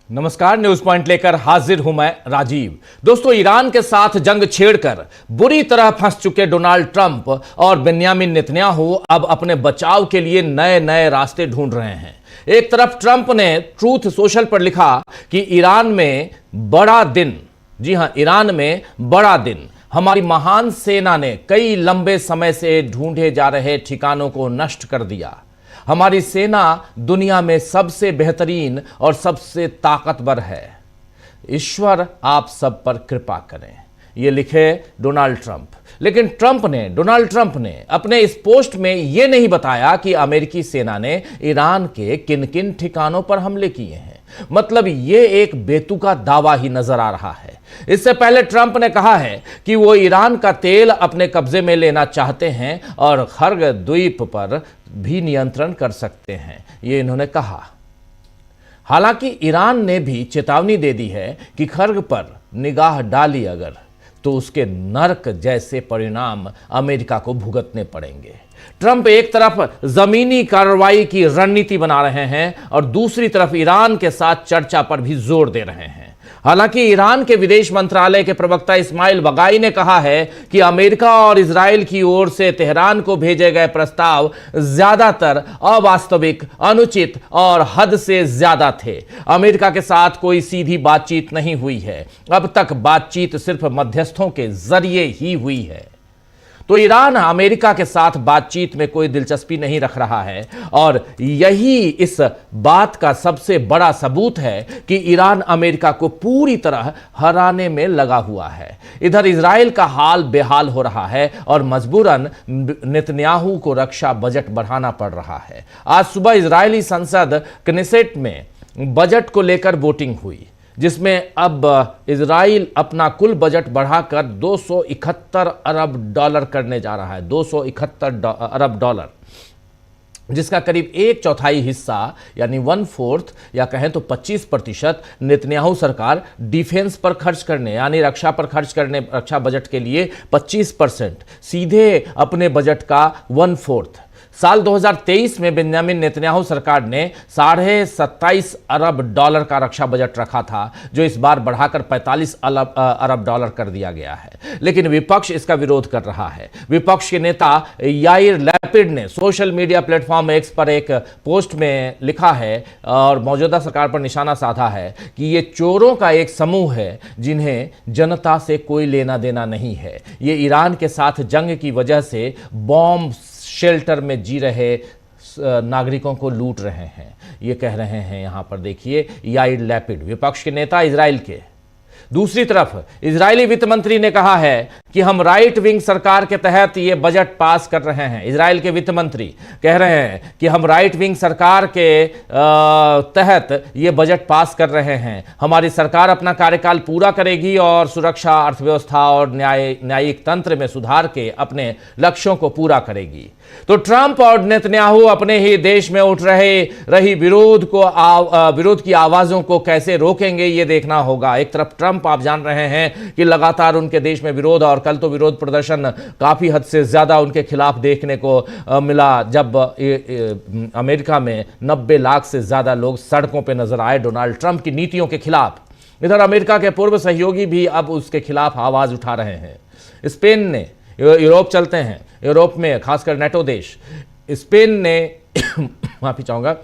नमस्कार, news point लेकर हाजिर हूं मैं राजीव। दोस्तों, ईरान के साथ जंग छेड़कर बुरी तरह फंस चुके डोनाल्ड ट्रंप और बेंयामिन नेतन्याहू अब अपने बचाव के लिए नए नए रास्ते ढूंढ रहे हैं। एक तरफ ट्रंप ने ट्रूथ सोशल पर लिखा कि ईरान में बड़ा दिन, जी हां, ईरान में बड़ा दिन, हमारी महान सेना ने कई लंबे समय से ढूंढे जा रहे ठिकानों को नष्ट कर दिया। हमारी सेना दुनिया में सबसे बेहतरीन और सबसे ताकतवर है। ईश्वर आप सब पर कृपा करें, ये लिखे डोनाल्ड ट्रंप। लेकिन डोनाल्ड ट्रंप ने अपने इस पोस्ट में यह नहीं बताया कि अमेरिकी सेना ने ईरान के किन किन ठिकानों पर हमले किए हैं। मतलब ये एक बेतुका दावा ही नजर आ रहा है। इससे पहले ट्रंप ने कहा है कि वो ईरान का तेल अपने कब्जे में लेना चाहते हैं और खर्ग द्वीप पर भी नियंत्रण कर सकते हैं, ये इन्होंने कहा। हालांकि ईरान ने भी चेतावनी दे दी है कि खर्ग पर निगाह डाली अगर, तो उसके नर्क जैसे परिणाम अमेरिका को भुगतने पड़ेंगे। ट्रंप एक तरफ जमीनी कार्रवाई की रणनीति बना रहे हैं और दूसरी तरफ ईरान के साथ चर्चा पर भी जोर दे रहे हैं। हालांकि ईरान के विदेश मंत्रालय के प्रवक्ता इस्माइल बगाई ने कहा है कि अमेरिका और इजराइल की ओर से तेहरान को भेजे गए प्रस्ताव ज्यादातर अवास्तविक, अनुचित और हद से ज्यादा थे। अमेरिका के साथ कोई सीधी बातचीत नहीं हुई है। अब तक बातचीत सिर्फ मध्यस्थों के जरिए ही हुई है। तो ईरान अमेरिका के साथ बातचीत में कोई दिलचस्पी नहीं रख रहा है और यही इस बात का सबसे बड़ा सबूत है कि ईरान अमेरिका को पूरी तरह हराने में लगा हुआ है। इधर इजराइल का हाल बेहाल हो रहा है और मजबूरन नेतन्याहू को रक्षा बजट बढ़ाना पड़ रहा है। आज सुबह इजरायली संसद क्नेसेट में बजट को लेकर वोटिंग हुई, जिसमें अब इजराइल अपना कुल बजट बढ़ाकर 271 अरब डॉलर करने जा रहा है। 271 अरब डॉलर, जिसका करीब 1/4 हिस्सा यानी 1/4 या कहें तो 25% नेतन्याहू सरकार डिफेंस पर खर्च करने यानी रक्षा पर खर्च करने, रक्षा बजट के लिए 25%, सीधे अपने बजट का 1/4। साल 2023 में बेंयामिन नेतन्याहू सरकार ने 27.5 अरब डॉलर का रक्षा बजट रखा था, जो इस बार बढ़ाकर 45 अरब डॉलर कर दिया गया है। लेकिन विपक्ष इसका विरोध कर रहा है। विपक्ष के नेता याइर लैपिड ने सोशल मीडिया प्लेटफॉर्म एक्स पर एक पोस्ट में लिखा है और मौजूदा सरकार पर निशाना साधा है कि ये चोरों का एक समूह है जिन्हें जनता से कोई लेना देना नहीं है। ये ईरान के साथ जंग की वजह से बॉम्ब शेल्टर में जी रहे नागरिकों को लूट रहे हैं, ये कह रहे हैं। यहां पर देखिए याइर लैपिड, विपक्ष के नेता इजराइल के। दूसरी तरफ इजरायली वित्त मंत्री ने कहा है कि हम राइट विंग सरकार के तहत ये बजट पास कर रहे हैं। इजराइल के वित्त मंत्री कह रहे हैं कि हम राइट विंग सरकार के तहत ये बजट पास कर रहे हैं। हमारी सरकार अपना कार्यकाल पूरा करेगी और सुरक्षा, अर्थव्यवस्था और न्यायिक तंत्र में सुधार के अपने लक्ष्यों को पूरा करेगी। तो ट्रंप और नेतन्याहू अपने ही देश में उठ रही विरोध की आवाजों को कैसे रोकेंगे, ये देखना होगा। एक तरफ ट्रंप, आप जान रहे हैं कि लगातार उनके देश में विरोध, और कल तो विरोध प्रदर्शन काफी हद से ज्यादा उनके खिलाफ देखने को मिला, जब अमेरिका में 90 लाख से ज्यादा लोग सड़कों पर नजर आए डोनाल्ड ट्रंप की नीतियों के खिलाफ। इधर अमेरिका के पूर्व सहयोगी भी अब उसके खिलाफ आवाज उठा रहे हैं। स्पेन ने, यूरोप चलते हैं, यूरोप में खासकर नेटो देश, स्पेन ने माफी चाहूंगा,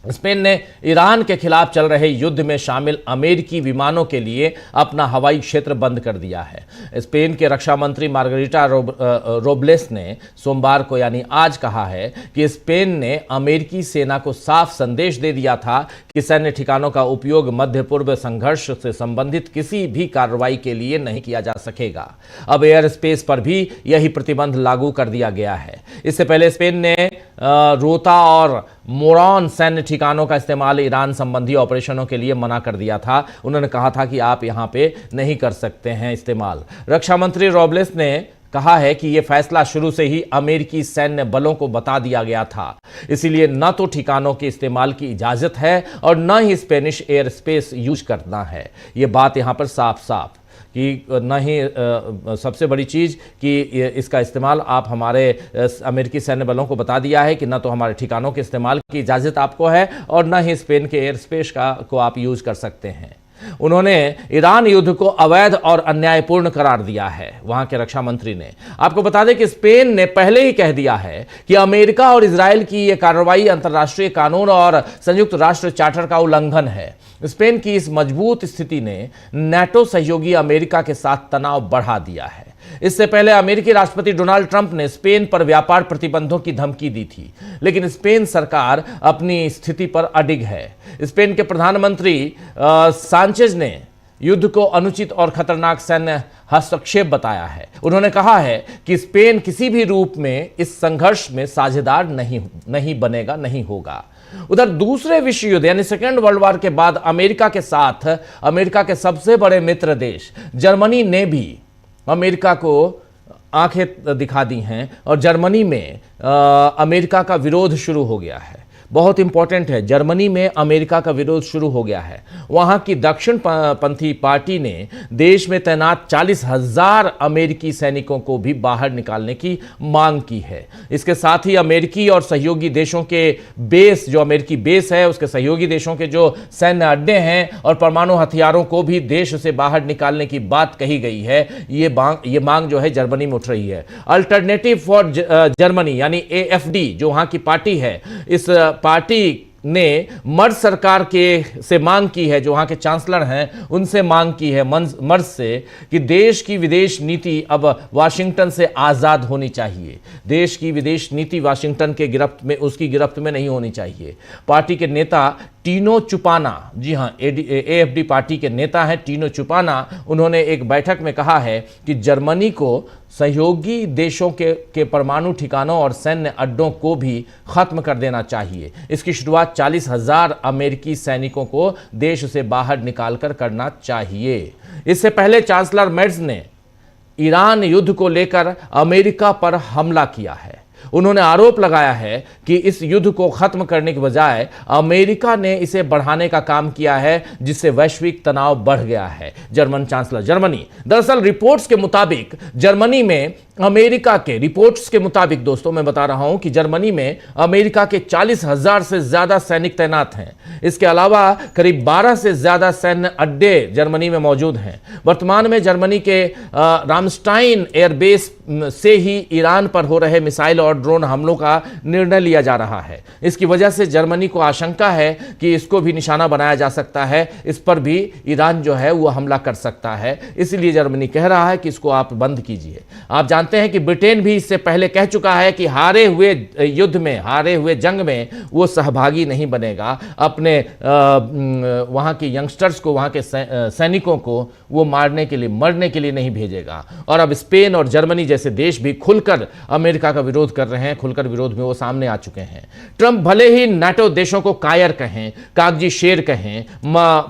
स्पेन ने ईरान के खिलाफ चल रहे युद्ध में शामिल अमेरिकी विमानों के लिए अपना हवाई क्षेत्र बंद कर दिया है। स्पेन के रक्षा मंत्री मार्गरेटा रोब्लेस ने सोमवार को यानी आज कहा है कि स्पेन ने अमेरिकी सेना को साफ संदेश दे दिया था कि सैन्य ठिकानों का उपयोग मध्य पूर्व संघर्ष से संबंधित किसी भी कार्रवाई के लिए नहीं किया जा सकेगा। अब एयर स्पेस पर भी यही प्रतिबंध लागू कर दिया गया है। इससे पहले स्पेन ने रोता और मोरॉन सैन्य ठिकानों का इस्तेमाल ईरान संबंधी ऑपरेशनों के लिए मना कर दिया था। उन्होंने कहा था कि आप यहां पे नहीं कर सकते हैं इस्तेमाल। रक्षा मंत्री रोब्लेस ने कहा है कि यह फैसला शुरू से ही अमेरिकी सैन्य बलों को बता दिया गया था, इसीलिए न तो ठिकानों के इस्तेमाल की इजाजत है और न ही स्पेनिश एयर स्पेस यूज करना है। यह बात यहां पर साफ साफ कि न ही सबसे बड़ी चीज़ कि इसका इस्तेमाल आप हमारे अमेरिकी सैन्य बलों को बता दिया है कि न तो हमारे ठिकानों के इस्तेमाल की इजाज़त आपको है और न ही स्पेन के एयर स्पेस को आप यूज़ कर सकते हैं। उन्होंने ईरान युद्ध को अवैध और अन्यायपूर्ण करार दिया है, वहां के रक्षा मंत्री ने। आपको बता दें कि स्पेन ने पहले ही कह दिया है कि अमेरिका और इजरायल की यह कार्रवाई अंतर्राष्ट्रीय कानून और संयुक्त राष्ट्र चार्टर का उल्लंघन है। स्पेन की इस मजबूत स्थिति ने नाटो सहयोगी अमेरिका के साथ तनाव बढ़ा दिया है। इससे पहले अमेरिकी राष्ट्रपति डोनाल्ड ट्रंप ने स्पेन पर व्यापार प्रतिबंधों की धमकी दी थी, लेकिन स्पेन सरकार अपनी स्थिति पर अडिग है। स्पेन के प्रधानमंत्री सांचेज ने युद्ध को अनुचित और खतरनाक सैन्य हस्तक्षेप बताया है। उन्होंने कहा है कि स्पेन किसी भी रूप में इस संघर्ष में साझेदार नहीं बनेगा, नहीं होगा। उधर दूसरे विश्व युद्ध यानी सेकेंड वर्ल्ड वॉर के बाद अमेरिका के साथ अमेरिका के सबसे बड़े मित्र देश जर्मनी ने भी अमेरिका को आंखें दिखा दी हैं और जर्मनी में अमेरिका का विरोध शुरू हो गया है। बहुत इंपॉर्टेंट है, जर्मनी में अमेरिका का विरोध शुरू हो गया है। वहां की दक्षिण पंथी पार्टी ने देश में तैनात 40,000 अमेरिकी सैनिकों को भी बाहर निकालने की मांग की है। इसके साथ ही अमेरिकी और सहयोगी देशों के बेस, जो अमेरिकी बेस है उसके सहयोगी देशों के जो सैन्य अड्डे हैं और परमाणु हथियारों को भी देश से बाहर निकालने की बात कही गई है। ये मांग जो है जर्मनी में उठ रही है। अल्टरनेटिव फॉर जर्मनी यानी AFD जो वहां की पार्टी है, इस पार्टी ने मर्ज सरकार के से मांग की है, जो वहां के चांसलर हैं उनसे मांग की है मर्ज से कि देश की विदेश नीति अब वाशिंगटन से आज़ाद होनी चाहिए। देश की विदेश नीति वाशिंगटन के उसकी गिरफ्त में नहीं होनी चाहिए। पार्टी के नेता टीनो चुपाना, जी हां, AFD पार्टी के नेता हैं टीनो चुपाना, उन्होंने एक बैठक में कहा है कि जर्मनी को सहयोगी देशों के परमाणु ठिकानों और सैन्य अड्डों को भी खत्म कर देना चाहिए। इसकी शुरुआत 40,000 अमेरिकी सैनिकों को देश से बाहर निकालकर करना चाहिए। इससे पहले चांसलर मेर्ज ने ईरान युद्ध को लेकर अमेरिका पर हमला किया है। उन्होंने आरोप लगाया है कि इस युद्ध को खत्म करने के बजाय अमेरिका ने इसे बढ़ाने का काम किया है, जिससे वैश्विक तनाव बढ़ गया है। जर्मन चांसलर जर्मनी, दरअसल रिपोर्ट्स के मुताबिक जर्मनी में अमेरिका के रिपोर्ट्स के मुताबिक दोस्तों मैं बता रहा हूं कि जर्मनी में अमेरिका के 40,000 से ज्यादा सैनिक तैनात हैं। इसके अलावा करीब 12 से ज्यादा सैन्य अड्डे जर्मनी में मौजूद हैं। वर्तमान में जर्मनी के रामस्टाइन एयरबेस से ही ईरान पर हो रहे मिसाइल और ड्रोन हमलों का निर्णय लिया जा रहा है। इसकी वजह से जर्मनी को आशंका है कि इसको भी निशाना बनाया जा सकता है, इस पर भी ईरान जो है वो हमला कर सकता है। इसलिए जर्मनी कह रहा है कि इसको आप बंद कीजिए। आप जानते हैं कि ब्रिटेन भी इससे पहले कह चुका है कि हारे हुए युद्ध में, हारे हुए जंग में वो सहभागी नहीं बनेगा। अपने वहां के यंगस्टर्स को, वहां के सैनिकों को वो मारने के लिए, मरने के लिए नहीं भेजेगा। और अब स्पेन और जर्मनी जैसे देश भी खुलकर अमेरिका का विरोध कर रहे हैं, खुलकर विरोध में वो सामने आ चुके हैं। ट्रंप भले ही नाटो देशों को कायर कहें, कागजी शेर कहें,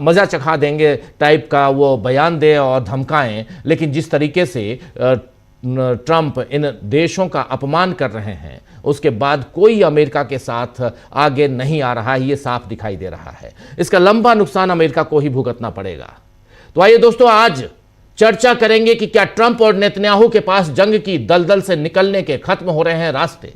मजा चखा देंगे टाइप का वो बयान दे और धमकाएं, लेकिन जिस तरीके से ट्रंप इन देशों का अपमान कर रहे हैं उसके बाद कोई अमेरिका के साथ आगे नहीं आ रहा है, ये साफ दिखाई दे रहा है। इसका लंबा नुकसान अमेरिका को ही भुगतना पड़ेगा। तो आइए दोस्तों, आज चर्चा करेंगे कि क्या ट्रंप और नेतन्याहू के पास जंग की दलदल से निकलने के, खत्म हो रहे हैं रास्ते?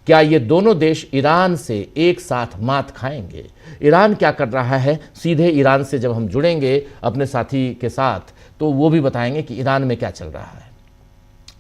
क्या ये दोनों देश ईरान से एक साथ मात खाएंगे? ईरान क्या कर रहा है? सीधे ईरान से जब हम जुड़ेंगे अपने साथी के साथ तो वो भी बताएंगे कि ईरान में क्या चल रहा है।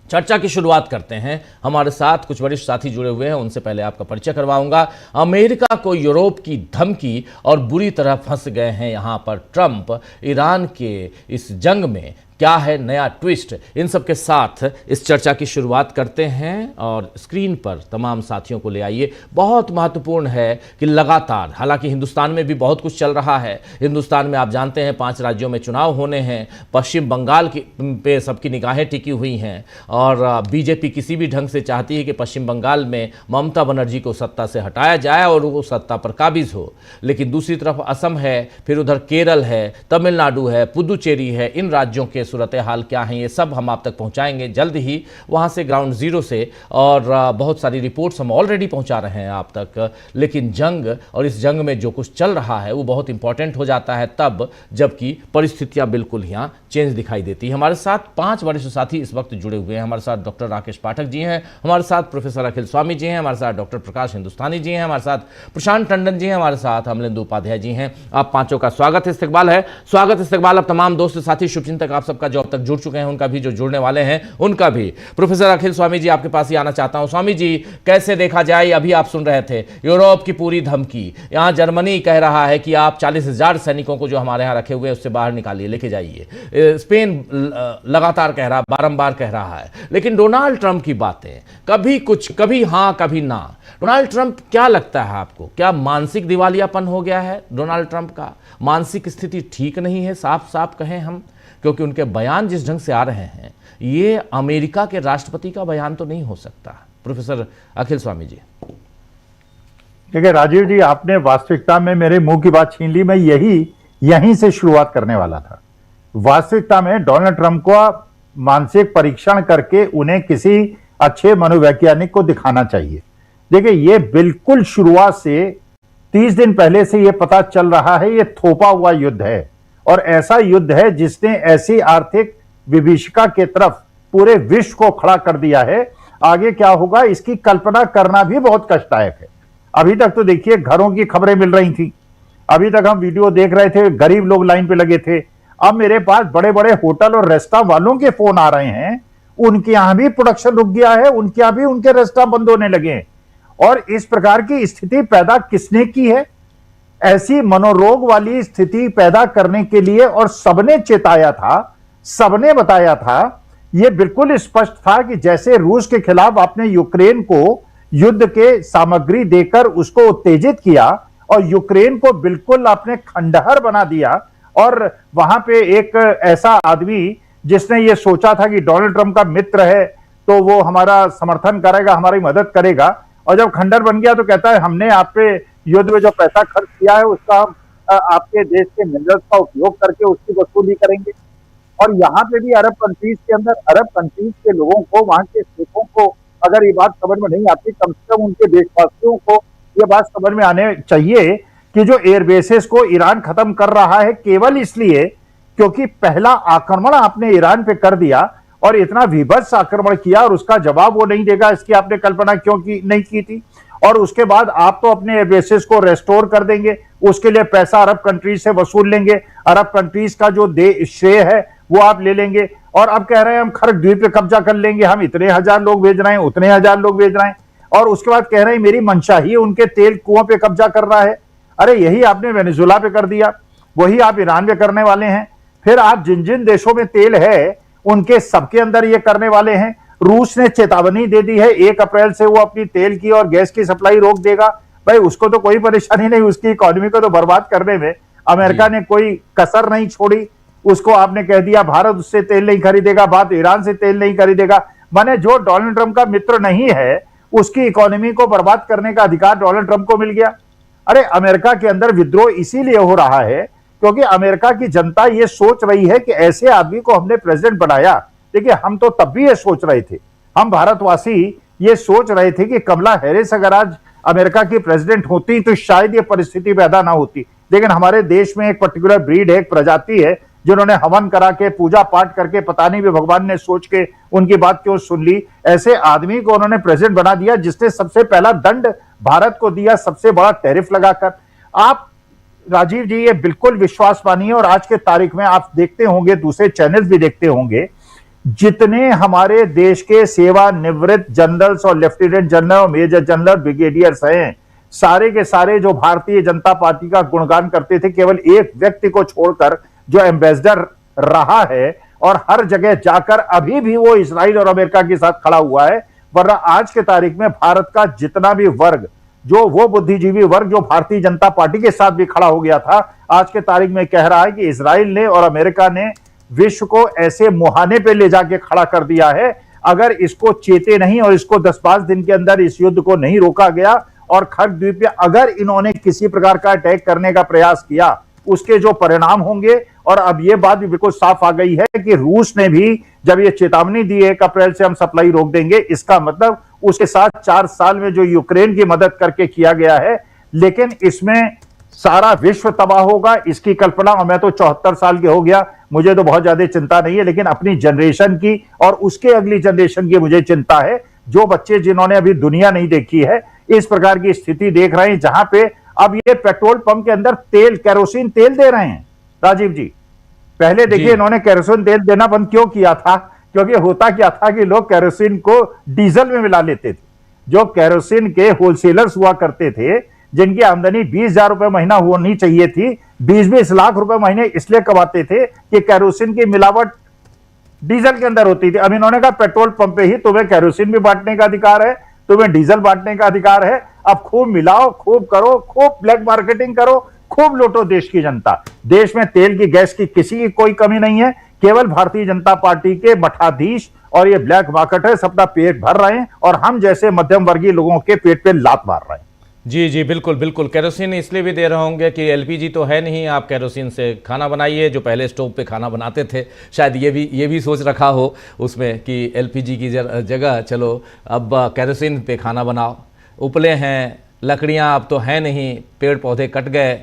चर्चा की शुरुआत करते हैं। हमारे साथ कुछ वरिष्ठ साथी जुड़े हुए हैं, उनसे पहले आपका परिचय करवाऊंगा। अमेरिका को यूरोप की धमकी और बुरी तरह फंस गए हैं यहां पर ट्रंप। ईरान के इस जंग में क्या है नया ट्विस्ट, इन सब के साथ इस चर्चा की शुरुआत करते हैं। और स्क्रीन पर तमाम साथियों को ले आइए। बहुत महत्वपूर्ण है कि लगातार, हालांकि हिंदुस्तान में भी बहुत कुछ चल रहा है। हिंदुस्तान में आप जानते हैं 5 राज्यों में चुनाव होने हैं। पश्चिम बंगाल पे सबकी निगाहें टिकी हुई हैं और बीजेपी किसी भी ढंग से चाहती है कि पश्चिम बंगाल में ममता बनर्जी को सत्ता से हटाया जाए और वो सत्ता पर काबिज हो। लेकिन दूसरी तरफ असम है, फिर उधर केरल है, तमिलनाडु है, पुदुचेरी है। इन राज्यों के सूरत हाल क्या है, ये सब हम आप तक पहुंचाएंगे जल्द ही वहां से, ग्राउंड जीरो से। और बहुत सारी रिपोर्ट्स हम ऑलरेडी पहुंचा रहे हैं आप तक। लेकिन जंग, और इस जंग में जो कुछ चल रहा है वो बहुत इंपॉर्टेंट हो जाता है तब जबकि परिस्थितियां बिल्कुल यहाँ चेंज दिखाई देती है। हमारे साथ 5 वरिष्ठ साथी इस वक्त जुड़े हुए हैं। हमारे साथ डॉक्टर राकेश पाठक जी हैं, हमारे साथ प्रोफेसर अखिल स्वामी जी हैं, हमारे साथ डॉक्टर प्रकाश हिंदुस्तानी जी हैं, हमारे साथ प्रशांत टंडन जी हैं, हमारे साथ अमलेंदु उपाध्याय जी हैं। आप पांचों का स्वागत इस्तकबाल है। स्वागत इस्तकबाल अब तमाम दोस्त साथी शुभचिंतक आप सबका जो अब तक जुड़ चुके हैं उनका भी, जो जुड़ने वाले हैं उनका भी। प्रोफेसर अखिल स्वामी जी आपके पास ही आना चाहता हूं। स्वामी जी, कैसे देखा जाए, अभी आप सुन रहे थे यूरोप की पूरी धमकी, यहां जर्मनी कह रहा है कि आप 40,000 सैनिकों को जो हमारे यहां रखे हुए हैं उससे बाहर निकालिए, लेके जाइए। स्पेन लगातार कह रहा, बारंबार कह रहा है। लेकिन डोनाल्ड ट्रंप की बातें कभी कुछ, कभी हां कभी ना। डोनाल्ड ट्रंप, क्या लगता है आपको, क्या मानसिक दिवालियापन हो गया है डोनाल्ड ट्रंप का? मानसिक स्थिति ठीक नहीं है, साफ साफ कहें हम, क्योंकि उनके बयान जिस ढंग से आ रहे हैं ये अमेरिका के राष्ट्रपति का बयान तो नहीं हो सकता। प्रोफेसर अखिल स्वामी जी। देखिए राजीव जी, आपने वास्तविकता में मेरे मुंह की बात छीन ली। मैं यहीं से शुरुआत करने वाला था। वास्तविकता में डोनाल्ड ट्रंप को मानसिक परीक्षण करके उन्हें किसी अच्छे मनोवैज्ञानिक को दिखाना चाहिए। देखिए, ये बिल्कुल शुरुआत से 30 दिन पहले से ये पता चल रहा है, ये थोपा हुआ युद्ध है, और ऐसा युद्ध है जिसने ऐसी आर्थिक विभीषिका के तरफ पूरे विश्व को खड़ा कर दिया है। आगे क्या होगा इसकी कल्पना करना भी बहुत कष्टदायक है। अभी तक तो देखिए घरों की खबरें मिल रही थी, अभी तक हम वीडियो देख रहे थे, गरीब लोग लाइन पे लगे थे। अब मेरे पास बड़े बड़े होटल और रेस्टोरेंट वालों के फोन आ रहे हैं, उनके यहां भी प्रोडक्शन रुक गया है, उनके यहां भी उनके रेस्टोरेंट बंद होने लगे हैं। और इस प्रकार की स्थिति पैदा किसने की है? ऐसी मनोरोग वाली स्थिति पैदा करने के लिए, और सबने चेताया था, सबने बताया था, यह बिल्कुल स्पष्ट था कि जैसे रूस के खिलाफ आपने यूक्रेन को युद्ध के सामग्री देकर उसको उत्तेजित किया और यूक्रेन को बिल्कुल आपने खंडहर बना दिया, और वहां पे एक ऐसा आदमी जिसने ये सोचा था कि डोनाल्ड ट्रंप का मित्र है तो वो हमारा समर्थन करेगा, हमारी मदद करेगा, और जब खंडहर बन गया तो कहता है हमने आप पे युद्ध में जो पैसा खर्च किया है उसका हम आपके देश के मिनरल्स का उपयोग करके उसकी वसूली करेंगे। और यहाँ पे भी अरब कंट्रीज के अंदर, अरब कंट्रीज के लोगों को, वहां के शेखों को अगर ये बात समझ में नहीं आती, कम से कम उनके देशवासियों को ये बात समझ में आने चाहिए कि जो एयरबेसेस को ईरान खत्म कर रहा है केवल इसलिए क्योंकि पहला आक्रमण आपने ईरान पे कर दिया और इतना विभत्स आक्रमण किया, और उसका जवाब वो नहीं देगा इसकी आपने कल्पना क्यों नहीं की थी। और उसके बाद आप तो अपने एयरबेसेस को रेस्टोर कर देंगे, उसके लिए पैसा अरब कंट्रीज से वसूल लेंगे, अरब कंट्रीज का जो श्रेय है वो आप ले लेंगे, और अब कह रहे हैं हम खर्क द्वीप पे कब्जा कर लेंगे, हम इतने हजार लोग भेज रहे हैं, उतने हजार लोग भेज रहे हैं, और उसके बाद कह रहे हैं मेरी मंशा ही उनके तेल कुओं पे कब्जा कर रहा है। अरे यही आपने वेनेजुएला पे कर दिया, वही आप ईरान पे करने वाले हैं, फिर आप जिन जिन देशों में तेल है उनके सबके अंदर ये करने वाले हैं। रूस ने चेतावनी दे दी है 1 अप्रैल से वो अपनी तेल की और गैस की सप्लाई रोक देगा। भाई उसको तो कोई परेशानी नहीं, उसकी इकोनॉमी को तो बर्बाद करने में अमेरिका ने कोई कसर नहीं छोड़ी। उसको आपने कह दिया भारत उससे तेल नहीं खरीदेगा, भारत ईरान से तेल नहीं खरीदेगा। माने जो डोनाल्ड ट्रंप का मित्र नहीं है उसकी इकोनॉमी को बर्बाद करने का अधिकार डोनाल्ड ट्रंप को मिल गया। अरे अमेरिका के अंदर विद्रोह इसीलिए हो रहा है क्योंकि अमेरिका की जनता ये सोच रही है कि ऐसे आदमी को हमने प्रेसिडेंट बनाया। देखिए हम तो तब भी ये सोच रहे थे, हम भारतवासी ये सोच रहे थे कि कमला हैरिस अगर आज अमेरिका की प्रेसिडेंट होती तो शायद ये परिस्थिति पैदा ना होती। लेकिन हमारे देश में एक पर्टिकुलर ब्रीड है, एक प्रजाति है, जिन्होंने हवन करा के पूजा पाठ करके पता नहीं भी भगवान ने सोच के उनकी बात क्यों सुन ली, ऐसे आदमी को उन्होंने प्रेसिडेंट बना दिया जिसने सबसे पहला दंड भारत को दिया, सबसे बड़ा टैरिफ लगाकर। आप राजीव जी ये बिल्कुल विश्वास मानिए, और आज के तारीख में आप देखते होंगे, दूसरे चैनल्स भी देखते होंगे, जितने हमारे देश के सेवानिवृत्त जनरल्स और लेफ्टिनेंट जनरल और मेजर जनरल ब्रिगेडियर्स हैं, सारे के सारे जो भारतीय जनता पार्टी का गुणगान करते थे, केवल एक व्यक्ति को छोड़कर जो एम्बेसडर रहा है और हर जगह जाकर अभी भी वो इजराइल और अमेरिका के साथ खड़ा हुआ है। वरना आज के तारीख में भारत का जितना भी वर्ग, जो वो बुद्धिजीवी वर्ग जो भारतीय जनता पार्टी के साथ भी खड़ा हो गया था, आज के तारीख में कह रहा है कि इजराइल ने और अमेरिका ने विश्व को ऐसे मुहाने पे ले जाके खड़ा कर दिया है। अगर इसको चेते नहीं और इसको 10-5 दिन के अंदर इस युद्ध को नहीं रोका गया और खर्क द्वीप पे अगर इन्होंने किसी प्रकार का अटैक करने का प्रयास किया, उसके जो परिणाम होंगे और अब ये बात भी बिल्कुल साफ आ गई है कि रूस ने भी जब ये चेतावनी दी 1 अप्रैल से हम सप्लाई रोक देंगे, इसका मतलब उसके साथ 4 साल में जो यूक्रेन की मदद करके किया गया है, लेकिन इसमें सारा विश्व तबाह होगा, इसकी कल्पना, और मैं तो 74 साल के हो गया, मुझे तो बहुत ज्यादा चिंता नहीं है, लेकिन अपनी जनरेशन की और उसके अगली जनरेशन की मुझे चिंता है। जो बच्चे जिन्होंने अभी दुनिया नहीं देखी है, इस प्रकार की स्थिति देख रहे हैं जहां पे अब ये पेट्रोल पंप के अंदर तेल, केरोसिन तेल दे रहे हैं। राजीव जी, पहले देखिए इन्होंने केरोसिन तेल देना बंद क्यों किया था? क्योंकि होता क्या था कि लोग केरोसिन को डीजल में मिला लेते थे। जो केरोसिन के होलसेलर्स हुआ करते थे, जिनकी आमदनी 20,000 रुपए महीना होनी चाहिए थी, 20-20 लाख रुपए महीने इसलिए कमाते थे कि केरोसिन की मिलावट डीजल के अंदर होती थी। अब इन्होंने कहा पेट्रोल पंप पे ही तुम्हें केरोसिन भी बांटने का अधिकार है, तुम्हें डीजल बांटने का अधिकार है, अब खूब मिलाओ, खूब करो, खूब ब्लैक मार्केटिंग करो, खूब लूटो देश की जनता। देश में तेल की, गैस की किसी की कोई कमी नहीं है, केवल भारतीय जनता पार्टी के मठाधीश और ये ब्लैक मार्केट है, सबका पेट भर रहे हैं और हम जैसे मध्यम वर्गीय लोगों के पेट पे लात मार रहे हैं। जी जी, बिल्कुल बिल्कुल। केरोसिन इसलिए भी दे रहे होंगे कि एलपीजी तो है नहीं, आप केरोसिन से खाना बनाइए, जो पहले स्टोव पे खाना बनाते थे। शायद ये भी सोच रखा हो उसमें कि एलपीजी की जगह चलो अब केरोसिन पे खाना बनाओ। उपले हैं, लकड़ियाँ अब तो हैं नहीं, पेड़ पौधे कट गए,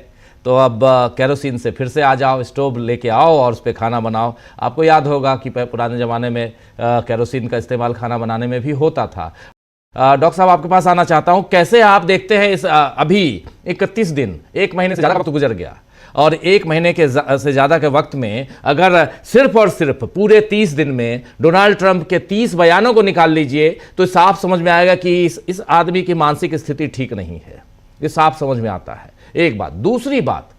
तो अब केरोसिन से फिर से आ जाओ, स्टोव लेके आओ और उस पर खाना बनाओ। आपको याद होगा कि पुराने ज़माने में केरोसिन का इस्तेमाल खाना बनाने में भी होता था। डॉक्टर साहब, आपके पास आना चाहता हूं, कैसे आप देखते हैं इस अभी 31 दिन, 1 महीने से ज़्यादा वक्त गुजर गया, और 1 महीने के से ज़्यादा के वक्त में अगर सिर्फ और सिर्फ पूरे 30 दिन में डोनाल्ड ट्रंप के 30 बयानों को निकाल लीजिए तो साफ समझ में आएगा कि इस आदमी की मानसिक स्थिति ठीक नहीं है। ये साफ समझ में आता है। एक बात। दूसरी बात,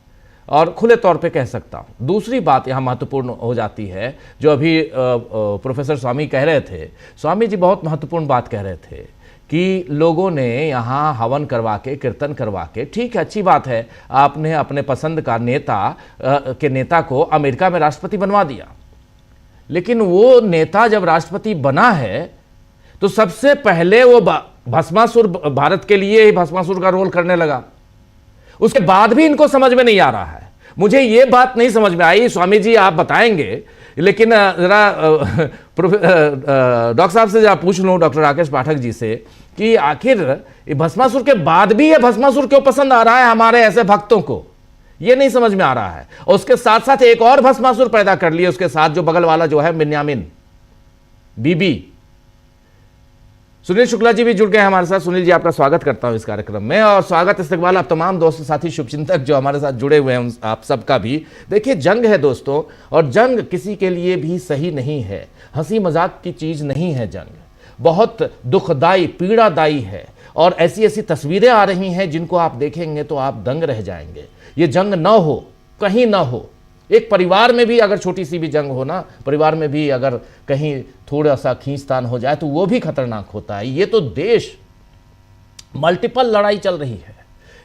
और खुले तौर पे कह सकता हूँ, दूसरी बात यहाँ महत्वपूर्ण हो जाती है, जो अभी प्रोफेसर स्वामी कह रहे थे। स्वामी जी बहुत महत्वपूर्ण बात कह रहे थे कि लोगों ने यहाँ हवन करवा के, कीर्तन करवा के, ठीक है, अच्छी बात है, आपने अपने पसंद का नेता को अमेरिका में राष्ट्रपति बनवा दिया, लेकिन वो नेता जब राष्ट्रपति बना है तो सबसे पहले वो भस्मासुर, भारत के लिए ही भस्मासुर का रोल करने लगा। उसके बाद भी इनको समझ में नहीं आ रहा है। मुझे ये बात नहीं समझ में आई, स्वामी जी आप बताएंगे, लेकिन जरा डॉक्टर साहब से जरा पूछ लूँ, डॉक्टर राकेश पाठक जी से, कि आखिर भस्मासुर के बाद भी ये भस्मासुर क्यों पसंद आ रहा है हमारे ऐसे भक्तों को? ये नहीं समझ में आ रहा है। और उसके साथ साथ एक और भस्मासुर पैदा कर लिए उसके साथ, जो बगल वाला जो है बिन्यामिन बीबी। सुनील शुक्ला जी भी जुड़ गए हमारे साथ। सुनील जी, आपका स्वागत करता हूं इस कार्यक्रम में, और स्वागत इस्तकबाल आप तमाम दोस्त साथी शुभचिंतक जो हमारे साथ जुड़े हुए हैं आप सबका भी। देखिए, जंग है दोस्तों, और जंग किसी के लिए भी सही नहीं है, हंसी मजाक की चीज नहीं है। जंग बहुत दुखदाई, पीड़ादायी है, और ऐसी ऐसी तस्वीरें आ रही हैं जिनको आप देखेंगे तो आप दंग रह जाएंगे। ये जंग ना हो, कहीं ना हो। एक परिवार में भी अगर छोटी सी भी जंग हो ना, परिवार में भी अगर कहीं थोड़ा सा खींचतान हो जाए तो वो भी खतरनाक होता है। ये तो देश मल्टीपल लड़ाई चल रही है,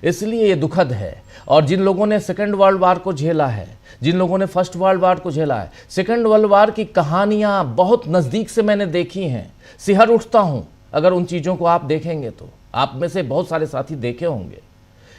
इसलिए ये दुखद है। और जिन लोगों ने सेकेंड वर्ल्ड वार को झेला है, जिन लोगों ने फर्स्ट वर्ल्ड वार को झेला है, सेकेंड वर्ल्ड वार की कहानियां बहुत नज़दीक से मैंने देखी हैं, सिहर उठता हूं अगर उन चीज़ों को आप देखेंगे तो। आप में से बहुत सारे साथी देखे होंगे।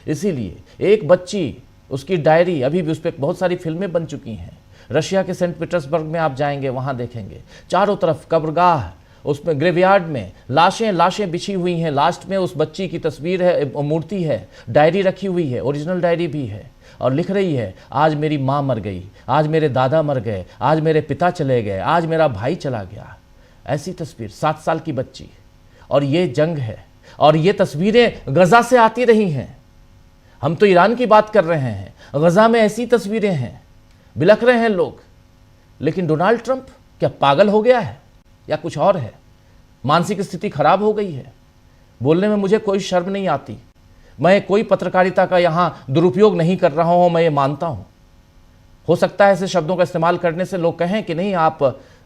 इसीलिए एक बच्ची, उसकी डायरी, अभी भी उस पर बहुत सारी फिल्में बन चुकी हैं। रशिया के सेंट पीटर्सबर्ग में आप जाएंगे, वहाँ देखेंगे चारों तरफ कब्रगाह, उसमें ग्रेवयार्ड में लाशें बिछी हुई हैं। लास्ट में उस बच्ची की तस्वीर है, मूर्ति है, डायरी रखी हुई है, ओरिजिनल डायरी भी है, और लिख रही है, आज मेरी माँ मर गई, आज मेरे दादा मर गए, आज मेरे पिता चले गए, आज मेरा भाई चला गया। ऐसी तस्वीर, 7 साल की बच्ची। और ये जंग है, और ये तस्वीरें गजा से आती रही हैं। हम तो ईरान की बात कर रहे हैं, गजा में ऐसी तस्वीरें हैं, बिलख रहे हैं लोग। लेकिन डोनाल्ड ट्रंप क्या पागल हो गया है या कुछ और है? मानसिक स्थिति खराब हो गई है। बोलने में मुझे कोई शर्म नहीं आती, मैं कोई पत्रकारिता का यहाँ दुरुपयोग नहीं कर रहा हूँ, मैं ये मानता हूँ। हो सकता है ऐसे शब्दों का इस्तेमाल करने से लोग कहें कि नहीं, आप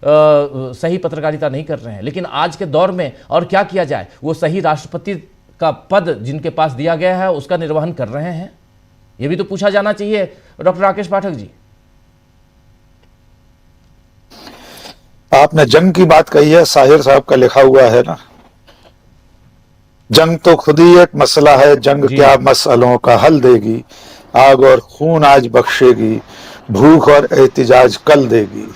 सही पत्रकारिता नहीं कर रहे हैं, लेकिन आज के दौर में और क्या किया जाए, वो सही राष्ट्रपति का पद जिनके पास दिया गया है उसका निर्वहन कर रहे हैं। ये भी तो पूछा जाना चाहिए डॉक्टर राकेश पाठक जी। आपने जंग की बात कही है, साहिर साहब का लिखा हुआ है ना, जंग तो खुद ही एक मसला है, जंग क्या मसलों का हल देगी, आग और खून आज बख्शेगी, भूख और एहतिजाज कल देगी।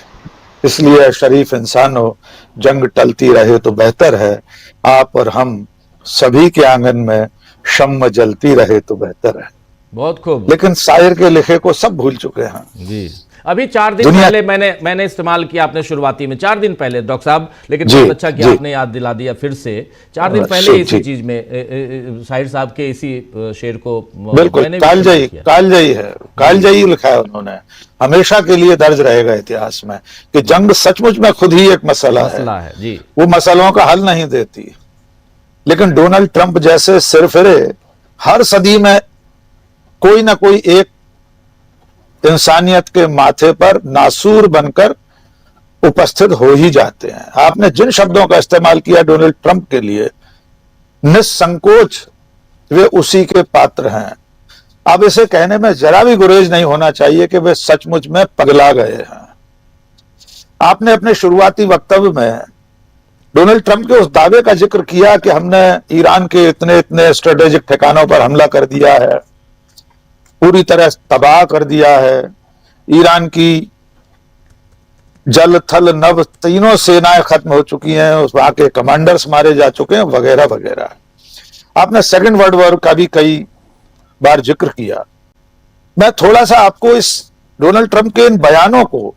इसलिए शरीफ इंसान हो, जंग टलती रहे तो बेहतर है। आप और हम सभी के आंगन में शम्म जलती रहे तो बेहतर है। बहुत खूब। लेकिन शायर के लिखे को सब भूल चुके हैं जी, अभी 4 दिन पहले मैंने इस्तेमाल किया आपने शुरुआती में 4 दिन पहले डॉक्टर साहब, लेकिन बहुत अच्छा कि आपने याद दिला दिया फिर से। 4 दिन पहले इसी चीज में शाहिर साहब के इसी शेर को बिल्कुल कालजयी लिखा है उन्होंने। हमेशा के लिए दर्ज रहेगा इतिहास में कि जंग सचमुच में खुद ही एक मसला है जी। वो मसलों का हल नहीं देती। लेकिन डोनाल्ड ट्रंप जैसे सिरफिरे हर सदी में कोई ना कोई एक इंसानियत के माथे पर नासूर बनकर उपस्थित हो ही जाते हैं। आपने जिन शब्दों का इस्तेमाल किया डोनाल्ड ट्रंप के लिए, निसंकोच वे उसी के पात्र हैं। अब इसे कहने में जरा भी गुरेज नहीं होना चाहिए कि वे सचमुच में पगला गए हैं। आपने अपने शुरुआती वक्तव्य में डोनाल्ड ट्रंप के उस दावे का जिक्र किया कि हमने ईरान के इतने इतने स्ट्रेटेजिक ठिकानों पर हमला कर दिया है, पूरी तरह तबाह कर दिया है, ईरान की जल थल नभ तीनों सेनाएं खत्म हो चुकी हैं, उस वहां के कमांडर्स मारे जा चुके हैं, वगैरह वगैरह। आपने सेकंड वर्ल्ड वॉर का भी कई बार जिक्र किया। मैं थोड़ा सा आपको इस डोनाल्ड ट्रंप के इन बयानों को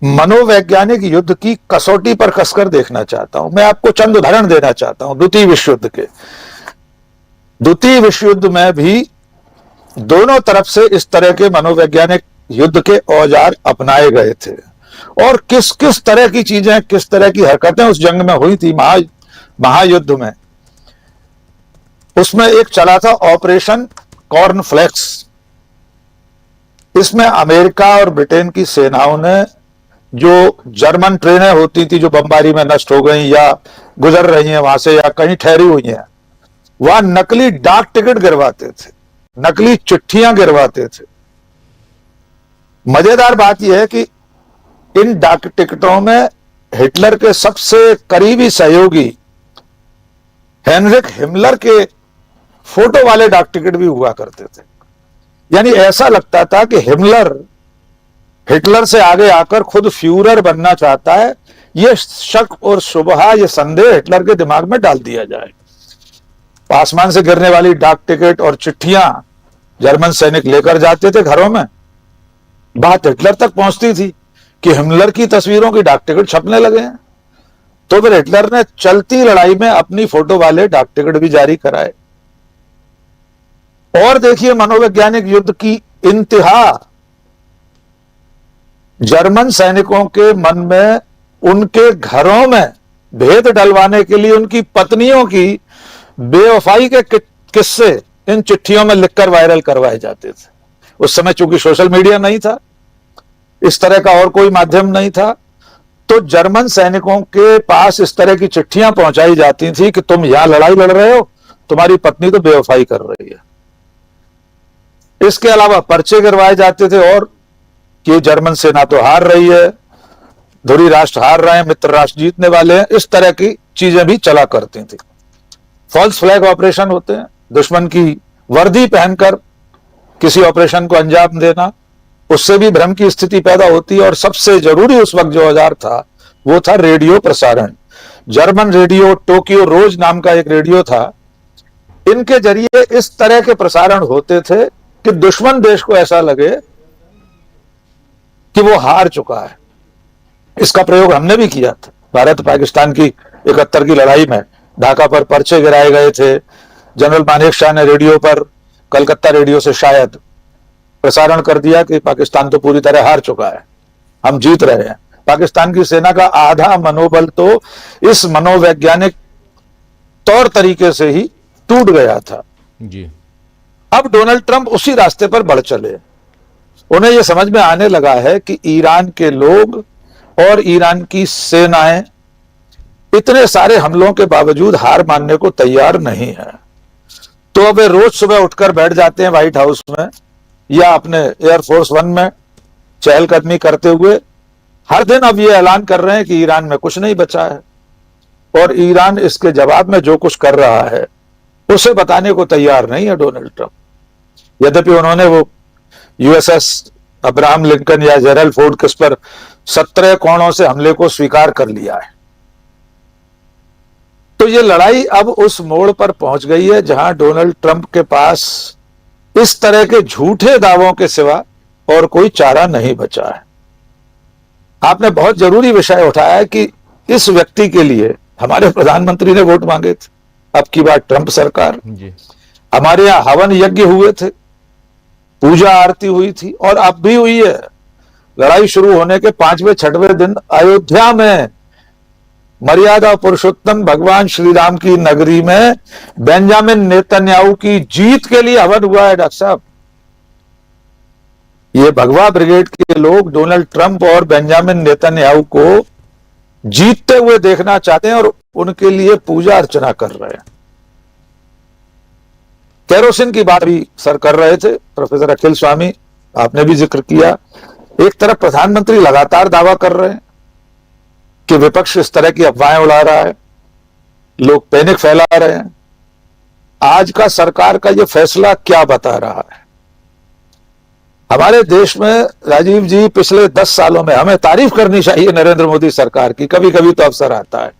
मनोवैज्ञानिक युद्ध की कसौटी पर कसकर देखना चाहता हूं। मैं आपको चंद उदाहरण देना चाहता हूं द्वितीय विश्व युद्ध के। द्वितीय विश्व युद्ध में भी दोनों तरफ से इस तरह के मनोवैज्ञानिक युद्ध के औजार अपनाए गए थे और किस किस तरह की चीजें, किस तरह की हरकतें उस जंग में हुई थी, महायुद्ध में। उसमें एक चला था ऑपरेशन कॉर्नफ्लेक्स। इसमें अमेरिका और ब्रिटेन की सेनाओं ने जो जर्मन ट्रेनें होती थी जो बमबारी में नष्ट हो गई या गुजर रही हैं वहां से या कहीं ठहरी हुई हैं, वहां नकली डाक टिकट गिरवाते थे, नकली चिट्ठियां गिरवाते थे। मजेदार बात यह है कि इन डाक टिकटों में हिटलर के सबसे करीबी सहयोगी हेनरिक हिमलर के फोटो वाले डाक टिकट भी हुआ करते थे। यानी ऐसा लगता था कि हिटलर से आगे आकर खुद फ्यूरर बनना चाहता है। यह शक और शुबहा, यह संदेह हिटलर के दिमाग में डाल दिया जाए। आसमान से गिरने वाली डाक टिकट और चिट्ठियां जर्मन सैनिक लेकर जाते थे घरों में। बात हिटलर तक पहुंचती थी कि हिमलर की तस्वीरों की डाक टिकट छपने लगे हैं। तो फिर हिटलर ने चलती लड़ाई में अपनी फोटो वाले डाक टिकट भी जारी कराए। और देखिए मनोवैज्ञानिक युद्ध की इंतहा, जर्मन सैनिकों के मन में उनके घरों में भेद डलवाने के लिए उनकी पत्नियों की बेवफाई के किस्से इन चिट्ठियों में लिखकर वायरल करवाए जाते थे। उस समय चूंकि सोशल मीडिया नहीं था, इस तरह का और कोई माध्यम नहीं था, तो जर्मन सैनिकों के पास इस तरह की चिट्ठियां पहुंचाई जाती थी कि तुम यहां लड़ाई लड़ रहे हो, तुम्हारी पत्नी तो बेवफाई कर रही है। इसके अलावा पर्चे गिरवाए जाते थे और कि जर्मन सेना तो हार रही है, धुरी राष्ट्र हार रहे हैं, मित्र राष्ट्र जीतने वाले हैं। इस तरह की चीजें भी चला करती थी। फॉल्स फ्लैग ऑपरेशन होते हैं, दुश्मन की वर्दी पहनकर किसी ऑपरेशन को अंजाम देना, उससे भी भ्रम की स्थिति पैदा होती है। और सबसे जरूरी उस वक्त जो औजार था वो था रेडियो प्रसारण। जर्मन रेडियो, टोक्यो रोज नाम का एक रेडियो था, इनके जरिए इस तरह के प्रसारण होते थे कि दुश्मन देश को ऐसा लगे कि वो हार चुका है। इसका प्रयोग हमने भी किया था। भारत पाकिस्तान की 71 की लड़ाई में ढाका पर पर्चे गिराए गए थे। जनरल मानेकशॉ ने रेडियो पर, कलकत्ता रेडियो से शायद, प्रसारण कर दिया कि पाकिस्तान तो पूरी तरह हार चुका है, हम जीत रहे हैं। पाकिस्तान की सेना का आधा मनोबल तो इस मनोवैज्ञानिक तौर तरीके से ही टूट गया था जी। अब डोनाल्ड ट्रंप उसी रास्ते पर बढ़ चले। उन्हें यह समझ में आने लगा है कि ईरान के लोग और ईरान की सेनाएं इतने सारे हमलों के बावजूद हार मानने को तैयार नहीं है। तो अब वे रोज सुबह उठकर बैठ जाते हैं व्हाइट हाउस में या अपने एयरफोर्स 1 में चहलकदमी करते हुए हर दिन अब ये ऐलान कर रहे हैं कि ईरान में कुछ नहीं बचा है, और ईरान इसके जवाब में जो कुछ कर रहा है उसे बताने को तैयार नहीं है डोनाल्ड ट्रंप। यद्यपि उन्होंने वो यूएसएस अब्राहम लिंकन या जेरल फोर्ड किस पर 17 कोणों से हमले को स्वीकार कर लिया है। तो ये लड़ाई अब उस मोड़ पर पहुंच गई है जहां डोनाल्ड ट्रंप के पास इस तरह के झूठे दावों के सिवा और कोई चारा नहीं बचा है। आपने बहुत जरूरी विषय उठाया है कि इस व्यक्ति के लिए हमारे प्रधानमंत्री ने वोट मांगे थे। अब की बार ट्रंप सरकार जी। हमारे यहां हवन यज्ञ हुए थे, पूजा आरती हुई थी और अब भी हुई है। लड़ाई शुरू होने के 5वें 6वें दिन अयोध्या में मर्यादा पुरुषोत्तम भगवान श्री राम की नगरी में बेंजामिन नेतन्याहू की जीत के लिए हवन हुआ है। डॉक्टर साहब, ये भगवा ब्रिगेड के लोग डोनाल्ड ट्रंप और बेंजामिन नेतन्याहू को जीतते हुए देखना चाहते हैं और उनके लिए पूजा अर्चना कर रहे हैं। केरोसिन की बात भी सर कर रहे थे, प्रोफेसर अखिल स्वामी, आपने भी जिक्र किया। एक तरफ प्रधानमंत्री लगातार दावा कर रहे हैं कि विपक्ष इस तरह की अफवाहें उड़ा रहा है, लोग पैनिक फैला रहे हैं। आज का सरकार का यह फैसला क्या बता रहा है? हमारे देश में राजीव जी पिछले 10 सालों में हमें तारीफ करनी चाहिए नरेंद्र मोदी सरकार की, कभी कभी तो अवसर आता है।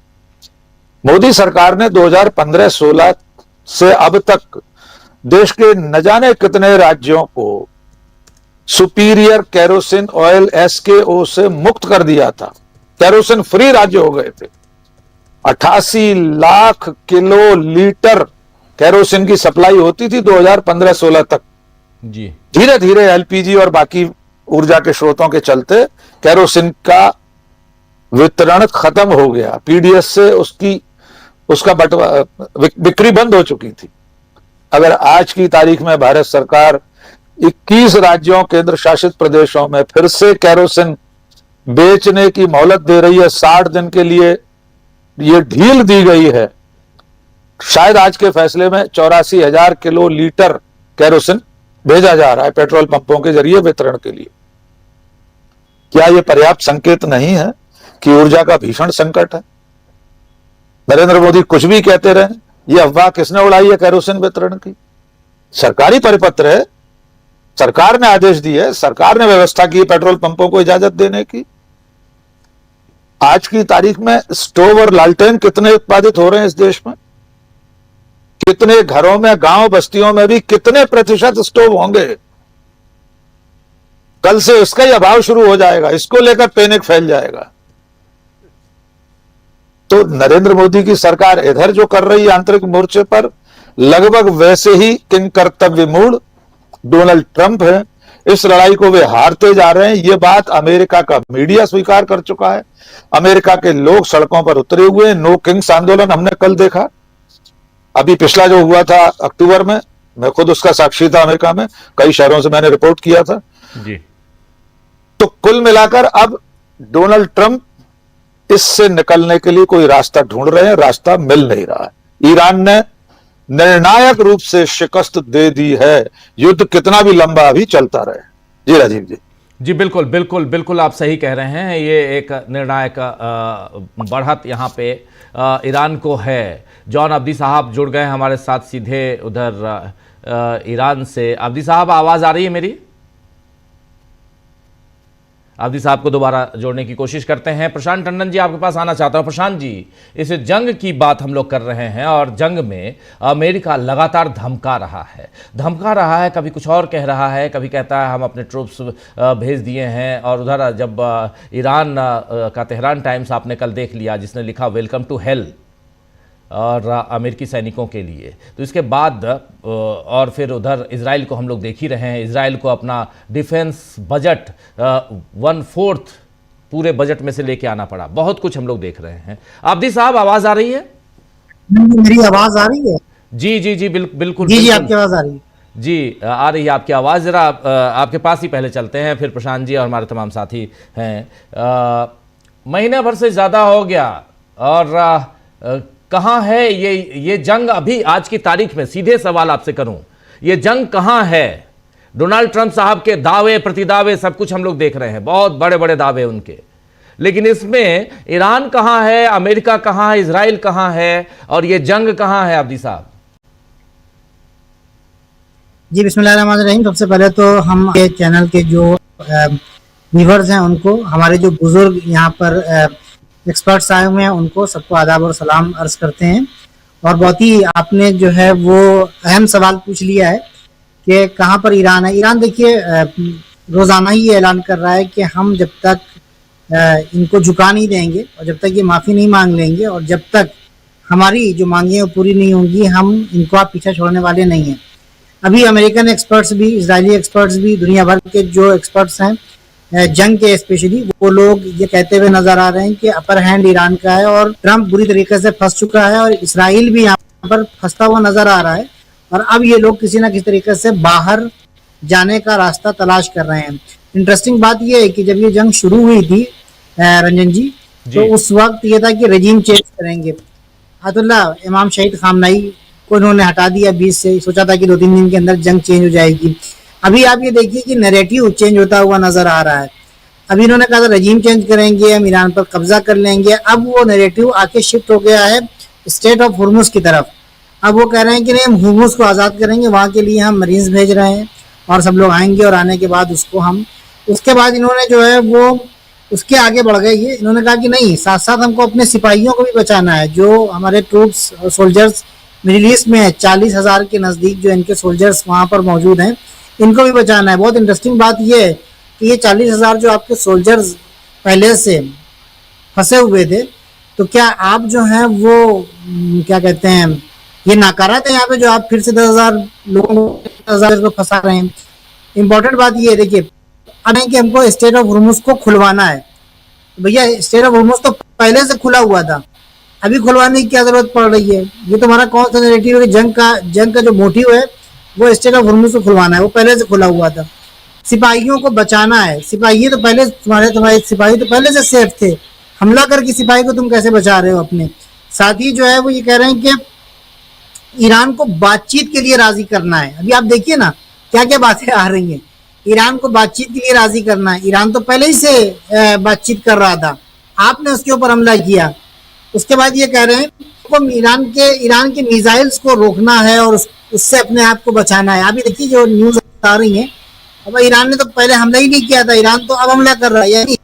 मोदी सरकार ने 2015-16 से अब तक देश के न जाने कितने राज्यों को सुपीरियर केरोसिन ऑयल SKO से मुक्त कर दिया था। केरोसिन फ्री राज्य हो गए थे। 88 लाख किलो लीटर केरोसिन की सप्लाई होती थी 2015-16 तक। जी। धीरे धीरे LPG और बाकी ऊर्जा के स्रोतों के चलते केरोसिन का वितरण खत्म हो गया। PDS से उसका बिक्री बंद हो चुकी थी। अगर आज की तारीख में भारत सरकार 21 राज्यों केंद्र शासित प्रदेशों में फिर से केरोसिन बेचने की मोहलत दे रही है, 60 दिन के लिए ये ढील दी गई है। शायद आज के फैसले में 84,000 किलो लीटर केरोसिन भेजा जा रहा है पेट्रोल पंपों के जरिए वितरण के लिए। क्या यह पर्याप्त संकेत नहीं है कि ऊर्जा का भीषण संकट है? नरेंद्र मोदी कुछ भी कहते रहे, यह अफवाह किसने उड़ाई है केरोसिन वितरण की? सरकारी परिपत्र है, सरकार ने आदेश दिए है, सरकार ने व्यवस्था की पेट्रोल पंपों को इजाजत देने की। आज की तारीख में स्टोव और लालटेन कितने उत्पादित हो रहे हैं इस देश में? कितने घरों में, गांव बस्तियों में भी कितने प्रतिशत स्टोव होंगे? कल से इसका ही अभाव शुरू हो जाएगा, इसको लेकर पैनिक फैल जाएगा। तो नरेंद्र मोदी की सरकार इधर जो कर रही है आंतरिक मोर्चे पर, लगभग वैसे ही किंग कर्तव्य मूड डोनाल्ड ट्रंप है। इस लड़ाई को वे हारते जा रहे हैं। यह बात अमेरिका का मीडिया स्वीकार कर चुका है। अमेरिका के लोग सड़कों पर उतरे हुए हैं। नो किंग्स आंदोलन हमने कल देखा। अभी पिछला जो हुआ था अक्टूबर में, मैं खुद उसका साक्षी था अमेरिका में, कई शहरों से मैंने रिपोर्ट किया था जी। तो कुल मिलाकर अब डोनाल्ड ट्रंप इससे निकलने के लिए कोई रास्ता ढूंढ रहे हैं, रास्ता मिल नहीं रहा है। ईरान ने निर्णायक रूप से शिकस्त दे दी है। युद्ध कितना भी लंबा अभी चलता रहे। जी राजीव जी। जी बिल्कुल बिल्कुल बिल्कुल, आप सही कह रहे हैं। ये एक निर्णायक बढ़त यहाँ पे ईरान को है। जॉन अब्दी साहब जुड़ गए हमारे साथ सीधे उधर ईरान से। अब्दी साहब, आवाज़ आ रही है मेरी? अब्दी साहब को दोबारा जोड़ने की कोशिश करते हैं। प्रशांत टंडन जी, आपके पास आना चाहता हूं। प्रशांत जी, इस जंग की बात हम लोग कर रहे हैं और जंग में अमेरिका लगातार धमका रहा है। कभी कुछ और कह रहा है, कभी कहता है हम अपने ट्रूप्स भेज दिए हैं। और उधर जब ईरान का तेहरान टाइम्स आपने कल देख लिया, जिसने लिखा वेलकम टू हेल और अमेरिकी सैनिकों के लिए, तो इसके बाद और फिर उधर इजराइल को हम लोग देख ही रहे हैं। इजराइल को अपना डिफेंस बजट 1/4 पूरे बजट में से लेके आना पड़ा। बहुत कुछ हम लोग देख रहे हैं। अब्दी साहब, आवाज आ रही है? मेरी आवाज आ रही है? जी जी जी, बिल्कुल जी, आपकी आवाज आ रही है? जी आ रही है आपकी आवाज़। ज़रा आपके पास ही पहले चलते हैं, फिर प्रशांत जी और हमारे तमाम साथी हैं। महीने भर से ज़्यादा हो गया और कहाँ है ये जंग अभी आज की तारीख में? सीधे सवाल आपसे करूं, ये जंग कहाँ है? डोनाल्ड ट्रंप साहब के दावे प्रतिदावे सब कुछ हम लोग देख रहे हैं, बहुत बड़े बड़े दावे उनके, लेकिन इसमें ईरान कहाँ है, अमेरिका कहाँ है, इजराइल कहाँ है और ये जंग कहाँ है? अब्दी साहब जी, बिस्मिल्लाहिर्रहमानिर्रहीम। सबसे पहले तो हम ये चैनल के जो व्यूवर्स हैं उनको, हमारे जो बुजुर्ग यहाँ पर एक्सपर्ट्स आए हुए हैं उनको सबको आदाब और सलाम अर्ज करते हैं। और बहुत ही आपने जो है वो अहम सवाल पूछ लिया है कि कहाँ पर ईरान है। ईरान देखिए रोज़ाना ही ये ऐलान कर रहा है कि हम जब तक इनको झुका नहीं देंगे और जब तक ये माफ़ी नहीं मांग लेंगे और जब तक हमारी जो मांगे वो पूरी नहीं होंगी, हम इनको आप पीछा छोड़ने वाले नहीं हैं। अभी अमेरिकन एक्सपर्ट्स भी, इजरायली एक्सपर्ट्स भी, दुनिया भर के जो एक्सपर्ट्स हैं जंग के स्पेशली, वो लोग ये कहते हुए नजर आ रहे हैं कि अपर हैंड ईरान का है और ट्रंप बुरी तरीके से फंस चुका है और इसराइल भी यहाँ पर फंसता हुआ नजर आ रहा है। और अब ये लोग किसी ना किसी तरीके से बाहर जाने का रास्ता तलाश कर रहे हैं। इंटरेस्टिंग बात ये है कि जब ये जंग शुरू हुई थी रंजन जी, तो उस वक्त ये था कि रेजिम चेंज करेंगे। आयतुल्ला इमाम शहीद खामनाई को इन्होंने हटा दिया बीच से, सोचा था कि 2-3 दिन के अंदर जंग चेंज हो जाएगी। अभी आप ये देखिए कि नैरेटिव चेंज होता हुआ नजर आ रहा है। अभी इन्होंने कहा था रेजिम चेंज करेंगे, हम ईरान पर कब्जा कर लेंगे। अब वो नैरेटिव आके शिफ्ट हो गया है स्टेट ऑफ हुर्मुज की तरफ। अब वो कह रहे हैं कि नहीं, हम हुर्मुज को आज़ाद करेंगे, वहाँ के लिए हम मरीज भेज रहे हैं और सब लोग आएंगे और आने के बाद उसको हम, उसके बाद इन्होंने जो है वो उसके आगे बढ़ गए। ये इन्होंने कहा कि नहीं, साथ साथ हमको अपने सिपाहियों को भी बचाना है, जो हमारे ट्रूप्स और सोल्जर्स मिडिल ईस्ट में है, 40,000 के नज़दीक जो इनके सोल्जर्स वहाँ पर मौजूद हैं, इनको भी बचाना है। बहुत इंटरेस्टिंग बात ये है कि ये 40,000 जो आपके सोल्जर्स पहले से फंसे हुए थे, तो क्या आप जो हैं वो क्या कहते हैं, ये नाकारा थे यहाँ पे जो आप फिर से 10,000 लोगों को फंसा रहे हैं। इंपॉर्टेंट बात ये देखिए, अब है कि हमको स्टेट ऑफ हुर्मुज को खुलवाना है। भैया स्टेट ऑफ हुर्मुज तो पहले से खुला हुआ था, अभी खुलवाने की क्या जरूरत पड़ रही है? ये तुम्हारा कौन सा नैरेटिव है? जंग का जो मोटिव है वो स्टेट ऑफ हुर्मुज को खुलवाना है, वो पहले से खुला हुआ था। सिपाहियों को बचाना है, सिपाही तो पहले तुम्हारे सिपाही तो पहले से सेफ थे, हमला करके सिपाही को तुम कैसे बचा रहे हो अपने? साथ ही जो है वो ये कह रहे हैं कि ईरान को बातचीत के लिए राजी करना है। अभी आप देखिए ना क्या क्या बातें आ रही हैं, ईरान को बातचीत के लिए राजी करना है। ईरान तो पहले ही से बातचीत कर रहा था, आपने उसके ऊपर हमला किया। उसके बाद ये कह रहे हैं को ईरान के मिसाइल्स को रोकना है और उससे अपने आप को बचाना है। अभी देखिए जो न्यूज आ रही है, अब ईरान ने तो पहले हमला ही नहीं किया था, ईरान तो अब हमला कर रहा है। यानी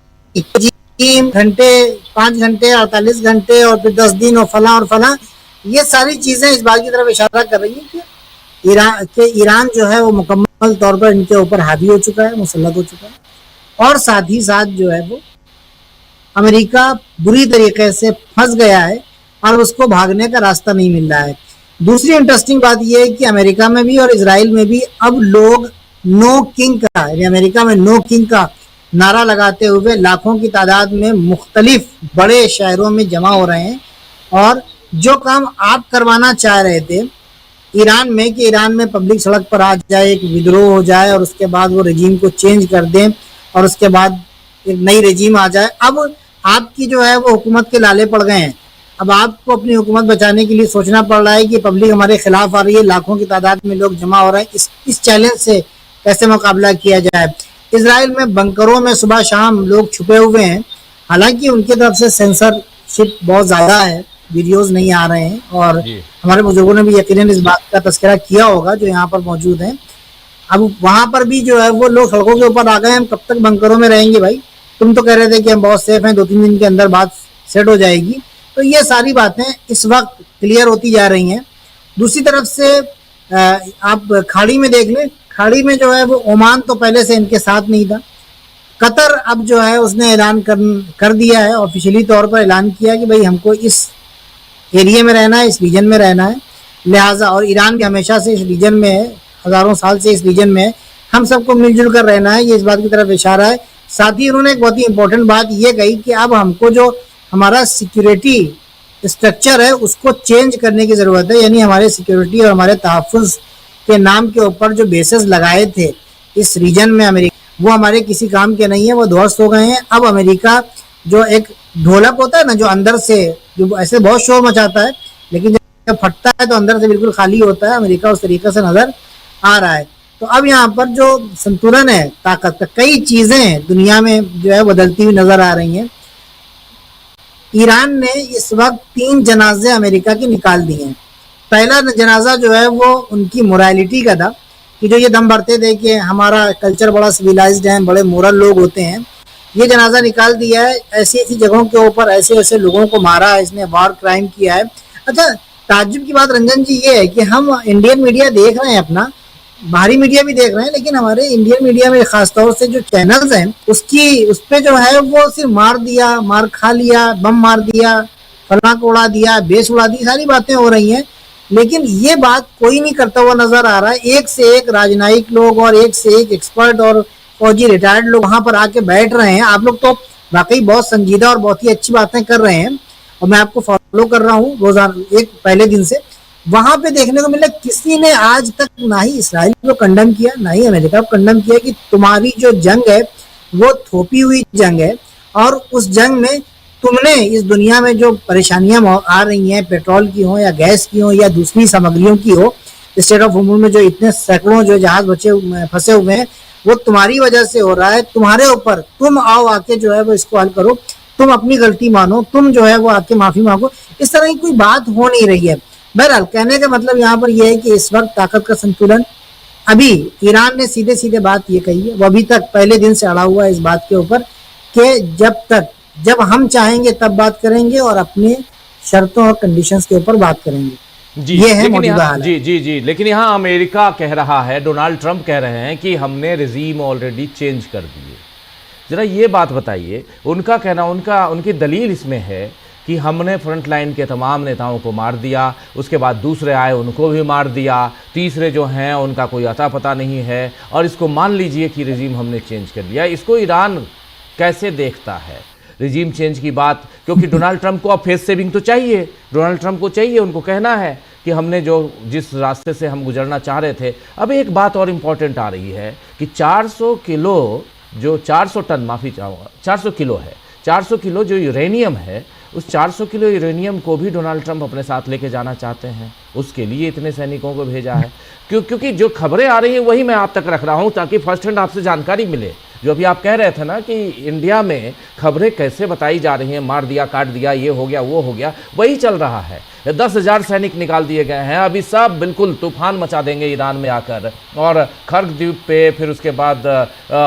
3 घंटे, 5 घंटे, 48 घंटे और फिर 10 दिन और फला, ये सारी चीजें इस बात की तरफ इशारा कर रही है कि ईरान जो है वो मुकम्मल तौर पर इनके ऊपर हावी हो चुका है, मुसल्लत हो चुका है। और साथ ही साथ जो है वो अमेरिका बुरी तरीके से फंस गया है और उसको भागने का रास्ता नहीं मिल रहा है। दूसरी इंटरेस्टिंग बात यह है कि अमेरिका में भी और इजराइल में भी अब लोग नो किंग का, यानी अमेरिका में नो किंग का नारा लगाते हुए लाखों की तादाद में मुख्तलिफ बड़े शहरों में जमा हो रहे हैं। और जो काम आप करवाना चाह रहे थे ईरान में, कि ईरान में पब्लिक सड़क पर आ जाए, एक विद्रोह हो जाए और उसके बाद वो रेजिम को चेंज कर दें और उसके बाद एक नई रेजिम आ जाए, अब आपकी जो है वो हुकूमत के लाले पड़ गए हैं। अब आपको अपनी हुकूमत बचाने के लिए सोचना पड़ रहा है कि पब्लिक हमारे खिलाफ आ रही है, लाखों की तादाद में लोग जमा हो रहे हैं, इस चैलेंज से कैसे मुकाबला किया जाए। इजराइल में बंकरों में सुबह शाम लोग छुपे हुए हैं, हालांकि उनकी तरफ से सेंसरशिप बहुत ज़्यादा है, वीडियोस नहीं आ रहे हैं और हमारे बुजुर्गों ने भी यकीनन इस बात का तस्करा किया होगा जो यहाँ पर मौजूद हैं। अब वहाँ पर भी जो है वो लोग सड़कों के ऊपर आ गए, हम कब तक बंकरों में रहेंगे भाई? तुम तो कह रहे थे कि हम बहुत सेफ हैं, 2-3 दिन के अंदर बात सेट हो जाएगी। तो ये सारी बातें इस वक्त क्लियर होती जा रही हैं। दूसरी तरफ से आप खाड़ी में देख लें, खाड़ी में जो है वो ओमान तो पहले से इनके साथ नहीं था। कतर अब जो है उसने ऐलान कर दिया है, ऑफिशियली तौर पर ऐलान किया कि भाई हमको इस एरिया में रहना है, इस रीजन में रहना है, लिहाजा, और ईरान भी हमेशा से इस रीजन में है, हज़ारों साल से इस रीजन में है, हम सबको मिलजुल कर रहना है, ये इस बात की तरफ इशारा है। साथ ही उन्होंने एक बहुत ही इंपॉर्टेंट बात ये कही कि अब हमको जो हमारा सिक्योरिटी स्ट्रक्चर है उसको चेंज करने की ज़रूरत है। यानी हमारे सिक्योरिटी और हमारे तहफ़्फ़ुज़ के नाम के ऊपर जो बेसेस लगाए थे इस रीजन में अमेरिका, वो हमारे किसी काम के नहीं है, वो ध्वस्त हो गए हैं। अब अमेरिका जो एक ढोलक होता है ना, जो अंदर से जो ऐसे बहुत शोर मचाता है लेकिन जब फटता है तो अंदर से बिल्कुल खाली होता है, अमेरिका उस तरीके से नजर आ रहा है। तो अब यहाँ पर जो संतुलन है ताकत का, कई चीजें दुनिया में जो है बदलती हुई नजर आ रही हैं। ईरान ने इस वक्त 3 जनाजे अमेरिका के निकाल दिए हैं। पहला जनाजा जो है वो उनकी मोरालिटी का था कि जो ये दम भरते थे कि हमारा कल्चर बड़ा सिविलाइज्ड है, बड़े मोरल लोग होते हैं, ये जनाजा निकाल दिया है, ऐसी ऐसी जगहों के ऊपर ऐसे ऐसे लोगों को मारा है, इसने वार क्राइम किया है। अच्छा, ताज्जुब की बात रंजन जी ये है कि हम इंडियन मीडिया देख रहे हैं, अपना बाहरी मीडिया भी देख रहे हैं, लेकिन हमारे इंडियन मीडिया में खासतौर से जो चैनल्स हैं उस पे जो है वो सिर्फ मार दिया, मार खा लिया, बम मार दिया, फला को उड़ा दिया, बेस उड़ा दी, सारी बातें हो रही हैं, लेकिन ये बात कोई नहीं करता हुआ नजर आ रहा है। एक से एक राजनयिक लोग और एक से एक एक्सपर्ट और फौजी रिटायर्ड लोग वहां पर आके बैठ रहे हैं। आप लोग तो वाकई बहुत संजीदा और बहुत ही अच्छी बातें कर रहे हैं, और मैं आपको फॉलो कर रहा हूँ रोजाना, एक पहले दिन से। वहां पे देखने को मिला किसी ने आज तक ना ही इसराइल को कंडम किया, ना ही अमेरिका को कंडम किया कि तुम्हारी जो जंग है वो थोपी हुई जंग है, और उस जंग में तुमने इस दुनिया में जो परेशानियां आ रही हैं, पेट्रोल की हो या गैस की हो या दूसरी सामग्रियों की हो, स्टेट ऑफ होर्मुज में जो इतने सैकड़ों जो जहाज फंसे हुए हैं वो तुम्हारी वजह से हो रहा है, तुम्हारे ऊपर, तुम आओ आके जो है वो इसको हल करो, तुम अपनी गलती मानो, तुम जो है वो आके माफी मांगो। इस तरह की कोई बात हो नहीं रही है। बहरहाल कहने का मतलब यहाँ पर यह है कि इस वक्त ताकत का संतुलन, अभी ईरान ने सीधे सीधे बात ये कही है, वो अभी तक पहले दिन से अड़ा हुआ है इस बात के ऊपर कि जब हम चाहेंगे तब बात करेंगे और अपने शर्तों और कंडीशंस के ऊपर बात करेंगे। जी, ये है लेकिन मौजूदा यहाँ हालत। जी जी जी लेकिन यहाँ अमेरिका कह रहा है, डोनाल्ड ट्रंप कह रहे हैं कि हमने रिजीम ऑलरेडी चेंज कर दिए। जरा ये बात बताइए, उनका कहना, उनकी दलील इसमें है कि हमने फ्रंट लाइन के तमाम नेताओं को मार दिया, उसके बाद दूसरे आए उनको भी मार दिया, तीसरे जो हैं उनका कोई अता पता नहीं है, और इसको मान लीजिए कि रिजीम हमने चेंज कर दिया। इसको ईरान कैसे देखता है, रिजीम चेंज की बात? क्योंकि डोनाल्ड ट्रंप को अब फेस सेविंग तो चाहिए, डोनाल्ड ट्रंप को चाहिए, उनको कहना है कि हमने जिस रास्ते से हम गुजरना चाह रहे थे। अब एक बात और इम्पॉर्टेंट आ रही है कि 400 किलो जो 400 टन, माफ़ी चाहूँगा, 400 किलो है, 400 किलो जो यूरेनियम है, उस 400 किलो यूरेनियम को भी डोनाल्ड ट्रंप अपने साथ लेके जाना चाहते हैं। उसके लिए इतने सैनिकों को भेजा है। क्योंकि जो खबरें आ रही हैं वही मैं आप तक रख रहा हूं, ताकि फर्स्ट हैंड आपसे जानकारी मिले। जो अभी आप कह रहे थे ना कि इंडिया में खबरें कैसे बताई जा रही हैं, मार दिया, काट दिया, ये हो गया, वो हो गया, वही चल रहा है। 10,000 सैनिक निकाल दिए गए हैं। अभी सब बिल्कुल तूफान मचा देंगे ईरान में आकर, और खर्ग द्वीप पे, फिर उसके बाद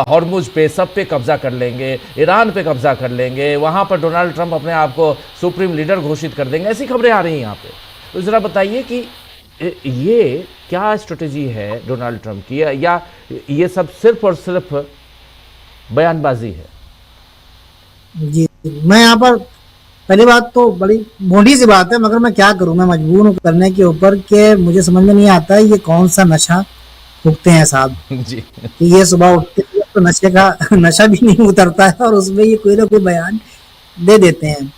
हॉर्मुज पे, सब पे कब्जा कर लेंगे, ईरान पे कब्जा कर लेंगे। वहाँ पर डोनाल्ड ट्रंप अपने आप को सुप्रीम लीडर घोषित कर देंगे। ऐसी खबरें आ रही हैं यहाँ पे। तो ज़रा बताइए कि ये क्या स्ट्रेटेजी है डोनाल्ड ट्रंप की, या ये सब सिर्फ और सिर्फ बयानबाजी है? जी, मैं यहाँ पर पहली बात तो बड़ी मोटी सी बात है, मगर मैं क्या करूँ, मैं मजबूर हूँ करने के ऊपर कि मुझे समझ में नहीं आता है ये कौन सा नशा फूकते हैं साहब जी। कि ये सुबह उठते हैं तो नशे का नशा भी नहीं उतरता है और उसमें ये कोई ना कोई बयान दे देते हैं।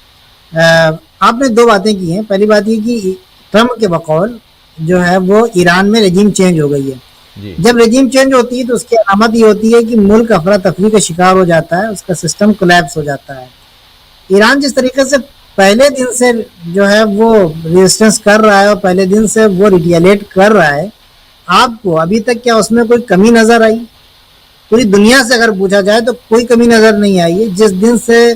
आपने दो बातें की हैं। पहली बात ये कि ट्रम्प के बकौल जो है वो ईरान में रेजिम चेंज हो गई है। जब रेजिम चेंज होती है तो उसकी अलामत ये होती है कि मुल्क अफरा तफरी का शिकार हो जाता है, उसका सिस्टम कोलैप्स हो जाता है। ईरान जिस तरीके से पहले दिन से जो है वो रेजिस्टेंस कर रहा है और पहले दिन से वो रिटेलिएट कर रहा है, आपको अभी तक क्या उसमें कोई कमी नजर आई? पूरी दुनिया से अगर पूछा जाए तो कोई कमी नजर नहीं आई है। जिस दिन से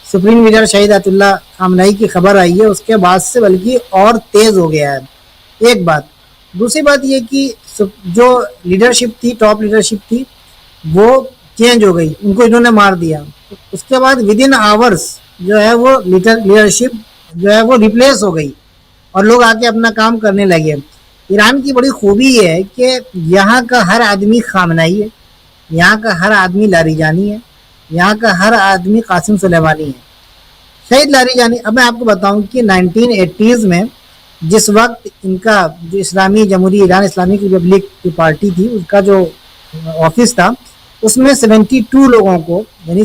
सुप्रीम लीडर शहीद अयतुल्ला खामनई की खबर आई है उसके बाद से बल्कि और तेज हो गया है, एक बात। दूसरी बात ये कि जो लीडरशिप थी, टॉप लीडरशिप थी, वो चेंज हो गई, उनको इन्होंने मार दिया। उसके बाद विद इन आवर्स जो है वो लीडरशिप जो है वो रिप्लेस हो गई और लोग आके अपना काम करने लगे। ईरान की बड़ी खूबी ये है कि यहाँ का हर आदमी खामनाई है, यहाँ का हर आदमी लारीजानी है, यहाँ का हर आदमी कासिम सुलेमानी है। शहीद लारीजानी, अब मैं आपको बताऊं कि 1980s में जिस वक्त इनका जो इस्लामी जमहूरी ईरान इस्लामिक रिपब्लिक की पार्टी थी, उसका जो ऑफिस था, उसमें 72 लोगों को, यानी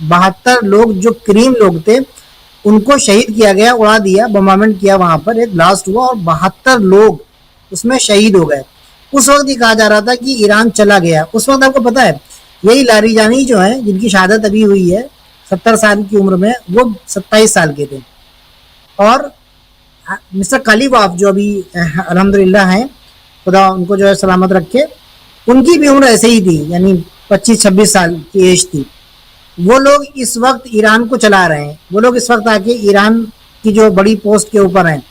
72 लोग जो क्रीम लोग थे उनको शहीद किया गया, उड़ा दिया, बमबार्मेंट किया, वहां पर एक ब्लास्ट हुआ और 72 लोग उसमें शहीद हो गए। उस वक्त ये कहा जा रहा था कि ईरान चला गया। उस वक्त आपको पता है यही लारीजानी जो है, जिनकी शहादत अभी हुई है 70 साल की उम्र में, वो 27 साल के थे। और मिस्टर कालीबाफ जो अभी अल्हम्दुलिल्लाह हैं, खुदा उनको जो है सलामत रखे, उनकी भी उम्र ऐसे ही थी, यानी 25-26 साल की एज थी। वो लोग इस वक्त ईरान को चला रहे हैं। वो लोग इस वक्त आके ईरान की जो बड़ी पोस्ट के ऊपर हैं,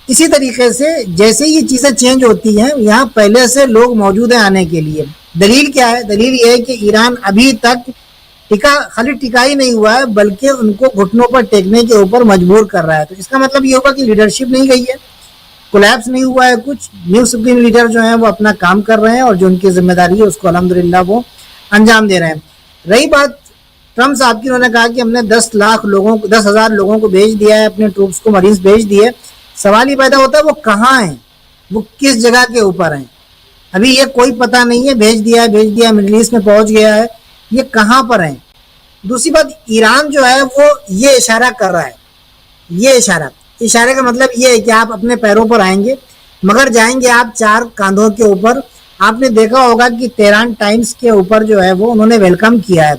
इसी तरीके से जैसे ये चीजें चेंज होती हैं, यहाँ पहले से लोग मौजूद हैं आने के लिए। दलील क्या है? दलील ये है कि ईरान अभी तक खाली टिका ही नहीं हुआ है, बल्कि उनको घुटनों पर टेकने के ऊपर मजबूर कर रहा है। तो इसका मतलब ये होगा कि लीडरशिप नहीं गई है, कोलैप्स नहीं हुआ है कुछ। न्यू सुप्रीम लीडर जो है वो अपना काम कर रहे हैं और जो उनकी जिम्मेदारी है उसको अल्हम्दुलिल्लाह वो अंजाम दे रहे हैं। रही बात ट्रम्प साहब की, उन्होंने कहा कि हमने 10,000 लोगों को भेज दिया है, अपने ट्रूप्स को, मरीज भेज दिए। सवाल ये पैदा होता है वो कहाँ हैं, वो किस जगह के ऊपर हैं? अभी ये कोई पता नहीं है। भेज दिया, मिडिल ईस्ट में पहुंच गया है, ये कहाँ पर हैं? दूसरी बात, ईरान जो है वो ये इशारा कर रहा है, ये इशारे का मतलब ये है कि आप अपने पैरों पर आएंगे, मगर जाएंगे आप 4 कांधों के ऊपर। आपने देखा होगा कि तेहरान टाइम्स के ऊपर जो है वो उन्होंने वेलकम किया है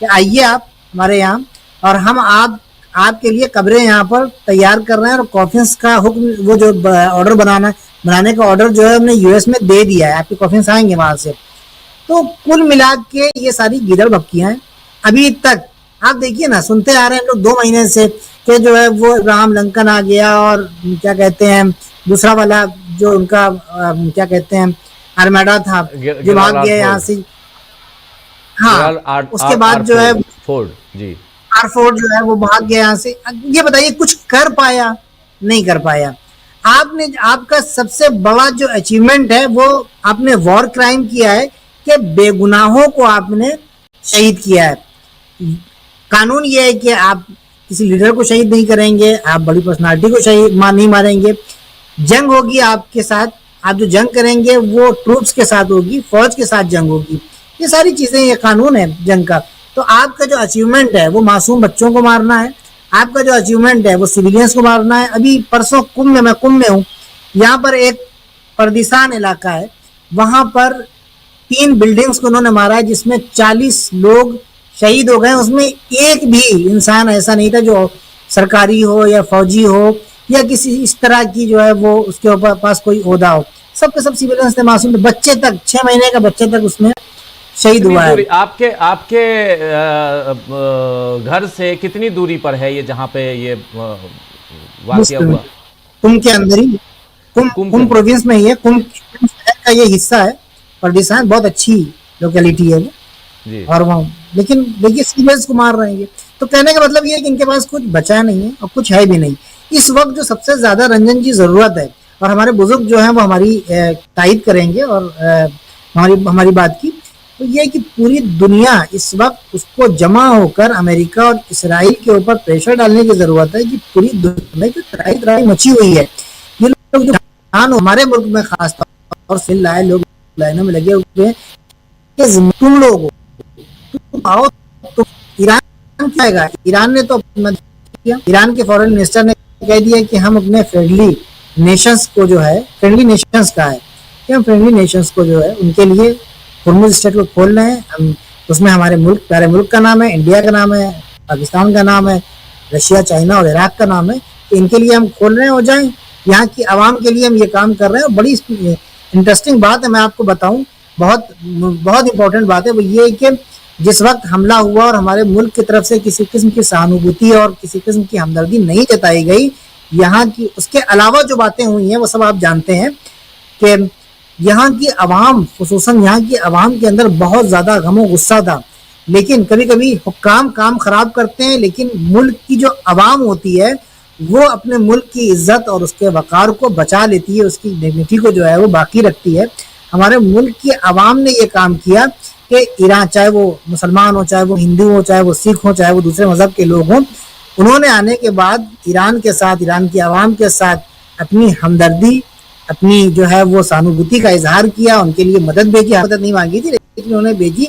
कि आइए आप हमारे यहाँ, और हम आपके लिए कब्रें यहाँ पर तैयार कर रहे हैं। और कॉफिन्स का हुक्म, वो जो ऑर्डर बनाने का ऑर्डर जो है हमने यूएस में दे दिया है, आपके कॉफिन्स आएंगे वहां से। तो कुल मिला के ये सारी गिदड़ बक्कियां हैं। अभी तक आप देखिए ना, सुनते आ रहे हैं लोग 2 महीने से कि जो है वो इब्राहिम लिंकन आ गया, और क्या कहते हैं दूसरा वाला जो उनका क्या कहते हैं आर्मेडा था जो भाग गया यहाँ से। हाँ, उसके बाद जो है फोर्ड जी, आर4 जो है वो भाग गया यहाँ से। ये बताइए कुछ कर पाया? नहीं कर पाया। आपका सबसे बड़ा जो अचीवमेंट है वो आपने वॉर क्राइम किया है कि बेगुनाहों को आपने शहीद किया है। कानून ये है कि आप किसी लीडर को शहीद नहीं करेंगे, आप बड़ी पर्सनालिटी को नहीं मारेंगे। जंग होगी आपके साथ, आप जो जंग करेंगे वो ट्रूप्स के साथ होगी, फौज के साथ जंग होगी। ये सारी चीजें, ये कानून है जंग का। तो आपका जो अचीवमेंट है वो मासूम बच्चों को मारना है, आपका जो अचीवमेंट है वो सिविलियंस को मारना है। अभी परसों मैं कुंभ में हूँ, यहाँ पर एक पर्दिशान इलाका है, वहां पर 3 बिल्डिंग्स को उन्होंने मारा है, जिसमें 40 लोग शहीद हो गए। उसमें एक भी इंसान ऐसा नहीं था जो सरकारी हो या फौजी हो या किसी इस तरह की जो है वो उसके ऊपर पास कोई ओहदा हो। सबके सब सिविलियंस थे, मासूम थे। बच्चे तक, 6 महीने का बच्चे तक उसमें शहीद हुआ है। आपके घर से कितनी दूरी पर है ये जहाँ पे ये वाकया हुआ? कुंभ के अंदर ही, कुंभ प्रोविंस में ही है। कुंभ का ये हिस्सा है पर्दिशान, बहुत अच्छी लोकेलिटी है वो जी। और वहाँ लेकिन देखिए सिविलियंस को मार रहे हैं ये। तो कहने का मतलब ये है कि इनके पास कुछ बचा नहीं है और कुछ है भी नहीं। इस वक्त जो सबसे ज्यादा रंजन जी जरूरत है, और हमारे बुजुर्ग जो है वो हमारी तायद करेंगे और हमारी बात की, तो ये कि पूरी दुनिया इस वक्त उसको जमा होकर अमेरिका और इसराइल के ऊपर प्रेशर डालने की जरूरत है कि पूरी दुनिया में तराई मची हुई है। ये लोग जो हमारे मुल्क में खास तौर और सिल लाए लोग लाइनों में लगे हुए हैं, तुम लोग आओ तो ईरान क्या आएगा? ईरान ने तो किया, ईरान के फॉरेन मिनिस्टर ने कह दिया कि हम अपने फ्रेंडली नेशंस को जो है, फ्रेंडली नेशंस का है कि हम फ्रेंडली नेशंस को जो है उनके लिए हुर्मुज़ स्ट्रेट को खोल रहे हैं। हम उसमें हमारे मुल्क, प्यारे मुल्क का नाम है, इंडिया का नाम है, पाकिस्तान का नाम है, रशिया, चाइना और इराक का नाम है। इनके लिए हम खोल रहे हैं, हो जाए यहाँ की आवाम के लिए हम ये काम कर रहे हैं। बड़ी इंटरेस्टिंग बात है, मैं आपको बताऊं, बहुत इंपॉर्टेंट बात है वो ये है कि जिस वक्त हमला हुआ और हमारे मुल्क की तरफ से किसी किस्म की सहानुभूति और किसी किस्म की हमदर्दी नहीं जताई गई, यहाँ की उसके अलावा जो बातें हुई हैं वो सब आप जानते हैं कि यहाँ की आवाम, खुसूसन यहाँ की आवाम के अंदर बहुत ज्यादा गम और गुस्सा था। लेकिन कभी कभी हुक्काम काम खराब करते हैं, लेकिन मुल्क की जो आवाम होती है वो अपने मुल्क की इज्जत और उसके वकार को बचा लेती है, उसकी डिग्निटी को जो है वो बाकी रखती है। हमारे मुल्क की आवाम ने ये काम किया कि ईरान, चाहे वो मुसलमान हो, चाहे वो हिंदू हो, चाहे वो सिख हो, चाहे वो दूसरे मजहब के लोग हों, उन्होंने आने के बाद ईरान के साथ, ईरान की आवाम के साथ अपनी हमदर्दी, अपनी जो है वो सहानुभूति का इजहार किया, उनके लिए मदद भेजी। मदद नहीं मांगी थी लेकिन उन्होंने भेजी,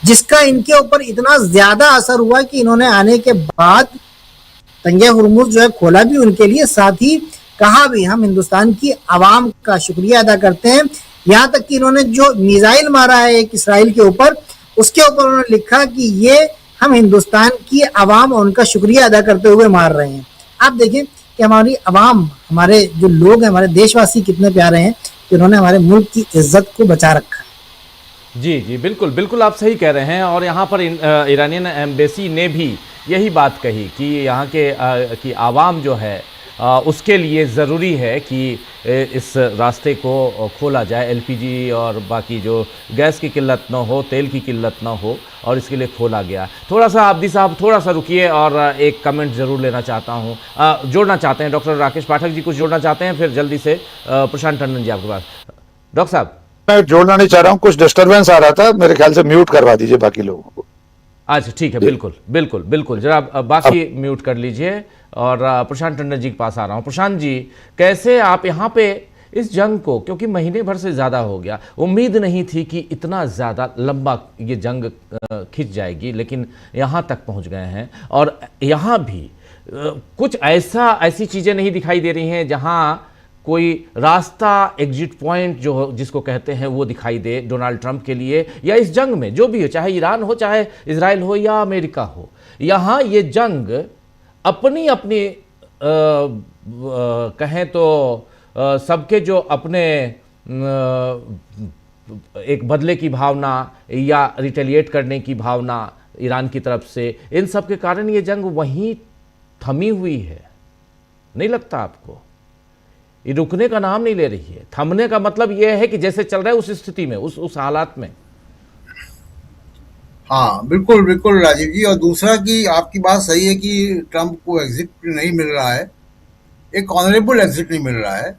जिसका इनके ऊपर इतना ज्यादा असर हुआ कि इन्होंने आने के बाद तंगे हुर्मुज़ जो है खोला भी उनके लिए, साथ ही कहा भी हम हिंदुस्तान की आवाम का शुक्रिया अदा करते हैं। यहाँ तक कि इन्होंने जो मिसाइल मारा है एक इसराइल के ऊपर, उसके ऊपर उन्होंने लिखा कि ये हम हिंदुस्तान की आवाम और उनका शुक्रिया अदा करते हुए मार रहे हैं। आप देखें कि हमारी आवाम, हमारे जो लोग हैं, हमारे देशवासी कितने प्यारे हैं कि उन्होंने हमारे मुल्क की इज्जत को बचा रखा है। जी जी, बिल्कुल बिल्कुल आप सही कह रहे हैं। और यहाँ पर ईरानियन एम्बेसी ने भी यही बात कही कि यहाँ के की आवाम जो है उसके लिए ज़रूरी है कि इस रास्ते को खोला जाए, एलपीजी और बाकी जो गैस की किल्लत ना हो, तेल की किल्लत ना हो, और इसके लिए खोला गया। थोड़ा सा आब्दी साहब थोड़ा सा रुकिए और एक कमेंट ज़रूर लेना चाहता हूँ, जोड़ना चाहते हैं डॉक्टर राकेश पाठक जी, कुछ जोड़ना चाहते हैं, फिर जल्दी से प्रशांत टंडन जी आपके पास। डॉक्टर साहब। मैं जोड़ना नहीं चाह रहा हूँ, कुछ डिस्टरबेंस आ रहा था, मेरे ख्याल से म्यूट करवा दीजिए बाकी लोगों को। अच्छा ठीक है, बिल्कुल बिल्कुल बिल्कुल, जरा बाकी म्यूट कर लीजिए और प्रशांत टंडन जी के पास आ रहा हूँ। प्रशांत जी, कैसे आप यहाँ पे इस जंग को, क्योंकि महीने भर से ज़्यादा हो गया, उम्मीद नहीं थी कि इतना ज़्यादा लंबा ये जंग खिंच जाएगी, लेकिन यहाँ तक पहुँच गए हैं और यहाँ भी कुछ ऐसी चीज़ें नहीं दिखाई दे रही हैं जहाँ कोई रास्ता, एग्जिट पॉइंट जो जिसको कहते हैं वो दिखाई दे डोनाल्ड ट्रंप के लिए, या इस जंग में जो भी हो, चाहे ईरान हो, चाहे इजराइल हो या अमेरिका हो। यहाँ ये जंग अपनी अपनी कहें तो सबके जो अपने एक बदले की भावना या रिटेलिएट करने की भावना ईरान की तरफ से, इन सब के कारण ये जंग वहीं थमी हुई है। नहीं लगता आपको? ये रुकने का नाम नहीं ले रही है। थमने का मतलब यह है कि जैसे चल रहा है उस स्थिति में, उस हालात में। हाँ बिल्कुल बिल्कुल राजीव जी, और दूसरा कि आपकी बात सही है कि ट्रंप को एग्जिट नहीं मिल रहा है, एक ऑनरेबल एग्जिट नहीं मिल रहा है।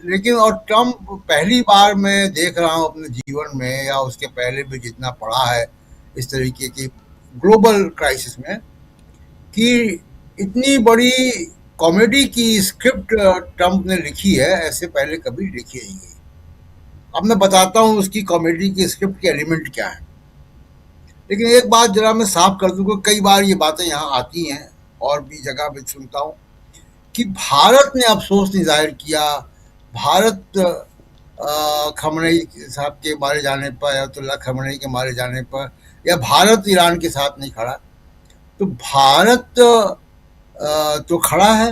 लेकिन और ट्रंप पहली बार मैं देख रहा हूँ अपने जीवन में, या उसके पहले भी जितना पढ़ा है इस तरीके की ग्लोबल क्राइसिस में, कि इतनी बड़ी कॉमेडी की स्क्रिप्ट ट्रंप ने लिखी है, ऐसे पहले कभी लिखी नहीं गई। अब मैं बताता हूँ उसकी कॉमेडी की स्क्रिप्ट के एलिमेंट क्या है। लेकिन एक बात जरा मैं साफ कर दूं, कई बार ये बातें यहाँ आती हैं और भी जगह पे सुनता हूँ कि भारत ने अफसोस नहीं जाहिर किया, भारत खमनेई साहब के मारे जाने पर, अयतुल्ला खमनेई के मारे जाने पर, या भारत ईरान के साथ नहीं खड़ा। तो भारत तो खड़ा है,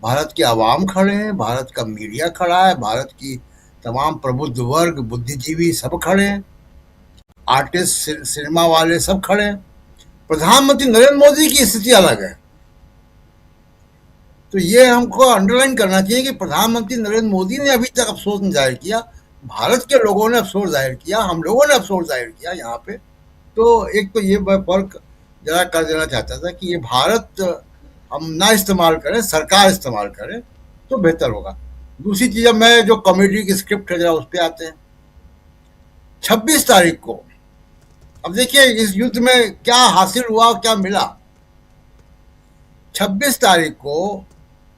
भारत के अवाम खड़े हैं, भारत का मीडिया खड़ा है, भारत की तमाम प्रबुद्ध वर्ग, बुद्धिजीवी सब खड़े हैं, आर्टिस्ट, सिनेमा वाले सब खड़े हैं। प्रधानमंत्री नरेंद्र मोदी की स्थिति अलग है। तो ये हमको अंडरलाइन करना चाहिए कि प्रधानमंत्री नरेंद्र मोदी ने अभी तक अफसोस नहीं जाहिर किया, भारत के लोगों ने अफसोस जाहिर किया, हम लोगों ने अफसोस जाहिर किया यहाँ पे। तो एक तो ये फर्क जरा कर देना चाहता था कि ये भारत हम ना इस्तेमाल करें, सरकार इस्तेमाल करे तो बेहतर होगा। दूसरी चीज, मैं जो कॉमेडी की स्क्रिप्ट है जरा उस पर आते हैं। 26 तारीख को, अब देखिए इस युद्ध में क्या हासिल हुआ, क्या मिला। 26 तारीख को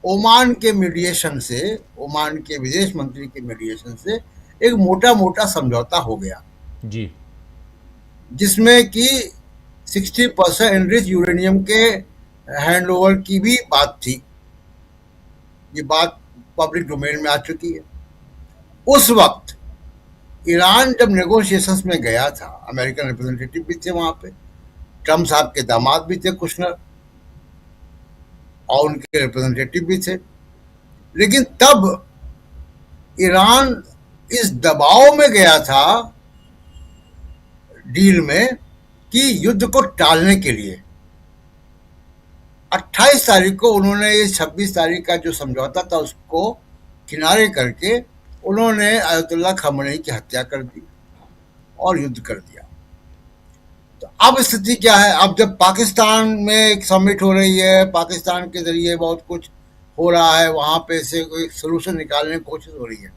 ओमान के मीडिएशन से, ओमान के विदेश मंत्री के मीडिएशन से एक मोटा मोटा समझौता हो गया जी, जिसमें कि 60% एनरिच यूरेनियम के हैंडओवर की भी बात थी। ये बात पब्लिक डोमेन में आ चुकी है। उस वक्त ईरान जब नेगोशिएशंस में गया था, अमेरिकन रिप्रेजेंटेटिव भी थे वहां पे, ट्रम्प साहब के दामाद भी थे कुशनर, और उनके रिप्रेजेंटेटिव भी थे। लेकिन तब ईरान इस दबाव में गया था डील में कि युद्ध को टालने के लिए 28 तारीख को उन्होंने ये 26 तारीख का जो समझौता था उसको किनारे करके उन्होंने अयतुल्ला खमनेई की हत्या कर दी और युद्ध कर दिया। तो अब स्थिति क्या है? अब जब पाकिस्तान में एक समिट हो रही है, पाकिस्तान के जरिए बहुत कुछ हो रहा है, वहां पे से कोई सोल्यूशन निकालने की कोशिश हो रही है।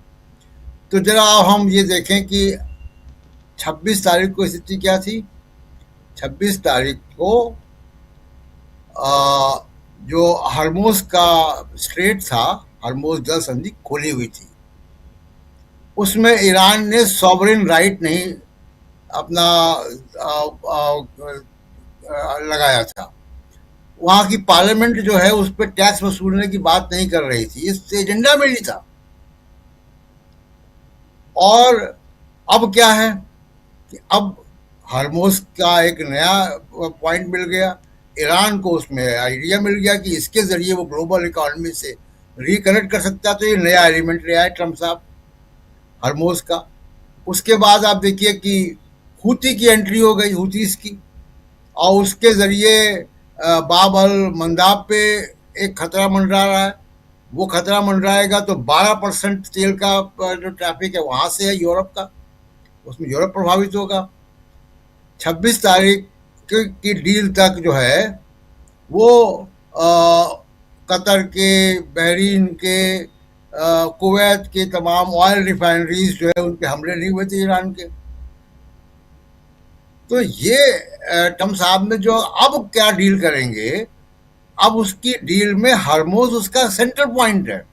तो जरा हम ये देखें कि 26 तारीख को स्थिति क्या थी। 26 तारीख को जो हरमुज का स्ट्रेट था, हरमुज जल संधि खोली हुई थी, उसमें ईरान ने सॉवरेन राइट नहीं अपना लगाया था। वहां की पार्लियामेंट जो है उस पर टैक्स वसूलने की बात नहीं कर रही थी, इस एजेंडा में नहीं था। और अब क्या है कि अब हरमुज का एक नया पॉइंट मिल गया, ईरान को उसमें आइडिया मिल गया कि इसके जरिए वो ग्लोबल इकोनॉमी से रिकनेक्ट कर सकता है। तो ये नया एलिमेंट ले आए ट्रम्प साहब हरमुज का। उसके बाद आप देखिए कि हूती की एंट्री हो गई, हूतीस की, और उसके जरिए बाब अल मंदाब पे एक खतरा मंडरा रहा है। वो खतरा मंडराएगा तो 12% तेल का जो ट्रैफिक है वहां से है यूरोप का, उसमें यूरोप प्रभावित होगा। 26 तारीख की डील तक जो है वो कतर के, बहरीन के, कुवैत के तमाम ऑयल रिफाइनरीज जो है उन पे हमले नहीं हुए थे ईरान के। तो ये ट्रम्प साहब ने जो अब क्या डील करेंगे, अब उसकी डील में हरमोज उसका सेंटर पॉइंट है।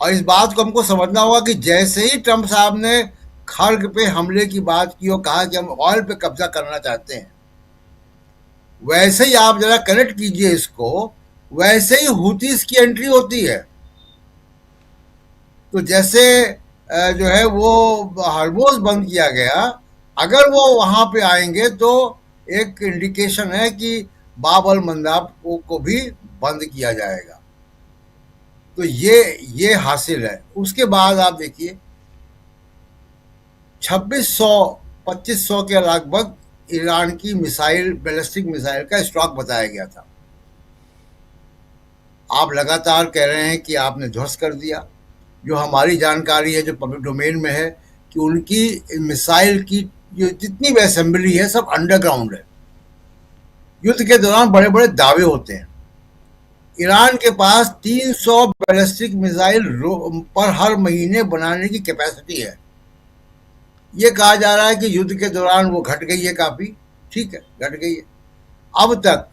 और इस बात को हमको समझना होगा कि जैसे ही ट्रम्प साहब ने खर्ग पे हमले की बात की और कहा कि हम ऑयल पे कब्जा करना चाहते हैं, वैसे ही आप जरा कनेक्ट कीजिए इसको, वैसे ही हुतीस की एंट्री होती है। तो जैसे जो है वो हरमोज बंद किया गया, अगर वो वहां पे आएंगे तो एक इंडिकेशन है कि बाब अल मंदाब को भी बंद किया जाएगा। तो ये हासिल है। उसके बाद आप देखिए 2600-2500 के लगभग ईरान की मिसाइल, बैलिस्टिक मिसाइल का स्टॉक बताया गया था। आप लगातार कह रहे हैं कि आपने ध्वस्त कर दिया। जो हमारी जानकारी है, जो पब्लिक डोमेन में है, कि उनकी मिसाइल की जो जितनी भी असेंबली है सब अंडरग्राउंड है। युद्ध के दौरान बड़े बड़े दावे होते हैं। ईरान के पास 300 बैलिस्टिक मिसाइल पर हर महीने बनाने की कैपेसिटी है। ये कहा जा रहा है कि युद्ध के दौरान वो घट गई है काफी, ठीक है, घट गई है। अब तक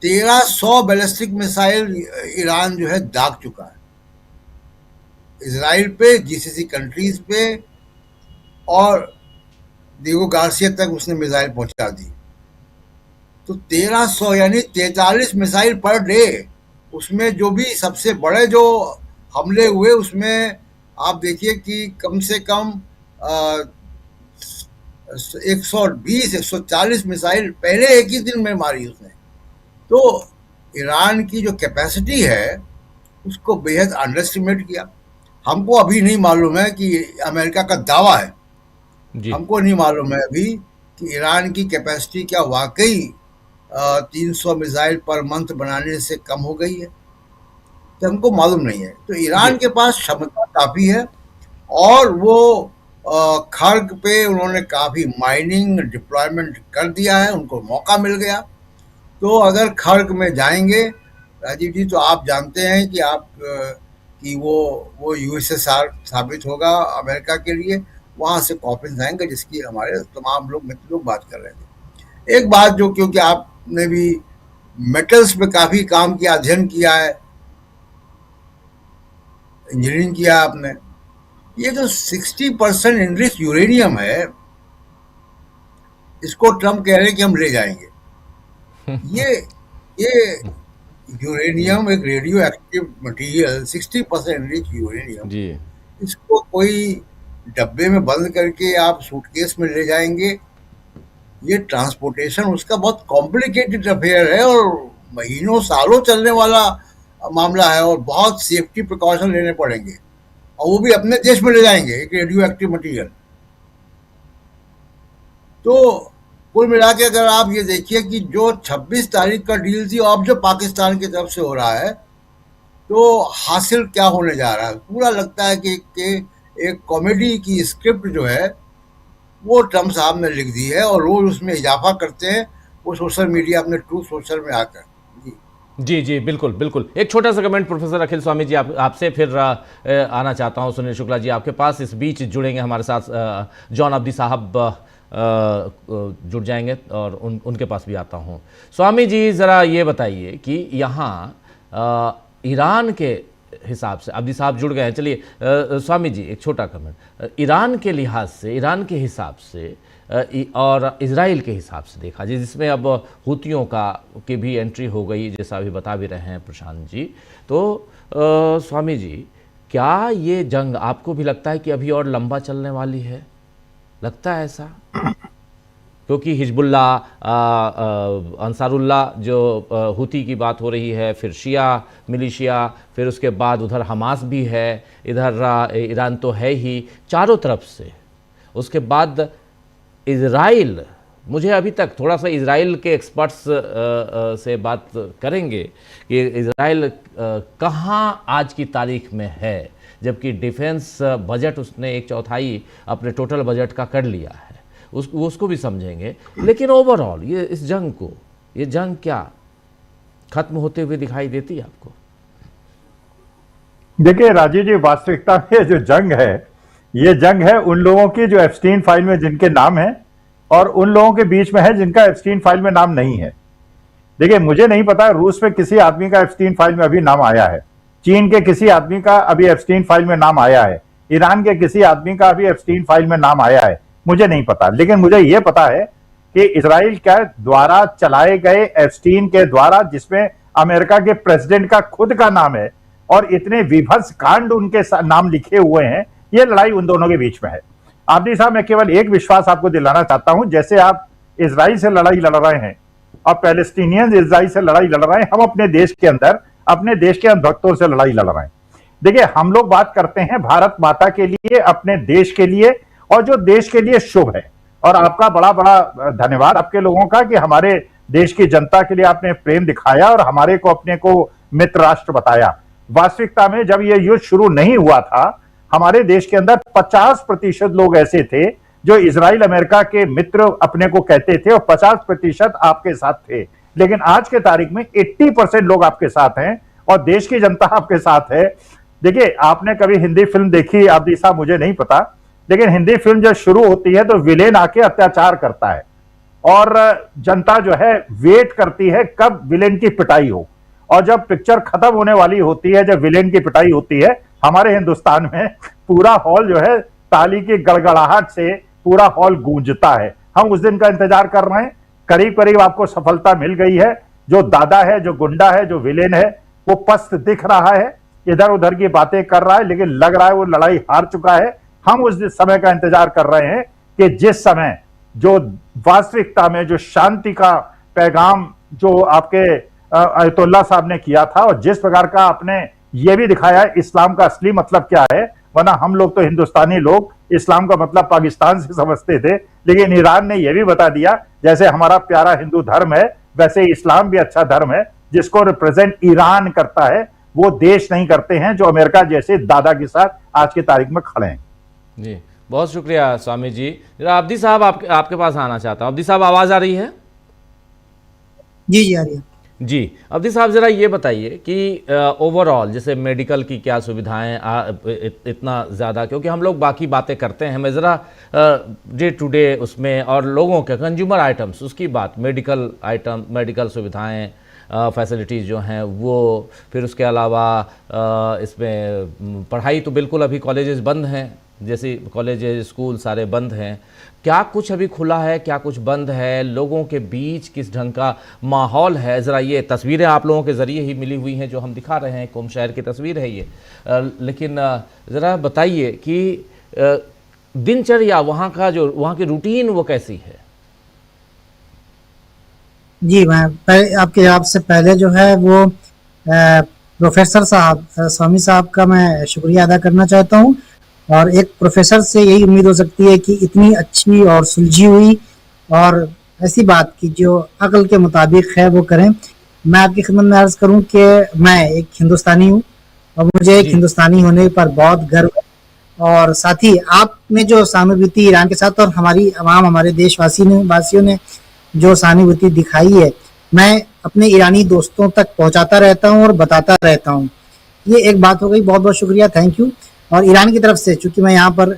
1300 बैलिस्टिक मिसाइल ईरान जो है दाग चुका है, इजराइल पे, जीसीसी कंट्रीज पे, और दिगो गार्सिया तक उसने मिसाइल पहुंचा दी। तो 1300 यानी 43 मिसाइल पर डे। उसमें जो भी सबसे बड़े जो हमले हुए उसमें आप देखिए कि कम से कम 120-140 मिसाइल पहले एक ही दिन में मारी उसने। तो ईरान की जो कैपेसिटी है उसको बेहद अंडरएस्टिमेट किया। हमको अभी नहीं मालूम है कि अमेरिका का दावा है, हमको नहीं मालूम है अभी कि ईरान की कैपेसिटी क्या वाकई 300 मिसाइल पर मंथ बनाने से कम हो गई है, तो हमको मालूम नहीं है। तो ईरान के पास क्षमता काफी है, और वो खर्ग पे उन्होंने काफी माइनिंग डिप्लॉयमेंट कर दिया है, उनको मौका मिल गया। तो अगर खर्ग में जाएंगे राजीव जी, तो आप जानते हैं कि कि वो यूएसएसआर साबित होगा अमेरिका के लिए। वहां से कॉफिन्स आएंगे, जिसकी हमारे तमाम लोग मित्र लोग बात कर रहे थे। एक बात जो, क्योंकि आपने भी मेटल्स पे काफी काम किया, अध्ययन किया है, इंजीनियरिंग किया आपने, ये जो 60% इनरिच यूरेनियम है, इसको ट्रम्प कह रहे हैं कि हम ले जाएंगे। ये यूरेनियम एक radio active material, 60% enrich uranium, इसको कोई डब्बे में बंद करके आप सूटकेस में ले जाएंगे। ये ट्रांसपोर्टेशन उसका बहुत कॉम्प्लिकेटेड अफेयर है, और महीनों सालों चलने वाला मामला है, और बहुत सेफ्टी प्रिकॉशन लेने पड़ेंगे, और वो भी अपने देश में ले जाएंगे एक रेडियो एक्टिव मटेरियल। तो कुल मिला के अगर आप ये देखिए कि जो 26 तारीख का डील थी, अब जो पाकिस्तान की तरफ से हो रहा है, तो हासिल क्या होने जा रहा है, पूरा लगता है कि एक कॉमेडी की स्क्रिप्ट जो है वो ट्रम्प साहब ने लिख दी है, और रोज उसमें इजाफा करते हैं वो सोशल मीडिया, अपने ट्रू सोशल में आकर। जी जी, बिल्कुल बिल्कुल। एक छोटा सा कमेंट प्रोफेसर अखिल स्वामी जी आपसे फिर आना चाहता हूं। सुनील शुक्ला जी आपके पास, इस बीच जुड़ेंगे हमारे साथ जॉन अब्दी साहब जुड़ जाएंगे, और उनके पास भी आता हूं। स्वामी जी ज़रा ये बताइए कि यहाँ ईरान के हिसाब से, अब्दी साहब जुड़ गए हैं, चलिए स्वामी जी एक छोटा कमेंट, ईरान के लिहाज से, ईरान के हिसाब से और इजराइल के हिसाब से देखा जाए, जिसमें अब हुतियों की भी एंट्री हो गई, जैसा अभी बता भी रहे हैं प्रशांत जी, तो स्वामी जी क्या ये जंग आपको भी लगता है कि अभी और लंबा चलने वाली है? लगता है ऐसा? क्योंकि हिजबुल्ला, अंसारुल्लाह जो हुती की बात हो रही है, फिर शिया मिलिशिया, फिर उसके बाद उधर हमास भी है, इधर ईरान तो है ही चारों तरफ से, उसके बाद इजराइल मुझे अभी तक थोड़ा सा इजराइल के एक्सपर्ट्स से बात करेंगे कि इजराइल कहाँ आज की तारीख में है, जबकि डिफेंस बजट उसने 1/4 अपने टोटल बजट का कर लिया है, उसको भी समझेंगे। लेकिन ओवरऑल ये जंग क्या खत्म होते हुए दिखाई देती है आपको? देखिए राजीव जी, वास्तविकता में जो जंग है, ये जंग है उन लोगों की जो एप्स्टीन फाइल में जिनके नाम है और उन लोगों के बीच में है जिनका एप्स्टीन फाइल में नाम नहीं है। देखिए, मुझे नहीं पता रूस में किसी आदमी का एप्स्टीन फाइल में अभी नाम आया है, चीन के किसी आदमी का अभी एप्स्टीन फाइल में नाम आया है, ईरान के किसी आदमी का अभी एप्स्टीन फाइल में नाम आया है, मुझे नहीं पता। लेकिन मुझे यह पता है कि इजराइल के द्वारा चलाए गए एप्स्टीन के द्वारा, जिसमें अमेरिका के प्रेसिडेंट का खुद का नाम है और इतने विभत्स कांड उनके नाम लिखे हुए हैं, यह लड़ाई उन दोनों के बीच में है। आबदी साहब, मैं केवल एक विश्वास आपको दिलाना चाहता हूं, जैसे आप इजराइल से लड़ाई लड़ रहे हैं और पैलेस्टीनियंस इजराइल से लड़ाई लड़ रहे हैं, हम अपने देश के अंदर अपने देश के अंधभक्तों से लड़ाई लड़ रहे हैं। देखिए, हम लोग बात करते हैं भारत माता के लिए, अपने देश के लिए, और जो देश के लिए शुभ है। और आपका बड़ा बड़ा धन्यवाद आपके लोगों का कि हमारे देश की जनता के लिए आपने प्रेम दिखाया और हमारे को अपने को मित्र राष्ट्र बताया। वास्तविकता में जब यह युद्ध शुरू नहीं हुआ था, हमारे देश के अंदर 50% लोग ऐसे थे जो इजराइल अमेरिका के मित्र अपने को कहते थे और 50% आपके साथ थे। लेकिन आज के तारीख में 80% लोग आपके साथ हैं और देश की जनता आपके साथ है। देखिए, आपने कभी हिंदी फिल्म देखी आबदी साहब, मुझे नहीं पता, लेकिन हिंदी फिल्म जब शुरू होती है तो विलेन आके अत्याचार करता है और जनता जो है वेट करती है कब विलेन की पिटाई हो। और जब पिक्चर खत्म होने वाली होती है, जब विलेन की पिटाई होती है, हमारे हिंदुस्तान में पूरा हॉल जो है ताली की गड़गड़ाहट से पूरा हॉल गूंजता है। हम उस दिन का इंतजार कर रहे हैं। करीब करीब आपको सफलता मिल गई है। जो दादा है, जो गुंडा है, जो विलेन है, वो पस्त दिख रहा है, इधर उधर की बातें कर रहा है, लेकिन लग रहा है वो लड़ाई हार चुका है। हम उस समय का इंतजार कर रहे हैं कि जिस समय जो वास्तविकता में जो शांति का पैगाम जो आपके अयतुल्ला साहब ने किया था और जिस प्रकार का आपने ये भी दिखाया है इस्लाम का असली मतलब क्या है, वरना हम लोग तो हिंदुस्तानी लोग इस्लाम का मतलब पाकिस्तान से समझते थे, लेकिन ईरान ने यह भी बता दिया जैसे हमारा प्यारा हिंदू धर्म है वैसे इस्लाम भी अच्छा धर्म है, जिसको रिप्रेजेंट ईरान करता है। वो देश नहीं करते हैं जो अमेरिका जैसे दादा के साथ आज की तारीख में खड़े हैं। जी, बहुत शुक्रिया स्वामी जी। जरा अब्दी साहब आपके पास आना चाहता हूँ। अब्दी साहब, आवाज़ आ रही है? जी जी आ रही है। जी, अब्दी साहब जरा ये बताइए कि ओवरऑल जैसे मेडिकल की क्या सुविधाएं इतना ज़्यादा, क्योंकि हम लोग बाकी बातें करते हैं, मैं ज़रा डे टू डे उसमें और लोगों के कंज्यूमर आइटम्स उसकी बात, मेडिकल आइटम, मेडिकल सुविधाएं, फैसिलिटीज़ जो हैं वो, फिर उसके अलावा इसमें पढ़ाई तो बिल्कुल अभी कॉलेजेस बंद हैं, जैसे कॉलेजेस स्कूल सारे बंद हैं, क्या कुछ अभी खुला है, क्या कुछ बंद है, लोगों के बीच किस ढंग का माहौल है? ज़रा ये तस्वीरें आप लोगों के ज़रिए ही मिली हुई हैं जो हम दिखा रहे हैं, कुम शहर की तस्वीर है ये, लेकिन ज़रा बताइए कि दिनचर्या वहाँ का जो वहाँ की रूटीन वो कैसी है? जी, मैं आपके जवाब से पहले जो है वो प्रोफेसर साहब स्वामी साहब का मैं शुक्रिया अदा करना चाहता हूँ। और एक प्रोफेसर से यही उम्मीद हो सकती है कि इतनी अच्छी और सुलझी हुई और ऐसी बात की जो अक्ल के मुताबिक है वो करें। मैं आपकी खिदमत में अर्ज करूं कि मैं एक हिंदुस्तानी हूं और मुझे एक हिंदुस्तानी होने पर बहुत गर्व है। और साथ ही आपने जो सहानुभूति ईरान के साथ और हमारी आवाम, हमारे देशवासियों ने जो सहानुभूति दिखाई है, मैं अपने ईरानी दोस्तों तक पहुंचाता रहता हूं और बताता रहता हूं। ये एक बात हो गई, बहुत बहुत शुक्रिया, थैंक यू। और ईरान की तरफ से, चूंकि मैं यहाँ पर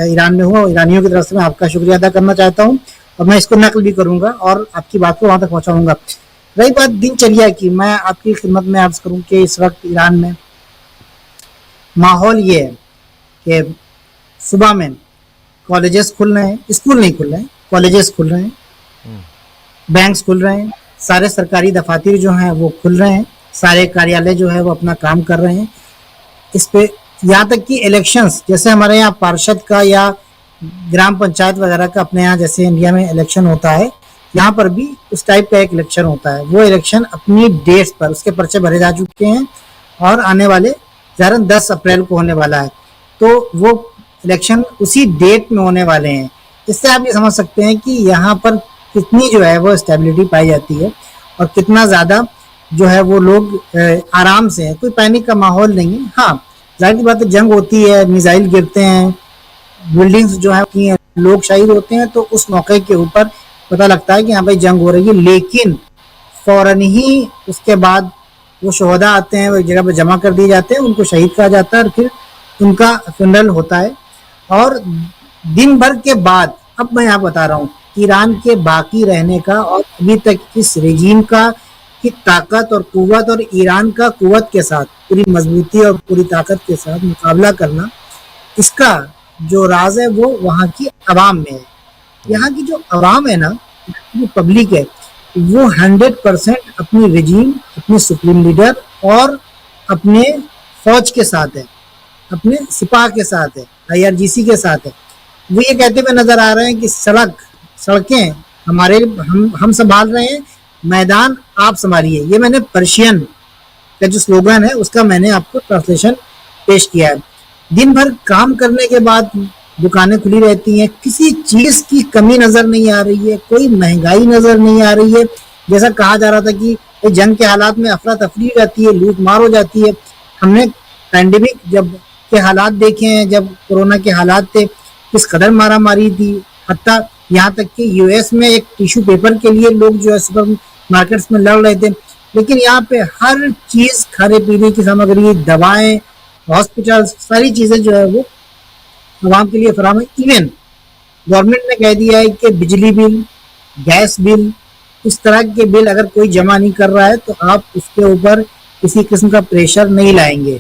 ईरान में हूँ, ईरानियों की तरफ से मैं आपका शुक्रिया अदा करना चाहता हूँ और मैं इसको नकल भी करूंगा और आपकी बात को वहां तक पहुंचाऊंगा। रही बात दिनचर्या की, मैं आपकी खिदमत में अर्ज करूं कि इस वक्त ईरान में माहौल ये है कि सुबह में कॉलेजेस खुल रहे हैं, स्कूल नहीं खुल रहे हैं, कॉलेजेस खुल रहे हैं, बैंक्स खुल रहे हैं, सारे सरकारी दफातर जो हैं वो खुल रहे हैं, सारे कार्यालय जो है वो अपना काम कर रहे हैं। इस पे यहाँ तक कि इलेक्शंस, जैसे हमारे यहाँ पार्षद का या ग्राम पंचायत वगैरह का अपने यहाँ जैसे इंडिया में इलेक्शन होता है, यहाँ पर भी उस टाइप का एक इलेक्शन होता है। वो इलेक्शन अपनी डेट्स पर, उसके पर्चे भरे जा चुके हैं और आने वाले 10 अप्रैल को होने वाला है, तो वो इलेक्शन उसी डेट में होने वाले हैं। इससे आप ये समझ सकते हैं कि यहाँ पर कितनी जो है वो स्टेबिलिटी पाई जाती है और कितना ज़्यादा जो है वो लोग आराम से है, कोई पैनिक का माहौल नहीं है। हाँ, जाहिर सी बात है, जंग होती है, मिसाइल गिरते हैं, बिल्डिंग्स जो है की लोग शहीद होते हैं, तो उस मौके के ऊपर पता लगता है कि यहाँ पे जंग हो रही है। लेकिन फौरन ही उसके बाद वो शोहदा आते हैं, वो एक जगह पर जमा कर दिए जाते हैं, उनको शहीद कहा जाता है और फिर उनका फ्यूनरल होता है। और दिन भर के बाद, अब मैं यहाँ बता रहा हूँ, ईरान के बाकी रहने का और अभी तक इस रेजीम का की ताकत और कुव्वत और ईरान का कुव्वत के साथ, पूरी मजबूती और पूरी ताकत के साथ मुकाबला करना, इसका जो राज है वो वहाँ की आवाम में है। यहाँ की जो आवाम है ना, जो पब्लिक है, वो 100% अपनी रेजीम, अपने सुप्रीम लीडर और अपने फौज के साथ है, अपने सिपाह के साथ है, IRGC के साथ है। वो ये कहते हुए नजर आ रहे हैं कि सड़कें हमारे हम संभाल रहे हैं, मैदान आप संभालिए। ये मैंने पर्शियन का जो स्लोगन है उसका मैंने आपको ट्रांसलेशन पेश किया है। दिन भर काम करने के बाद दुकानें खुली रहती हैं, किसी चीज की कमी नजर नहीं आ रही है, कोई महंगाई नजर नहीं आ रही है। जैसा कहा जा रहा था कि जंग के हालात में अफरा तफरी हो जाती है, लूट मार हो जाती है। हमने पैंडेमिक जब के हालात देखे हैं, जब कोरोना के हालात थे, किस कदर मारा मारी थी। हत्ता यहाँ तक कि US में एक टिश्यू पेपर के लिए लोग जो है सुपर मार्केट्स में लड़ रहे थे। लेकिन यहाँ पे हर चीज, खाने पीने की सामग्री, दवाएं, हॉस्पिटल, सारी चीजें जो है वो आवाम के लिए फराहम है। इवन गवर्नमेंट ने कह दिया है कि बिजली बिल, गैस बिल, इस तरह के बिल अगर कोई जमा नहीं कर रहा है तो आप उसके ऊपर किसी किस्म का प्रेशर नहीं लाएंगे।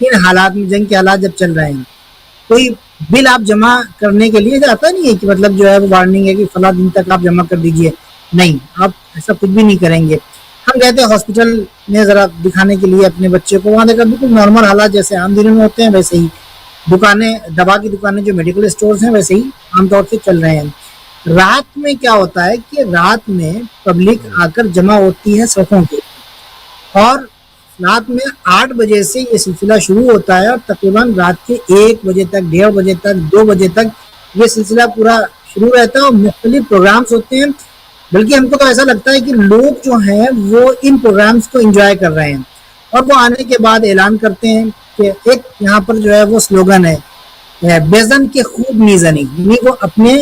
इन हालात में, जंग के हालात जब चल रहे हैं, कोई बिल आप जमा करने के लिए जाता नहीं है कि मतलब जो है वो वार्निंग है कि फला दिन तक आप जमा कर दीजिए। नहीं, आप ऐसा कुछ भी नहीं करेंगे। हम कहते हैं हॉस्पिटल में जरा दिखाने के लिए अपने बच्चे को, वहां देखा बिल्कुल नॉर्मल हालात जैसे आम दिनों में होते हैं, वैसे ही दुकानें, दवा की दुकानें, जो मेडिकल स्टोर्स हैं, वैसे ही आमतौर से चल रहे हैं। रात में क्या होता है कि रात में पब्लिक आकर जमा होती है सड़कों पे, और रात में 8 बजे से ये सिलसिला शुरू होता है और तकरीबन रात के 1 बजे तक, 1:30 बजे तक, 2 बजे तक ये सिलसिला पूरा शुरू रहता है और मुख्तलिफ प्रोग्राम्स होते हैं। बल्कि हमको तो ऐसा लगता है कि लोग जो हैं वो इन प्रोग्राम्स को एंजॉय कर रहे हैं। और वो आने के बाद ऐलान करते हैं कि एक यहाँ पर जो है वो स्लोगन है, बेजन के खूब मीजनी, यानी वो अपने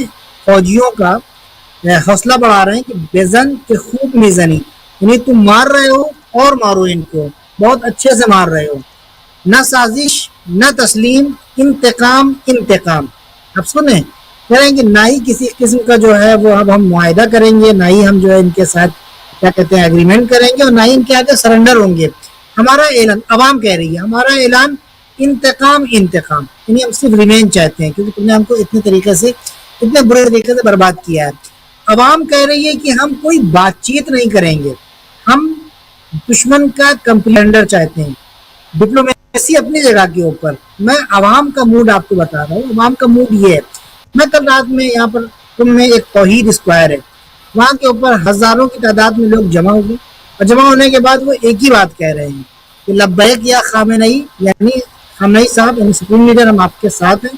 फौजियों का हौसला बढ़ा रहे हैं कि बेजन के खूब मीजनी, यानी तुम मार रहे हो और मारो इनको, बहुत अच्छे से मार रहे हो, न साजिश न तस्लीम, इंतकाम इंतकाम। अब सुने, कह रहे हैं कि ना ही किसी किस्म का जो है वो अब हम मुआहिदा करेंगे, ना ही हम जो है इनके साथ क्या कहते हैं एग्रीमेंट करेंगे, और ना ही इनके आगे सरेंडर होंगे। हमारा ऐलान, अवाम कह रही है, हमारा ऐलान इंतकाम इंतकाम, यानी हम सिर्फ रिवेंज चाहते हैं क्योंकि तुमने हमको इतने तरीके से, इतने बुरे तरीके से बर्बाद किया है। अवाम कह रही है कि हम कोई बातचीत नहीं करेंगे, हम दुश्मन का कंप्लेंडर चाहते हैं, डिप्लोमेसी अपनी जगह के ऊपर। मैं अवाम का मूड आपको बता रहा हूँ, अवाम का मूड ये है। मैं कल रात में यहाँ पर तुम में एक तौहीद स्क्वायर है, वहां के ऊपर हजारों की तादाद में लोग जमा हो गए, और जमा होने के बाद वो एक ही बात कह रहे हैं कि लब्बैक या खामेनेई, यानी खामेनेई साहब, यानी सुप्रीम लीडर, हम आपके साथ हैं।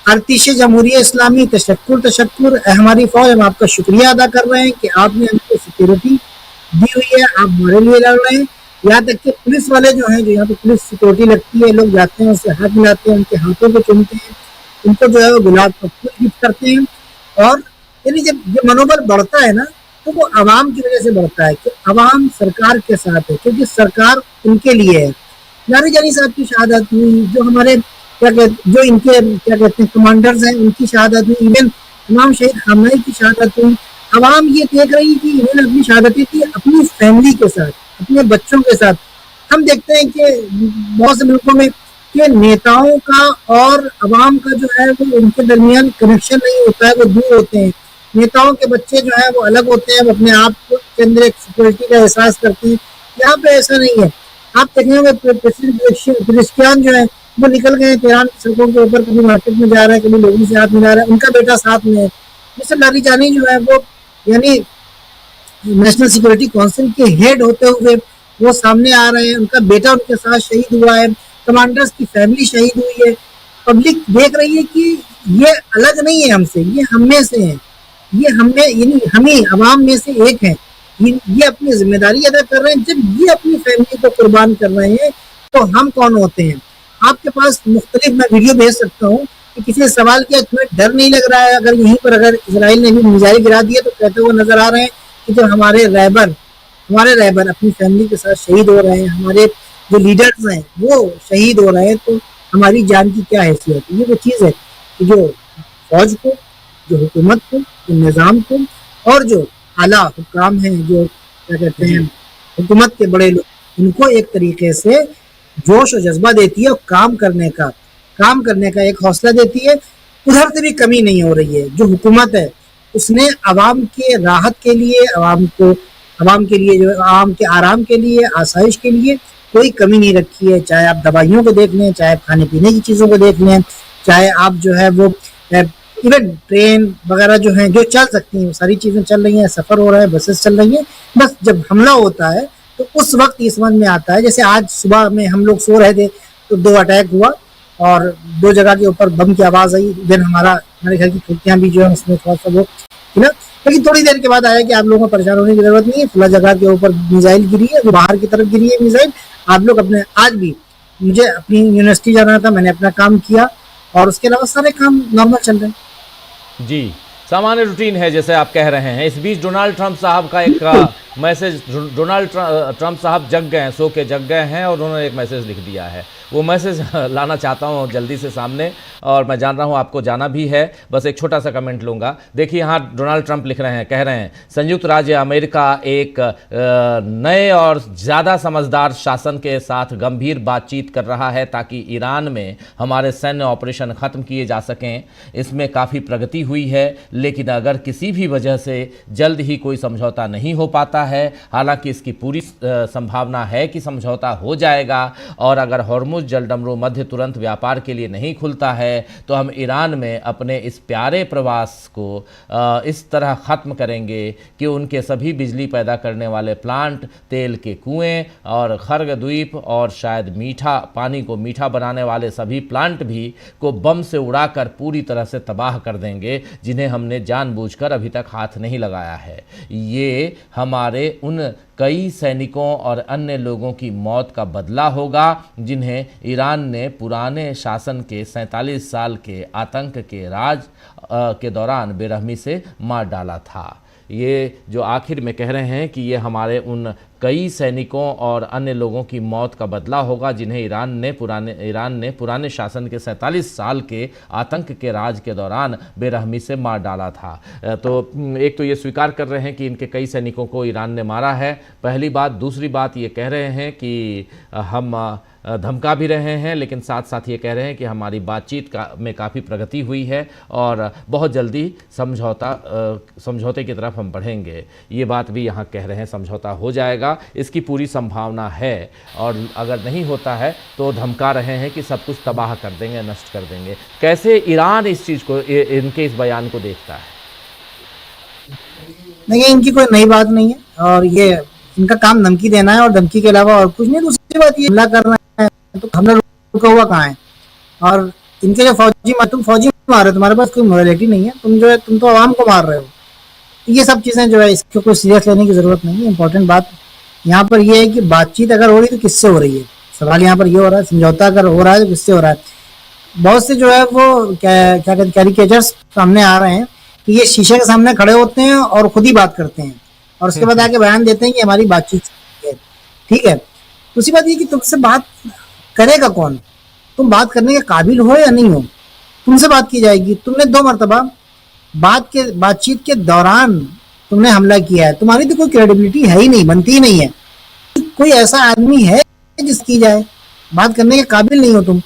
आर्तिश जमहूरिया इस्लामी, तशक्कुर तशक्कुर, हमारी फौज, हम आपका शुक्रिया अदा कर रहे हैं कि आपने हमको सिक्योरिटी दी हुई है, आप हमारे लिए लड़ रहे हैं। यहाँ तक कि पुलिस वाले जो हैं, जो यहाँ पे पुलिस सिक्योरिटी लगती है, लोग जाते हैं, उससे हाथ मिलाते हैं, उनके हाथों को चूमते हैं, उनको जो है वो गुलाब का फूल गिफ्ट करते हैं। और यानी जब ये मनोबल बढ़ता है ना, तो वो आवाम की वजह से बढ़ता है कि आवाम सरकार के साथ है, क्योंकि सरकार उनके लिए है। नारी जानी साहब की शहादत हुई, जो हमारे जो इनके क्या कहते हैं कमांडर्स हैं, उनकी शहादत हुई, इवन इमाम शहीद खामनेई की शहादत हुई। आवाम ये देख रही है कि इन्होंने अपनी शहादतें की अपनी फैमिली के साथ, अपने बच्चों के साथ। हम देखते हैं कि बहुत से मुल्कों में कि नेताओं का और अवाम का जो है वो उनके दरमियान कनेक्शन नहीं होता है, वो दूर होते हैं। नेताओं के बच्चे जो है वो अलग होते हैं, वो अपने आप के अंदर एक सिक्योरिटी का एहसास करते हैं। यहाँ पे ऐसा नहीं है। आप देखेंगे प्रेसिडेंट क्रिस्टियान जो है वो निकल गए तेहरान की सड़कों के ऊपर, कभी मार्केट में जा रहा है, कभी लोगों से हाथ मिला रहा है, उनका बेटा साथ में है। जैसे लारीजानी जो है वो यानी नेशनल सिक्योरिटी काउंसिल के हेड होते हुए वो सामने आ रहे हैं, उनका बेटा उनके साथ शहीद हुआ है, कमांडर्स की फैमिली शहीद हुई है। पब्लिक देख रही है कि ये अलग नहीं है हमसे, ये हम में से है, ये हमें यानी हमें अवाम में से एक है। ये अपनी जिम्मेदारी अदा कर रहे हैं। जब ये अपनी फैमिली को कुर्बान कर रहे हैं तो हम कौन होते हैं? आपके पास मुख्तलिफ मैं वीडियो भेज सकता हूँ कि किसी ने सवाल किया तुम्हें डर नहीं लग रहा है अगर यहीं पर अगर इसराइल ने भी मिसाइल गिरा दिए तो कहते हुए नजर आ रहे हैं कि जब हमारे रहबर अपनी फैमिली के साथ शहीद हो रहे हैं, हमारे जो लीडर्स हैं वो शहीद हो रहे हैं, तो हमारी जान की क्या हैसियत? ये वो चीज़ है कि जो फौज को, जो हुकूमत को, जो निज़ाम को और जो आला हुक्काम हैं, जो क्या कहते हैं हुकूमत के बड़े लोग, उनको एक तरीके से जोश और जज्बा देती है और काम करने का एक हौसला देती है। उधर से भी कमी नहीं हो रही है। जो हुकूमत है उसने आवाम के राहत के लिए, आवाम के लिए, जो आवाम के आराम के लिए, आसाइश के लिए कोई कमी नहीं रखी है। चाहे आप दवाइयों को देख लें, चाहे आप खाने पीने की चीज़ों को देख लें, चाहे आप जो है वो इवन ट्रेन वगैरह जो हैं जो चल सकती हैं, सारी चीज़ें चल रही हैं, सफ़र हो रहा है, बसेस चल रही हैं। बस जब हमला होता है तो उस वक्त ये समझ में आता है। जैसे आज सुबह में हम लोग सो रहे थे तो 2 अटैक हुआ और 2 जगह के ऊपर बम की आवाज़ आई। देन हमारे घर की खिड़कियाँ भी जो है उसमें थोड़ा सा वो हिला, लेकिन थोड़ी देर के बाद आया कि आप लोगों को परेशान होने की जरूरत नहीं है, फला जगह के ऊपर मिसाइल गिरी है, बाहर की तरफ गिरी है मिसाइल। आप लोग अपने, आज भी मुझे अपनी यूनिवर्सिटी जाना था, मैंने अपना काम किया और उसके अलावा सारे काम नॉर्मल चल रहे हैं। जी, सामान्य रूटीन है जैसे आप कह रहे हैं। इस बीच डोनाल्ड ट्रंप साहब का एक मैसेज, डोनाल्ड ट्रंप साहब जग गए हैं, सो के जग गए हैं और उन्होंने एक मैसेज लिख दिया है। वो मैसेज लाना चाहता हूँ जल्दी से सामने, और मैं जान रहा हूँ आपको जाना भी है। बस एक छोटा सा कमेंट लूँगा। देखिए यहाँ डोनाल्ड ट्रंप लिख रहे हैं, कह रहे हैं संयुक्त राज्य अमेरिका एक नए और ज़्यादा समझदार शासन के साथ गंभीर बातचीत कर रहा है ताकि ईरान में हमारे सैन्य ऑपरेशन ख़त्म किए जा सकें। इसमें काफ़ी प्रगति हुई है, लेकिन अगर किसी भी वजह से जल्द ही कोई समझौता नहीं हो पाता है, हालांकि इसकी पूरी संभावना है कि समझौता हो जाएगा, और अगर हॉर्मुज़ जलडमरू मध्य तुरंत व्यापार के लिए नहीं खुलता है तो हम ईरान में अपने इस प्यारे प्रवास को इस तरह ख़त्म करेंगे कि उनके सभी बिजली पैदा करने वाले प्लांट, तेल के कुएं और खर्ग द्वीप और शायद मीठा पानी को मीठा बनाने वाले सभी प्लांट भी को बम से उड़ाकर पूरी तरह से तबाह कर देंगे, जिन्हें हमने जानबूझकर अभी तक हाथ नहीं लगाया है। ये हमारे उन कई सैनिकों और अन्य लोगों की मौत का बदला होगा जिन्हें ईरान ने पुराने शासन के 47 साल के आतंक के राज के दौरान बेरहमी से मार डाला था। ये जो आखिर में कह रहे हैं कि ये हमारे उन कई सैनिकों और अन्य लोगों की मौत का बदला होगा जिन्हें ईरान ने पुराने शासन के 47 साल के आतंक के राज के दौरान बेरहमी से मार डाला था। तो एक तो ये स्वीकार कर रहे हैं कि इनके कई सैनिकों को ईरान ने मारा है, पहली बात। दूसरी बात ये कह रहे हैं कि हम धमका भी रहे हैं, लेकिन साथ साथ ये कह रहे हैं कि हमारी बातचीत में काफ़ी प्रगति हुई है और बहुत जल्दी समझौते की तरफ हम बढ़ेंगे। ये बात भी यहाँ कह रहे हैं, समझौता हो जाएगा, इसकी पूरी संभावना है, और अगर नहीं होता है तो धमका रहे हैं कि सब कुछ तबाह कर देंगे, नष्ट कर देंगे। कैसे ईरान इस चीज़ को, इनके इस बयान को देखता है? नहीं, इनकी कोई नई बात नहीं है और ये इनका काम धमकी देना है और धमकी के अलावा और कुछ नहीं। दूसरी बात ये हमला करना है तो हमला रुका हुआ कहाँ है? और इनके जो तुम फौजी मार रहे हो, तुम्हारे पास कोई मोरालिटी नहीं है, तुम तो आवाम को मार रहे हो। ये सब चीज़ें जो है इसको कोई सीरियस लेने की ज़रूरत नहीं है। इंपॉर्टेंट बात यहाँ पर यह है कि बातचीत अगर हो रही तो किससे हो रही है? सवाल यहाँ पर ये हो रहा है, समझौता अगर हो रहा है तो किससे हो रहा है? बहुत से जो है वो क्या कहते हैं कैरिकेचर्स सामने आ रहे हैं कि ये शीशे के सामने खड़े होते हैं और खुद ही बात करते हैं और उसके बाद आके बयान देते हैं कि हमारी बातचीत है। ठीक है, दूसरी बात ये कि तुमसे बात करेगा कौन? तुम बात करने के काबिल हो या नहीं हो? तुमसे बात की जाएगी। तुमने 2 मरतबा बातचीत के दौरान तुमने हमला किया है, तुम्हारी तो कोई क्रेडिबिलिटी है ही नहीं, बनती ही नहीं है। कोई ऐसा आदमी है जिसकी जाए? बात करने के काबिल नहीं हो तुम।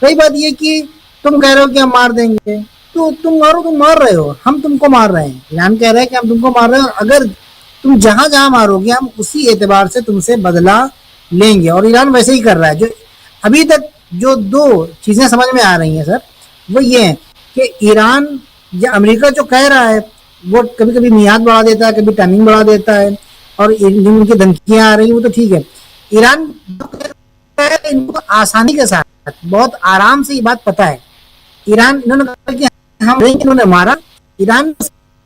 कई बात ये कि तुम कह रहे हो कि हम मार देंगे, तो तुम मार रहे हो, हम तुमको मार रहे हैं। ईरान कह रहा है कि हम तुमको मार रहे हैं, अगर तुम जहां जहां मारोगे हम उसी एतबार से तुमसे बदला लेंगे। और ईरान वैसे ही कर रहा है। जो अभी तक जो 2 चीजें समझ में आ रही हैं सर, वो ये है कि ईरान या अमेरिका जो कह रहा है वो कभी कभी मियाद बढ़ा देता है, कभी टाइमिंग बढ़ा देता है, और उनकी धमकियां आ रही हैं वो तो ठीक है। ईरान इनको आसानी के साथ बहुत आराम से ये बात पता है। ईरान इन्होंने कहा कि हम इन्होंने मारा, ईरान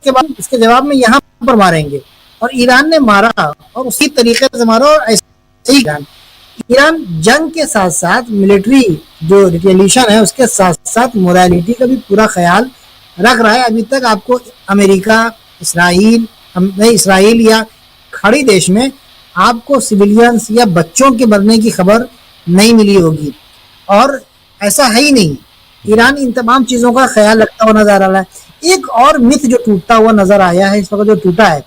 के बाद उसके जवाब में यहाँ पर मारेंगे, और ईरान ने मारा और उसी तरीके से मारा। और ऐसे ही ईरान जंग के साथ साथ मिलिट्री जो रिटेलिएशन है उसके साथ साथ मोरालिटी का भी पूरा ख्याल रख रहा है। अभी तक आपको अमेरिका, इसराइल या खाड़ी देश में आपको सिविलियंस या बच्चों के मरने की खबर नहीं मिली होगी, और ऐसा है ही नहीं। ईरान इन तमाम चीजों का ख्याल रखता हुआ नजर आ रहा है। एक और मिथ जो टूटता हुआ नजर आया है इस वक्त, जो टूटा है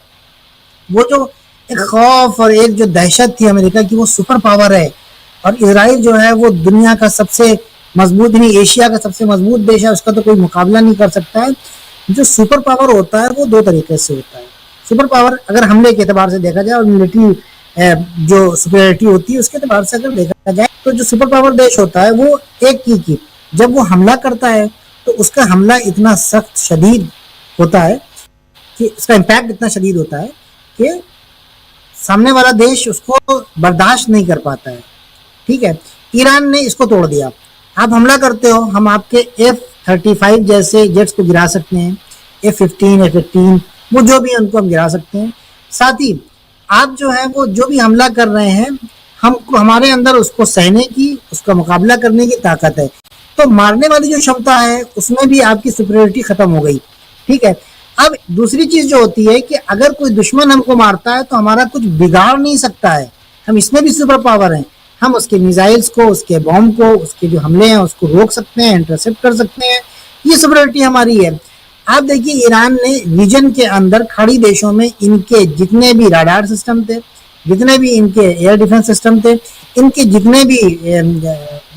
वो जो एक खौफ और एक जो दहशत थी अमेरिका की, वो सुपर पावर है, और इसराइल जो है वो दुनिया का सबसे मजबूत, नहीं एशिया का सबसे मजबूत देश है, उसका तो कोई मुकाबला नहीं कर सकता है। जो सुपर पावर होता है वो दो तरीके से होता है। सुपर पावर अगर हमले के एतबार से देखा जाए और मिलिट्री जो सुपीरियरिटी होती है उसके एतबार से अगर देखा जाए, तो जो सुपर पावर देश होता है वो एक की जब वो हमला करता है तो उसका हमला इतना सख्त शदीद होता है कि उसका इम्पैक्ट इतना शदीद होता है कि सामने वाला देश उसको बर्दाश्त नहीं कर पाता है। ठीक है, ईरान ने इसको तोड़ दिया। आप हमला करते हो, हम आपके F-35 जैसे जेट्स को गिरा सकते हैं, F-15, F-18 वो जो भी है उनको हम गिरा सकते हैं। साथ ही आप जो है वो जो भी हमला कर रहे हैं, हमको हमारे अंदर उसको सहने की, उसका मुकाबला करने की ताकत है। तो मारने वाली जो क्षमता है उसमें भी आपकी सुपीरियरिटी खत्म हो गई। ठीक है, अब दूसरी चीज जो होती है कि अगर कोई दुश्मन हमको मारता है तो हमारा कुछ बिगाड़ नहीं सकता है, हम इसमें भी सुपर पावर हैं। हम उसके मिसाइल्स को, उसके बॉम्ब को, उसके जो हमले हैं उसको रोक सकते हैं, इंटरसेप्ट कर सकते हैं। ये सुपीरियरिटी हमारी है। आप देखिए ईरान ने रीजन के अंदर खाड़ी देशों में इनके जितने भी राडार सिस्टम थे, जितने भी इनके एयर डिफेंस सिस्टम थे, इनके जितने भी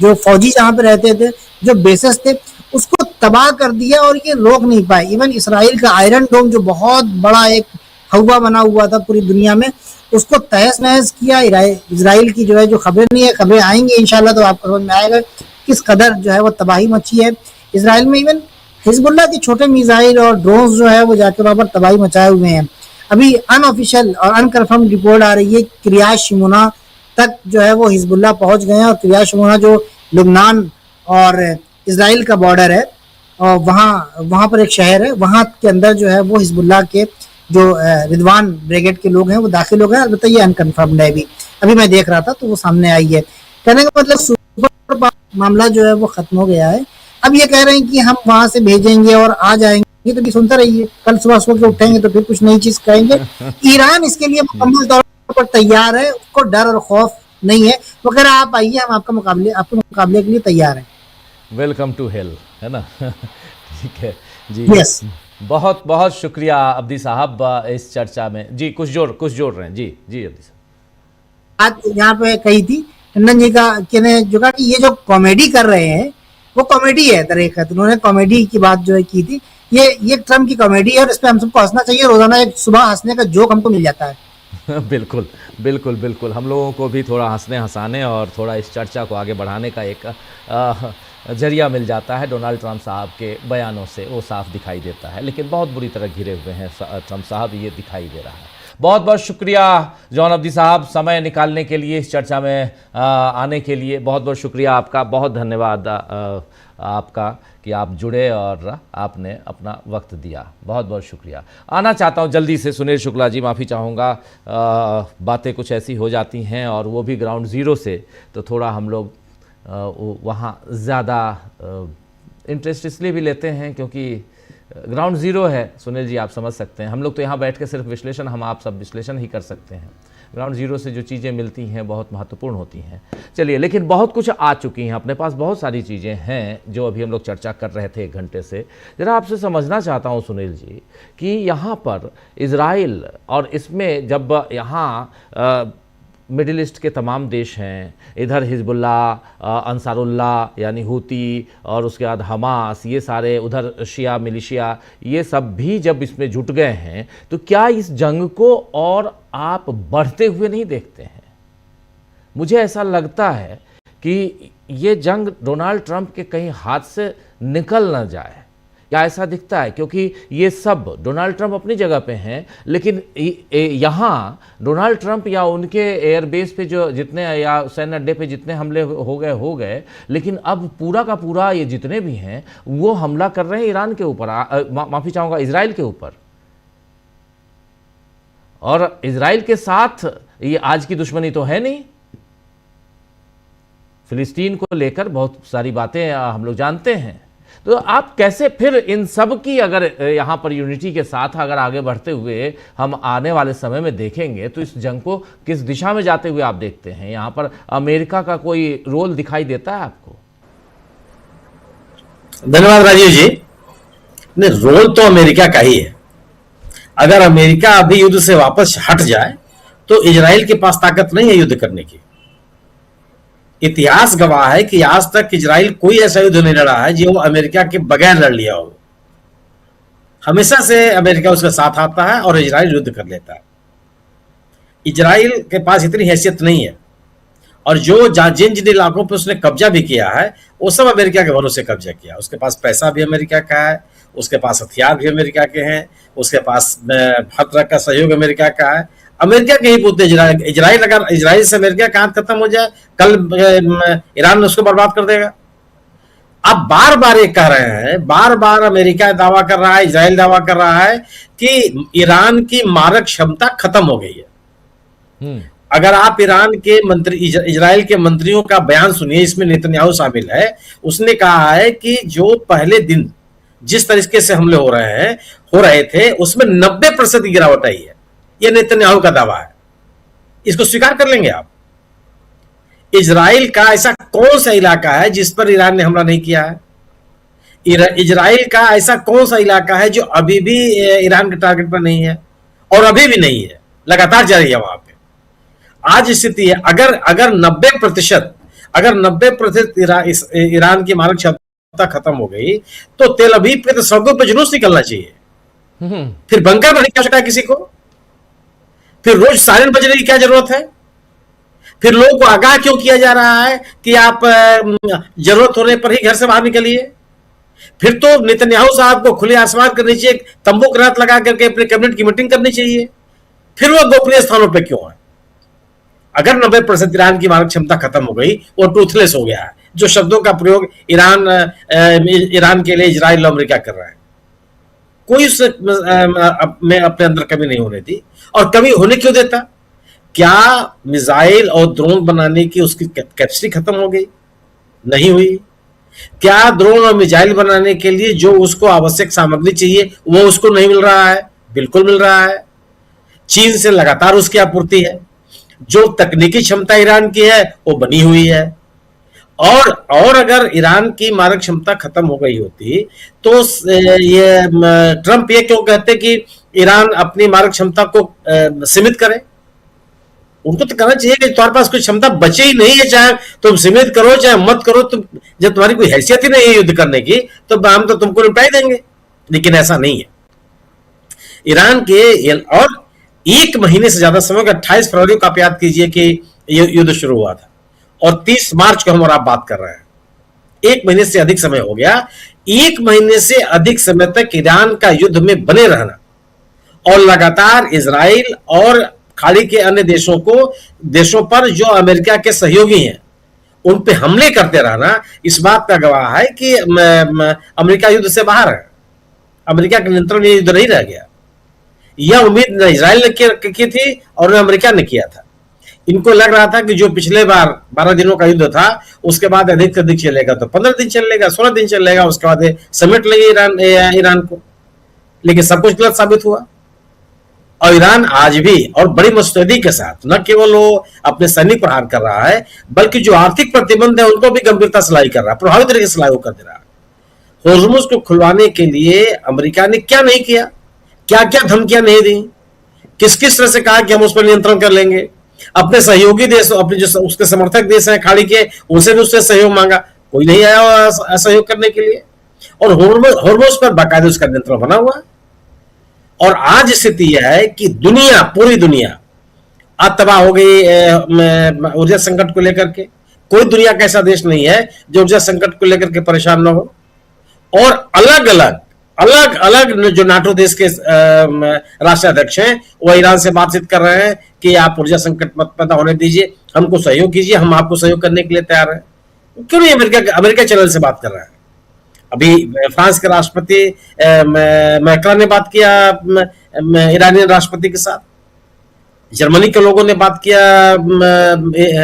जो फौजी जहाँ पे रहते थे, जो बेसेस थे, उसको तबाह कर दिया और ये रोक नहीं पाए। इवन इसराइल का आयरन डोम जो बहुत बड़ा एक हवा बना हुआ था पूरी दुनिया में, उसको तहस नहस किया। इसराइल की जो है जो खबरें नहीं है, खबरें आएंगी इंशाल्लाह तो आपको समझ में आएगा किस कदर जो है वो तबाही मची है इसराइल में। इवन हिजबुल्लाह के छोटे मिसाइल और ड्रोन्स जो है वो जाके वहां पर तबाही मचाए हुए हैं। अभी अनऑफिशियल और अनकन्फर्म रिपोर्ट आ रही है, क्रियात शिमोना तक जो है वो हिजबुल्लाह पहुंच गए हैं, और क्रियात शिमोना जो लुबनान और इसराइल का बॉर्डर है, और वहाँ पर एक शहर है, वहाँ के अंदर जो है वो हिजबुल्लाह के जो रिदवान ब्रिगेड के लोग हैं वो दाखिल हो गए। अलबत्ता ये अनकन्फर्म्ड है, अभी मैं देख रहा था तो वो सामने आई है। कहने का मतलब सुपर मामला जो है वो खत्म हो गया है। अब ये कह रहे हैं कि हम वहां से भेजेंगे और आ जाएंगे, तो भी सुनते रहिए, कल सुबह सो के उठेंगे तो फिर कुछ नई चीज कहेंगे। ईरान इसके लिए मुकम्मल तौर पर तैयार है, उसको डर और खौफ नहीं है। वो कह रहा है आप आइए, हम आपके मुकाबले के लिए तैयार हैं। वेलकम टू हेल, है ना। ठीक है जी। यस, बहुत बहुत शुक्रिया अब्दी साहब इस चर्चा में। जी कुछ जोड़ रहे हैं। जी जी अब्दी साहब, बात यहाँ पे कही थी टंडन जी का, जो कहा कि ये जो कॉमेडी कर रहे हैं वो कॉमेडी है तरीक़त। उन्होंने कॉमेडी की बात जो है की थी, ये ट्रम्प की कॉमेडी है और इस पे हम सबको हंसना चाहिए। रोजाना एक सुबह हंसने का जोक हमको मिल जाता है। बिल्कुल बिल्कुल बिल्कुल, हम लोगों को भी थोड़ा हंसने हंसाने और थोड़ा इस चर्चा को आगे बढ़ाने का एक जरिया मिल जाता है। डोनाल्ड ट्रंप साहब के बयानों से वो साफ दिखाई देता है, लेकिन बहुत बुरी तरह घिरे हुए हैं ट्रंप साहब, ये दिखाई दे रहा है। बहुत बहुत शुक्रिया जॉन अब्दी साहब, समय निकालने के लिए इस चर्चा में आने के लिए बहुत बहुत शुक्रिया आपका। बहुत धन्यवाद आपका कि आप जुड़े और आपने अपना वक्त दिया। बहुत बहुत शुक्रिया। आना चाहता हूँ जल्दी से सुनील शुक्ला जी, माफ़ी चाहूँगा, बातें कुछ ऐसी हो जाती हैं और वो भी ग्राउंड ज़ीरो से, तो थोड़ा हम लोग वहाँ ज़्यादा इंटरेस्ट इसलिए भी लेते हैं क्योंकि ग्राउंड ज़ीरो है। सुनील जी आप समझ सकते हैं, हम लोग तो यहाँ बैठ के सिर्फ विश्लेषण, हम आप सब विश्लेषण ही कर सकते हैं। ग्राउंड ज़ीरो से जो चीज़ें मिलती हैं बहुत महत्वपूर्ण होती हैं। चलिए, लेकिन बहुत कुछ आ चुकी हैं अपने पास, बहुत सारी चीज़ें हैं जो अभी हम लोग चर्चा कर रहे थे 1 घंटे से। ज़रा आपसे समझना चाहता हूँ सुनील जी कि यहाँ पर इज़राइल और इसमें जब यहाँ मिडिल ईस्ट के तमाम देश हैं, इधर हिजबुल्लाह, अंसारुल्लाह यानी हूती, और उसके बाद हमास, ये सारे, उधर शिया मिलिशिया, ये सब भी जब इसमें जुट गए हैं, तो क्या इस जंग को और आप बढ़ते हुए नहीं देखते हैं? मुझे ऐसा लगता है कि ये जंग डोनाल्ड ट्रंप के कहीं हाथ से निकल ना जाए, या ऐसा दिखता है? क्योंकि ये सब डोनाल्ड ट्रंप अपनी जगह पे हैं, लेकिन यहाँ डोनाल्ड ट्रंप या उनके एयरबेस पे जो जितने या सैन्य अड्डे पे जितने हमले हो गए, लेकिन अब पूरा का पूरा ये जितने भी हैं वो हमला कर रहे हैं ईरान के ऊपर, माफी चाहूंगा, इजराइल के ऊपर। और इजराइल के साथ ये आज की दुश्मनी तो है नहीं, फिलिस्तीन को लेकर बहुत सारी बातें हम लोग जानते हैं। तो आप कैसे फिर इन सब की अगर यहाँ पर यूनिटी के साथ अगर आगे बढ़ते हुए हम आने वाले समय में देखेंगे तो इस जंग को किस दिशा में जाते हुए आप देखते हैं? यहाँ पर अमेरिका का कोई रोल दिखाई देता है आपको? धन्यवाद राजीव जी। नहीं, रोल तो अमेरिका का ही है। अगर अमेरिका अभी युद्ध से वापस हट जाए तो इजराइल के पास ताकत नहीं है युद्ध करने की। इतिहास गवाह है कि आज तक इजराइल कोई ऐसा युद्ध नहीं लड़ा है जो अमेरिका के बगैर लड़ लिया हो। हमेशा से अमेरिका उसका साथ आता है और इजराइल युद्ध कर लेता है। इजराइल के पास इतनी हैसियत नहीं है, और जो जिन जिन इलाकों पर उसने कब्जा भी किया है वो सब अमेरिका के भरोसे कब्जा किया। उसके पास पैसा भी अमेरिका का है, उसके पास हथियार भी अमेरिका के हैं, उसके पास हर तरह का सहयोग अमेरिका का है। अमेरिका के ही पुत्र इजराइल, अगर इजराइल से अमेरिका का हाथ खत्म हो जाए, कल ईरान उसको बर्बाद कर देगा। अब बार बार ये कह रहे हैं, बार बार अमेरिका दावा कर रहा है, इजराइल दावा कर रहा है कि ईरान की मारक क्षमता खत्म हो गई है। अगर आप ईरान के मंत्री, इजराइल के मंत्रियों का बयान सुनिए, इसमें नेतन्याहू शामिल है। उसने कहा है कि जो पहले दिन जिस तरीके से हमले हो रहे थे उसमें 90% की गिरावट आई है। यह नेतन्याहू का दावा है, इसको स्वीकार कर लेंगे आप? इजराइल का ऐसा कौन सा इलाका है जिस पर ईरान ने हमला नहीं किया है? इजराइल का ऐसा कौन सा इलाका है जो अभी भी ईरान के टारगेट पर नहीं है? और अभी भी नहीं है, लगातार जारी है वहां पे। आज स्थिति है, अगर 90% ईरान की मारक क्षमता खत्म हो गई तो तेल अवीव पे तो सड़कों पे जुलूस निकलना चाहिए। फिर बंकर बनने की आवश्यकता है किसी को? फिर रोज सायरन बजने की क्या जरूरत है? फिर लोगों को आगाह क्यों किया जा रहा है कि आप जरूरत होने पर ही घर से बाहर निकलिए? फिर तो नेतन्याहू साहब को खुले आसमान के नीचे एक तंबू की रात लगा करके अपने कैबिनेट की मीटिंग करनी चाहिए। फिर वो गोपनीय स्थानों पर क्यों है? अगर 90% ईरान की मारक क्षमता खत्म हो गई, वो टूथलेस हो गया है, जो शब्दों का प्रयोग ईरान के लिए इजराइल और अमेरिका कर रहा है, कोई उससे में अपने अंदर कमी नहीं होने दी। और कमी होने क्यों देता? क्या मिसाइल और ड्रोन बनाने की उसकी कैपेसिटी खत्म हो गई? नहीं हुई। क्या ड्रोन और मिसाइल बनाने के लिए जो उसको आवश्यक सामग्री चाहिए वो उसको नहीं मिल रहा है? बिल्कुल मिल रहा है। चीन से लगातार उसकी आपूर्ति है। जो तकनीकी क्षमता ईरान की है वो बनी हुई है। और अगर ईरान की मारक क्षमता खत्म हो गई होती तो ये ट्रंप ये क्यों कहते कि ईरान अपनी मारक क्षमता को सीमित करे? उनको तो कहना चाहिए कि तुम्हारे पास कोई क्षमता बचे ही नहीं है, चाहे तुम सीमित करो चाहे मत करो, तुम जब तुम्हारी कोई हैसियत ही नहीं है युद्ध करने की तो हम तो तुमको निपटाई देंगे। लेकिन ऐसा नहीं है। ईरान के और 1 महीने से ज्यादा समय, 28 फरवरी को आप याद कीजिए कि युद्ध शुरू हुआ था और 30 मार्च को हम और आप बात कर रहे हैं। 1 महीने से अधिक समय हो गया। 1 महीने से अधिक समय तक ईरान का युद्ध में बने रहना और लगातार इजराइल और खाड़ी के अन्य देशों पर जो अमेरिका के सहयोगी हैं उन पे हमले करते रहना इस बात का गवाह है कि अमेरिका युद्ध से बाहर है। अमेरिका के नियंत्रण में युद्ध नहीं रह गया। यह उम्मीद न इजराइल ने की थी और न अमेरिका ने किया था। इनको लग रहा था कि जो पिछले बार 12 दिनों का युद्ध था उसके बाद अधिक से अधिक चलेगा तो 15 दिन चलेगा, 16 दिन चलेगा, उसके बाद समेट लेंगे ईरान को। लेकिन सब कुछ गलत साबित हुआ और ईरान आज भी और बड़ी मुस्तैदी के साथ न केवल वो अपने सैनिक प्रहार कर रहा है बल्कि जो आर्थिक प्रतिबंध है उनको भी गंभीरता से लागू कर रहा है, प्रभावी तरीके से लागू कर दे रहा है। होर्मुज को खुलवाने के लिए अमेरिका ने क्या नहीं किया, क्या क्या धमकियां नहीं दी, किस किस तरह से कहा कि हम उस पर नियंत्रण कर लेंगे। अपने सहयोगी देश, अपने जो उसके समर्थक देश हैं खाड़ी के, उनसे भी उससे सहयोग मांगा, कोई नहीं आया सहयोग करने के लिए। और होर्मुज पर बाकायदा उसका नियंत्रण बना हुआ है। और आज स्थिति यह है कि दुनिया, पूरी दुनिया आज तबाह हो गई ऊर्जा संकट को लेकर के। कोई दुनिया का ऐसा देश नहीं है जो ऊर्जा संकट को लेकर के परेशान न हो। और अलग अलग अलग अलग जो नाटो देश के राष्ट्राध्यक्ष हैं वो ईरान से बातचीत कर रहे हैं कि आप ऊर्जा संकट मत पैदा होने दीजिए, हमको सहयोग कीजिए, हम आपको सहयोग करने के लिए तैयार हैं। क्यों नहीं अमेरिका चैनल से बात कर रहा है? अभी फ्रांस के राष्ट्रपति मैक्रोन ने बात किया ईरानी राष्ट्रपति के साथ, जर्मनी के लोगों ने बात किया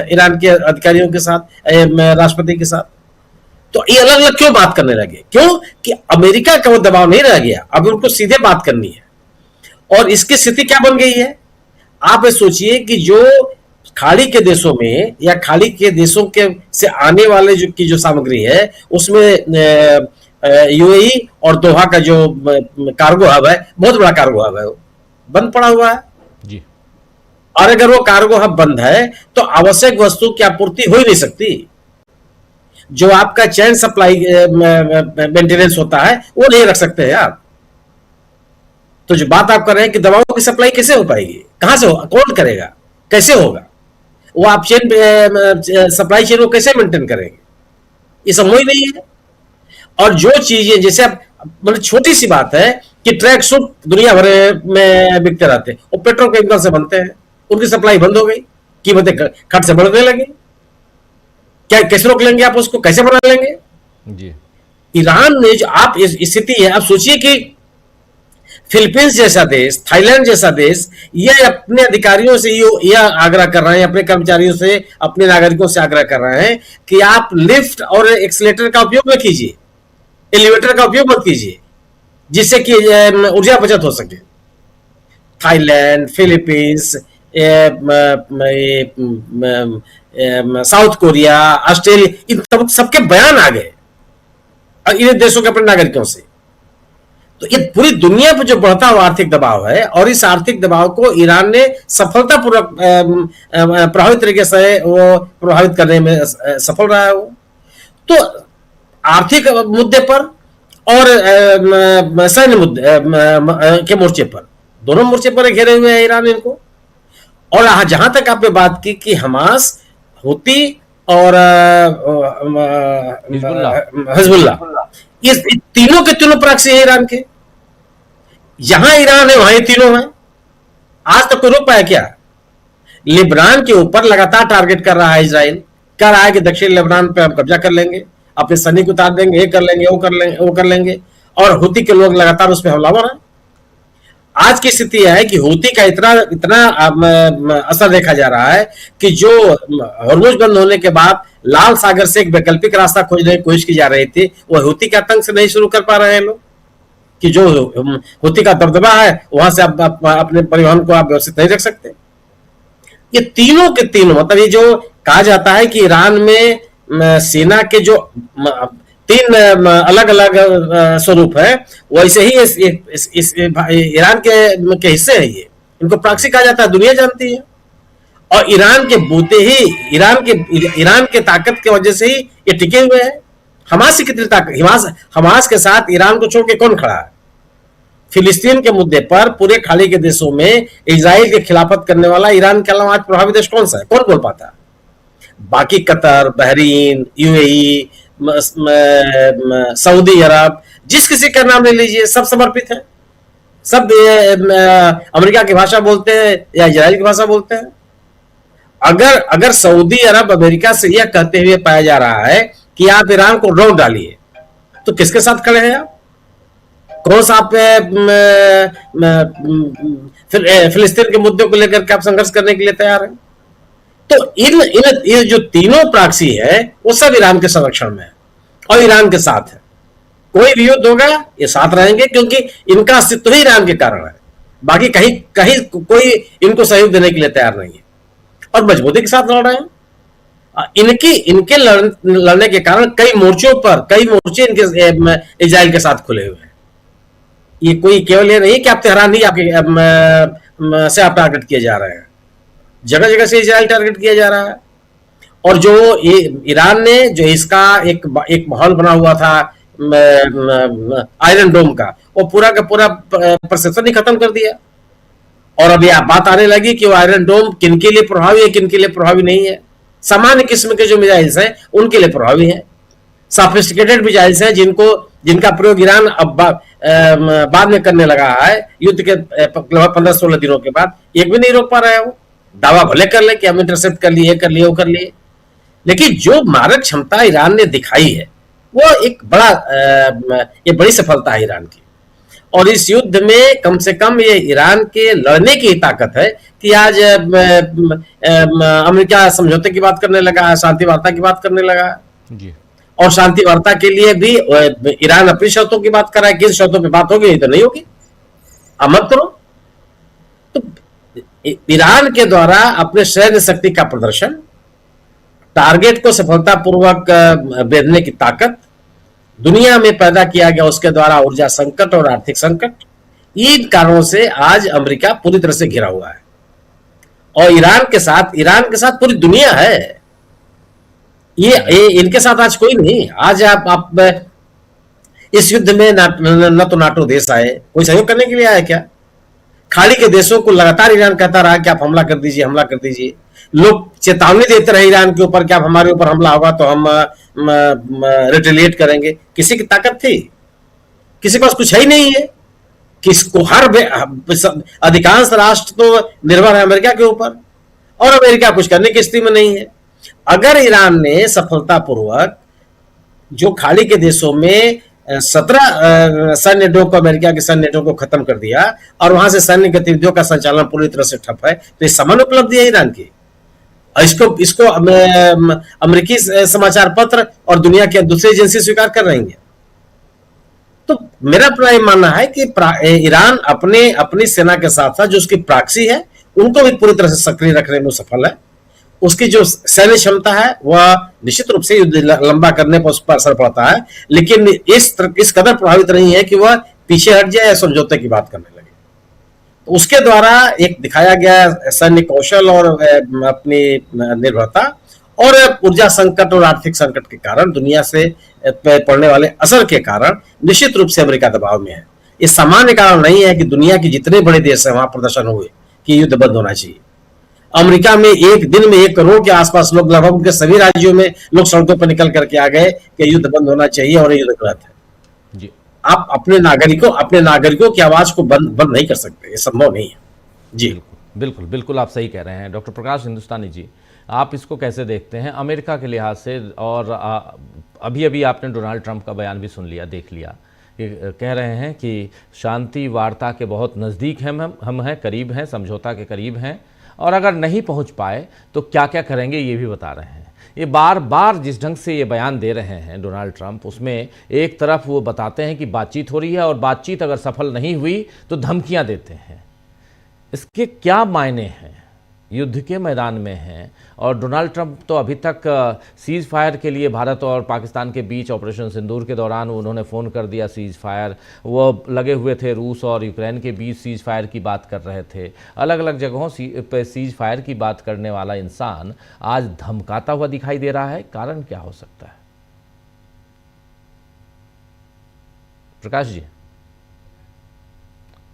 ईरान के अधिकारियों के साथ, राष्ट्रपति के साथ। तो ये अलग अलग क्यों बात करने लगे? क्यों कि अमेरिका का वो दबाव नहीं रह गया, अब उनको सीधे बात करनी है। और इसकी स्थिति क्या बन गई है? आप ये सोचिए कि जो खाड़ी के देशों में या खाड़ी के देशों के से आने वाले जो सामग्री है उसमें यूएई और दोहा का जो कार्गो हब है, बहुत बड़ा कार्गो हब है, वो बंद पड़ा हुआ है जी। और अगर वो कार्गो हब बंद है तो आवश्यक वस्तु की आपूर्ति हो ही नहीं सकती। जो आपका चैन सप्लाई मेंटेनेंस होता है वो नहीं रख सकते हैं आप। तो जो बात आप कर रहे हैं कि दवाओं की सप्लाई कैसे हो पाएगी, कहां से होगा, कौन करेगा, कैसे होगा, वो आप चेन सप्लाई चेन को कैसे मेंटेन करेंगे? ये संभव ही नहीं है। और जो चीजें जैसे आप मतलब छोटी सी बात है कि ट्रैक सूट दुनिया भर में बिकते रहते हैं, वो पेट्रोकेमिकल से बनते हैं, उनकी सप्लाई बंद हो गई, कीमतें खट से बढ़ने लगी। क्या कैसे रोक लेंगे आप उसको, कैसे बना लेंगे? जी। ईरान ने जो आप इस स्थिति है, आप सोचिए कि फिलीपींस जैसा देश, थाईलैंड जैसा देश, ये अपने अधिकारियों से यह आग्रह कर रहे हैं, अपने कर्मचारियों से, अपने नागरिकों से आग्रह कर रहे हैं कि आप लिफ्ट और एक्सीलेटर का उपयोग न कीजिए, एलिवेटर का उपयोग मत कीजिए, जिससे कि ऊर्जा बचत हो सके। Thailand, Philippines, South Korea, Australia, इन सबके बयान आ गए इन देशों के अपने नागरिकों से। तो ये पूरी दुनिया पर जो बढ़ता हुआ आर्थिक दबाव है, और इस आर्थिक दबाव को ईरान ने सफलतापूर्वक प्रभावित तरीके से वो प्रभावित करने में सफल रहा है। वो तो आर्थिक मुद्दे पर और सैन्य मुद्दे के मोर्चे पर, दोनों मोर्चे पर घेरे हुए हैं ईरान इनको। और जहां तक आपने बात की कि हमास, हुती और हिजबुल्लाह, ये तीनों के तीनों प्रॉक्सी है ईरान के। जहां ईरान है वहां ये तीनों हैं। आज तक कोई रोक पाया क्या? लेबनान के ऊपर लगातार टारगेट कर रहा है इजराइल, कह रहा है कि दक्षिण लेबनान पे हम कब्जा कर लेंगे, अपने सैनिक उतार देंगे, ये कर लेंगे, वो कर लेंगे, और हुती के लोग लगातार उस पर हमलावर हैं। आज की स्थिति है कि हुती का इतना असर देखा जा रहा है कि जो हॉर्मुज बंद होने के बाद लाल सागर से एक वैकल्पिक रास्ता खोजने की कोशिश की जा रही थी, वो हुती के आतंक से नहीं शुरू कर पा रहे हैं लोग, कि जो हुती का दबदबा है वहां से आप अपने परिवहन को आप व्यवस्थित नहीं रख सकते। ये तीनों के तीनों, मतलब ये जो कहा जाता है कि ईरान में सेना के जो तीन अलग अलग स्वरूप है, वैसे ही इस ईरान के हिस्से है ये, इनको प्रॉक्सी कहा जाता है, दुनिया जानती है। और ईरान के बूते ही, ईरान के ताकत की वजह से ही ये टिके हुए हैं। हमास की कितनी ताकत, हमास के साथ ईरान को छोड़ के कौन खड़ा है? फिलिस्तीन के मुद्दे पर पूरे खाड़ी के देशों में इजराइल के खिलाफत करने वाला ईरान के अलावा आज प्रभावी देश कौन सा है? कौन बोल पाता है? बाकी कतर, बहरीन, यूएई, सऊदी अरब, जिस किसी का नाम ले लीजिए, सब समर्पित है, सब अमेरिका की भाषा बोलते हैं या इजराइल की भाषा बोलते हैं। अगर सऊदी अरब अमेरिका से यह कहते हुए पाया जा रहा है कि आप ईरान को रोक डालिए, तो किसके साथ खड़े हैं आप? कौन सा आप फिलिस्तीन के मुद्दे को लेकर के आप संघर्ष करने के लिए तैयार हैं? तो इन जो तीनों प्रॉक्सी है वो सब ईरान के संरक्षण में है और ईरान के साथ है। कोई भी युद्ध होगा ये साथ रहेंगे, क्योंकि इनका अस्तित्व ही ईरान के कारण है। बाकी कहीं कोई इनको सहयोग देने के लिए तैयार नहीं है और मजबूती के साथ लड़ रहे हैं। इनके लड़ने के कारण कई मोर्चे इनके इजराइल के साथ खुले हुए हैं। ये कोई केवल ये नहीं कि आप तेहरान ही आपके से आप टारगेट किए जा रहे हैं, जगह जगह से इजराइल टारगेट किया जा रहा है। और जो ईरान ने जो इसका एक माहौल बना हुआ था आयरन डोम का, वो पूरा का पूरा परसेप्शन ही खत्म कर दिया। और अभी बात आने लगी कि वो आयरन डोम किनके लिए प्रभावी है, किनके लिए प्रभावी नहीं है। सामान्य किस्म के जो मिसाइल्स हैं उनके लिए प्रभावी है, सोफिस्टिकेटेड मिसाइल्स हैं जिनका प्रयोग ईरान अब बाद में करने लगा है, युद्ध के लगभग 15-16 दिनों के बाद, एक भी नहीं रोक पा रहा है। वो दावा भले कर ले कि हम इंटरसेप्ट कर लिए, कर लिए, वो कर लिए, लेकिन जो मारक क्षमता ईरान ने दिखाई है वो एक बड़ी सफलता है ईरान की। और इस युद्ध में कम से कम ये ईरान के लड़ने की ताकत है कि आज अमेरिका समझौते की बात करने लगा है, शांति वार्ता की बात करने लगा जी। और शांति वार्ता के लिए भी ईरान अपनी शर्तों की बात कर रहा है। किस शर्तों पे बात होगी, तो नहीं होगी, अब मत करो। तो ईरान के द्वारा अपने सैन्य शक्ति का प्रदर्शन, टारगेट को सफलतापूर्वक भेदने की ताकत, दुनिया में पैदा किया गया उसके द्वारा ऊर्जा संकट और आर्थिक संकट, इन कारणों से आज अमेरिका पूरी तरह से घिरा हुआ है। और ईरान के साथ पूरी दुनिया है। ये इनके साथ आज कोई नहीं। आज आप इस युद्ध में न तो नाटो देश आए, कोई सहयोग करने के लिए आया क्या? खाड़ी के देशों को लगातार ईरान कहता रहा कि आप हमला कर दीजिए, हमला कर दीजिए। लोग चेतावनी देते रहे ईरान के ऊपर कि आप हमारे ऊपर हमला होगा तो हम रिटेलिएट करेंगे। किसी की ताकत थी? किसी के पास कुछ है ही नहीं है। किसको अधिकांश राष्ट्र तो निर्भर है अमेरिका के ऊपर, और अमेरिका कुछ करने की स्थिति में नहीं है। अगर ईरान ने सफलतापूर्वक जो खाड़ी के देशों में 17 सैन्य अड्डों को, अमेरिका के सैन्य अड्डों को खत्म कर दिया और वहां से सैन्य गतिविधियों का संचालन पूरी तरह से ठप है, तो ये सामान्य उपलब्धि है ईरान की। इसको अमेरिकी समाचार पत्र और दुनिया की दूसरी एजेंसी स्वीकार कर रही है। तो मेरा अपना ये मानना है कि ईरान अपनी सेना के साथ साथ जो उसकी प्रॉक्सी है उनको भी पूरी तरह से सक्रिय रखने में सफल है। उसकी जो सैन्य क्षमता है वह निश्चित रूप से युद्ध लंबा करने पर उस पर असर पड़ता है, लेकिन इस कदर प्रभावित नहीं है कि वह पीछे हट जाए या समझौते की बात करने लगे। तो उसके द्वारा एक दिखाया गया सैन्य कौशल और अपनी निर्भरता और ऊर्जा संकट और आर्थिक संकट के कारण, दुनिया से पड़ने वाले असर के कारण निश्चित रूप से अमेरिका दबाव में है। ये सामान्य कारण नहीं है कि दुनिया के जितने बड़े देश हैं वहां प्रदर्शन हुए कि युद्ध बंद होना चाहिए। अमेरिका में एक दिन में 1 करोड़ के आसपास लोग, लगभग उनके सभी राज्यों में लोग सड़कों पर निकल करके आ गए कि युद्ध बंद होना चाहिए और युद्ध गलत है जी। आप अपने नागरिकों की आवाज को बंद नहीं कर सकते, ये संभव नहीं है जी। बिल्कुल बिल्कुल आप सही कह रहे हैं डॉक्टर प्रकाश हिंदुस्तानी जी। आप इसको कैसे देखते हैं अमेरिका के लिहाज से? और अभी आपने डोनाल्ड ट्रंप का बयान भी सुन लिया, देख लिया, कह रहे हैं कि शांति वार्ता के बहुत नज़दीक हैं, हम हैं, करीब हैं, समझौता के करीब हैं, और अगर नहीं पहुंच पाए तो क्या क्या करेंगे ये भी बता रहे हैं। ये बार बार जिस ढंग से ये बयान दे रहे हैं डोनाल्ड ट्रंप, उसमें एक तरफ वो बताते हैं कि बातचीत हो रही है और बातचीत अगर सफल नहीं हुई तो धमकियां देते हैं। इसके क्या मायने हैं? युद्ध के मैदान में हैं और डोनाल्ड ट्रंप तो अभी तक सीज फायर के लिए भारत और पाकिस्तान के बीच ऑपरेशन सिंदूर के दौरान उन्होंने फ़ोन कर दिया सीज फायर, वो लगे हुए थे रूस और यूक्रेन के बीच सीज फायर की बात कर रहे थे। अलग अलग जगहों पे सीज फायर की बात करने वाला इंसान आज धमकाता हुआ दिखाई दे रहा है। कारण क्या हो सकता है?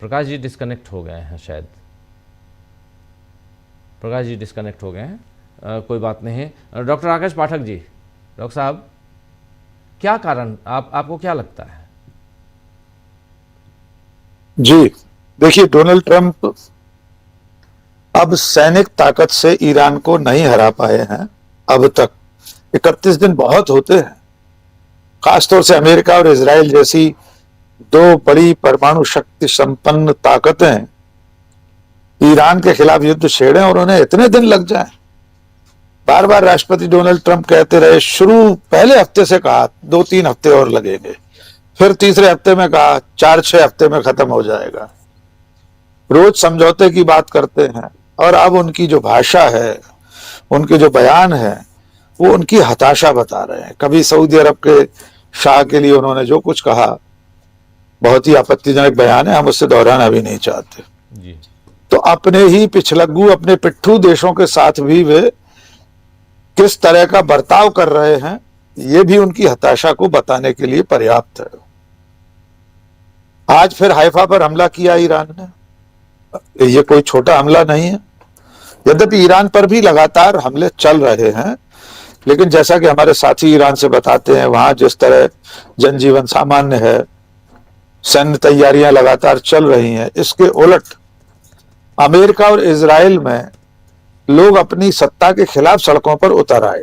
प्रकाश जी डिस्कनेक्ट हो गए हैं शायद। प्रकाश जी डिस्कनेक्ट हो गए हैं, कोई बात नहीं। डॉक्टर आकाश पाठक जी, डॉक्टर साहब, क्या कारण आपको क्या लगता है? जी देखिए, डोनाल्ड ट्रंप अब सैनिक ताकत से ईरान को नहीं हरा पाए हैं अब तक। 31 दिन बहुत होते हैं, खासतौर से अमेरिका और इजराइल जैसी 2 बड़ी परमाणु शक्ति संपन्न ताकतें ईरान के खिलाफ युद्ध छेड़े और उन्हें इतने दिन लग जाए। बार बार राष्ट्रपति डोनाल्ड ट्रंप कहते रहे, पहले हफ्ते से कहा 2-3 हफ्ते और लगेंगे, फिर तीसरे हफ्ते में कहा 4-6 हफ्ते में खत्म हो जाएगा। रोज समझौते की बात करते हैं और अब उनकी जो भाषा है, उनके जो बयान है, वो उनकी हताशा बता रहे हैं। कभी सऊदी अरब के शाह के लिए उन्होंने जो कुछ कहा, बहुत ही आपत्तिजनक बयान है, हम उससे दोहराना भी नहीं चाहते जी। तो अपने ही पिछलग्गू, अपने पिट्ठू देशों के साथ भी वे किस तरह का बर्ताव कर रहे हैं, ये भी उनकी हताशा को बताने के लिए पर्याप्त है। आज फिर हाइफा पर हमला किया ईरान ने। ये कोई छोटा हमला नहीं है। यद्यपि ईरान पर भी लगातार हमले चल रहे हैं, लेकिन जैसा कि हमारे साथी ईरान से बताते हैं, वहां जिस तरह जनजीवन सामान्य है, सैन्य तैयारियां लगातार चल रही हैं, इसके उलट अमेरिका और इजराइल में लोग अपनी सत्ता के खिलाफ सड़कों पर उतर आए।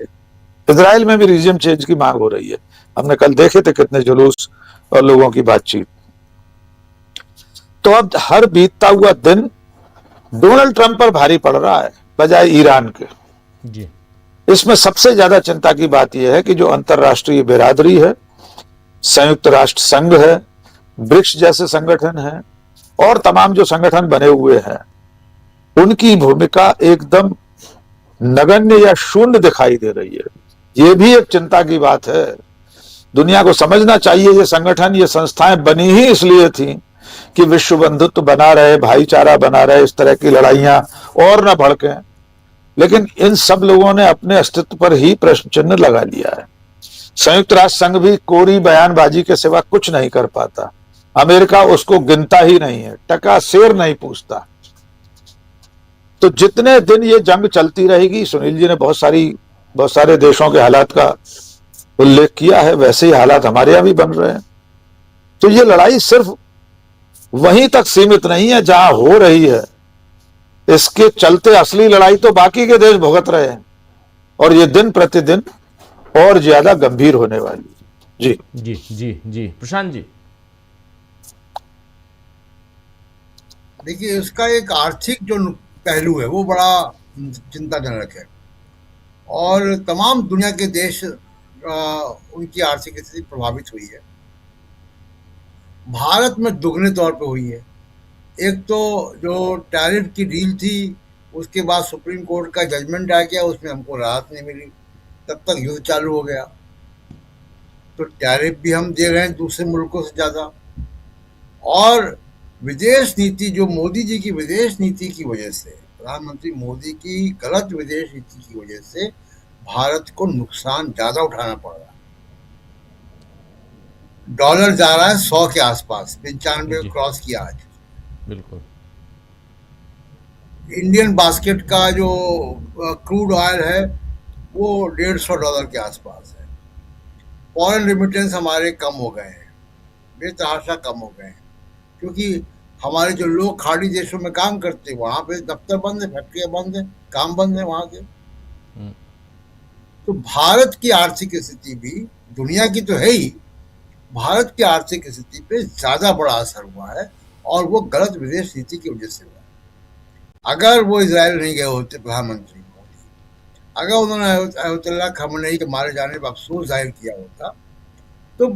इजराइल में भी रिजिम चेंज की मांग हो रही है। हमने कल देखे थे कितने जुलूस और लोगों की बातचीत। तो अब हर बीतता हुआ दिन डोनाल्ड ट्रंप पर भारी पड़ रहा है बजाय ईरान के। जी। इसमें सबसे ज्यादा चिंता की बात यह है कि जो अंतर्राष्ट्रीय बिरादरी है, संयुक्त राष्ट्र संघ है, ब्रिक्स जैसे संगठन हैं और तमाम जो संगठन बने हुए हैं, उनकी भूमिका एकदम नगण्य या शून्य दिखाई दे रही है। यह भी एक चिंता की बात है। दुनिया को समझना चाहिए ये संगठन, ये संस्थाएं बनी ही इसलिए थी कि विश्व बंधुत्व बना रहे, भाईचारा बना रहे, इस तरह की लड़ाइयां और न भड़कें। लेकिन इन सब लोगों ने अपने अस्तित्व पर ही प्रश्न चिन्ह लगा लिया है। संयुक्त राष्ट्र संघ भी कोरी बयानबाजी के सिवा कुछ नहीं कर पाता। अमेरिका उसको गिनता ही नहीं है, टका सेर नहीं पूछता। तो जितने दिन ये जंग चलती रहेगी, सुनील जी ने बहुत सारे देशों के हालात का उल्लेख किया है, वैसे ही हालात हमारे यहां भी बन रहे हैं। तो ये लड़ाई सिर्फ वहीं तक सीमित नहीं है जहां हो रही है, इसके चलते असली लड़ाई तो बाकी के देश भुगत रहे हैं और ये दिन प्रतिदिन और ज्यादा गंभीर होने वाली है। जी जी जी जी प्रशांत जी। देखिए, इसका एक आर्थिक जो पहलू है वो बड़ा चिंताजनक है और तमाम दुनिया के देश उनकी आर्थिक स्थिति प्रभावित हुई है। भारत में दुगने तौर पे हुई है। एक तो जो टैरिफ की डील थी, उसके बाद सुप्रीम कोर्ट का जजमेंट आ गया, उसमें हमको राहत नहीं मिली, तब तक युद्ध चालू हो गया। तो टैरिफ भी हम दे रहे हैं दूसरे मुल्कों से ज़्यादा। और विदेश नीति, जो मोदी जी की विदेश नीति की वजह से, प्रधानमंत्री मोदी की गलत विदेश नीति की वजह से भारत को नुकसान ज़्यादा उठाना पड़ रहा है। डॉलर जा रहा है 100 के आसपास, 95 क्रॉस किया आज। बिल्कुल। इंडियन बास्केट का जो क्रूड ऑयल है वो $150 के आसपास है। फॉरेन रिमिटेंस हमारे कम हो गए हैं, बेतहाशा कम हो गए हैं, क्योंकि हमारे जो लोग खाड़ी देशों में काम करते हैं वहाँ पे दफ्तर बंद है, फैक्ट्रियाँ बंद है, काम बंद है वहाँ के। तो भारत की आर्थिक स्थिति भी, दुनिया की तो है ही, भारत की आर्थिक स्थिति पे ज़्यादा बड़ा असर हुआ है और वो गलत विदेश नीति की वजह से हुआ है। अगर वो इजराइल नहीं गए होते प्रधानमंत्री मोदी, अगर उन्होंने अयतुल्लाह खamenei के मारे जाने पर अफसोस जाहिर किया होता, तो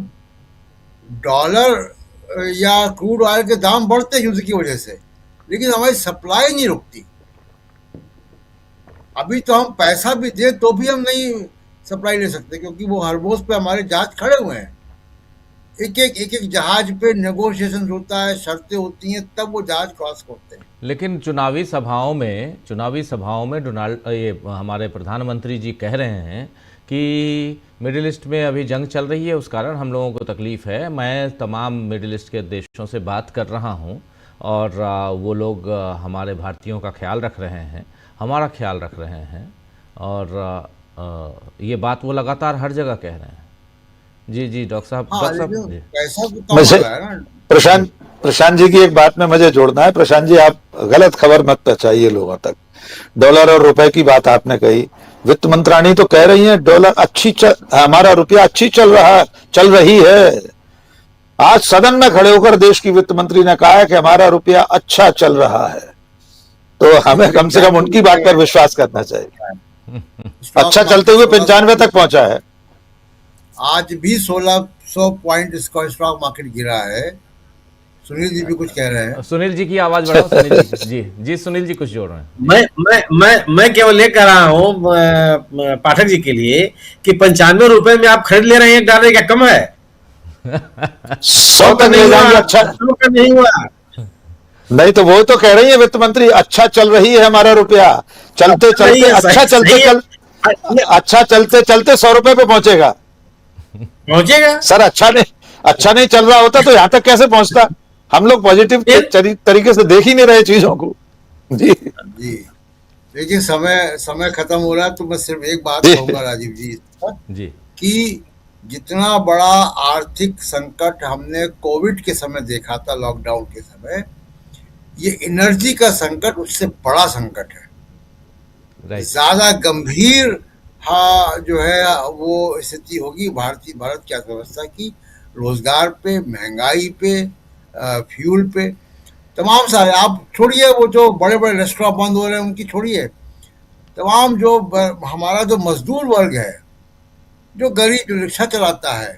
डॉलर या क्रूड ऑयल के दाम बढ़ते युद्ध की वजह से, लेकिन हमारी सप्लाई नहीं रुकती। अभी तो हम पैसा भी दें तो भी हम नहीं सप्लाई ले सकते, क्योंकि वो हरबोस पे हमारे जहाज खड़े हुए हैं। एक एक जहाज पे नेगोशिएशन होता है, शर्तें होती हैं, तब वो जहाज क्रॉस करते हैं। लेकिन चुनावी सभाओं में ये हमारे प्रधानमंत्री जी कह रहे हैं कि मिडिल ईस्ट में अभी जंग चल रही है, उस कारण हम लोगों को तकलीफ है। मैं तमाम मिडिल ईस्ट के देशों से बात कर रहा हूं और वो लोग हमारे भारतीयों का ख्याल रख रहे हैं, हमारा ख्याल रख रहे हैं, और ये बात वो लगातार हर जगह कह रहे हैं। जी जी डॉक्टर साहब। पैसा तो कम हो रहा है ना। प्रशांत जी की एक बात में मुझे जोड़ना है। प्रशांत जी, आप गलत खबर मत पहुंचाइए लोगों तक। डॉलर और रुपए की बात आपने कही, वित्त मंत्राणी तो कह रही है डॉलर हमारा रुपया अच्छी चल रही है। आज सदन में खड़े होकर देश की वित्त मंत्री ने कहा है कि हमारा रुपया अच्छा चल रहा है, तो हमें कम से कम उनकी बात पर विश्वास करना चाहिए। अच्छा चलते हुए 95 तक पहुंचा है। आज भी 1600 पॉइंट इसका स्टॉक मार्केट गिरा है। सुनील जी भी कुछ कह रहे हैं। सुनील जी की आवाज बढ़ाओ। सुनील जी जी सुनील जी कुछ जोड़ रहे हैं। मैं केवल ये कह रहा हूं पाठक जी के लिए कि 95 रुपए में आप खरीद ले रहे हैं $1, क्या कम है? 100 का नहीं हुआ, अच्छा नहीं हुआ। नहीं तो वो तो कह रही है वित्त मंत्री, अच्छा चल रही है हमारा रुपया, चलते चलते 100 रुपए पे पहुंचेगा। सर अच्छा नहीं चल रहा होता तो यहां तक कैसे पहुंचता? हम लोग पॉजिटिव तरीके से देख ही नहीं रहे चीजों को। जी देखिए समय समय खत्म हो रहा है, तो मैं सिर्फ एक बात जी। कहूंगा राजीव जी जी कि जितना बड़ा आर्थिक संकट हमने कोविड के समय देखा था, लॉकडाउन के समय, ये एनर्जी का संकट उससे बड़ा संकट है, राइट ज्यादा गंभीर। हाँ, जो है वो स्थिति होगी भारत की अर्थव्यवस्था की, रोजगार पे, महंगाई पे, फ्यूल पे, तमाम सारे। आप छोड़िए वो जो बड़े बड़े रेस्टोरेंट बंद हो रहे हैं उनकी छोड़िए, तमाम जो हमारा जो मजदूर वर्ग है, जो गरीब, जो रिक्शा चलाता है,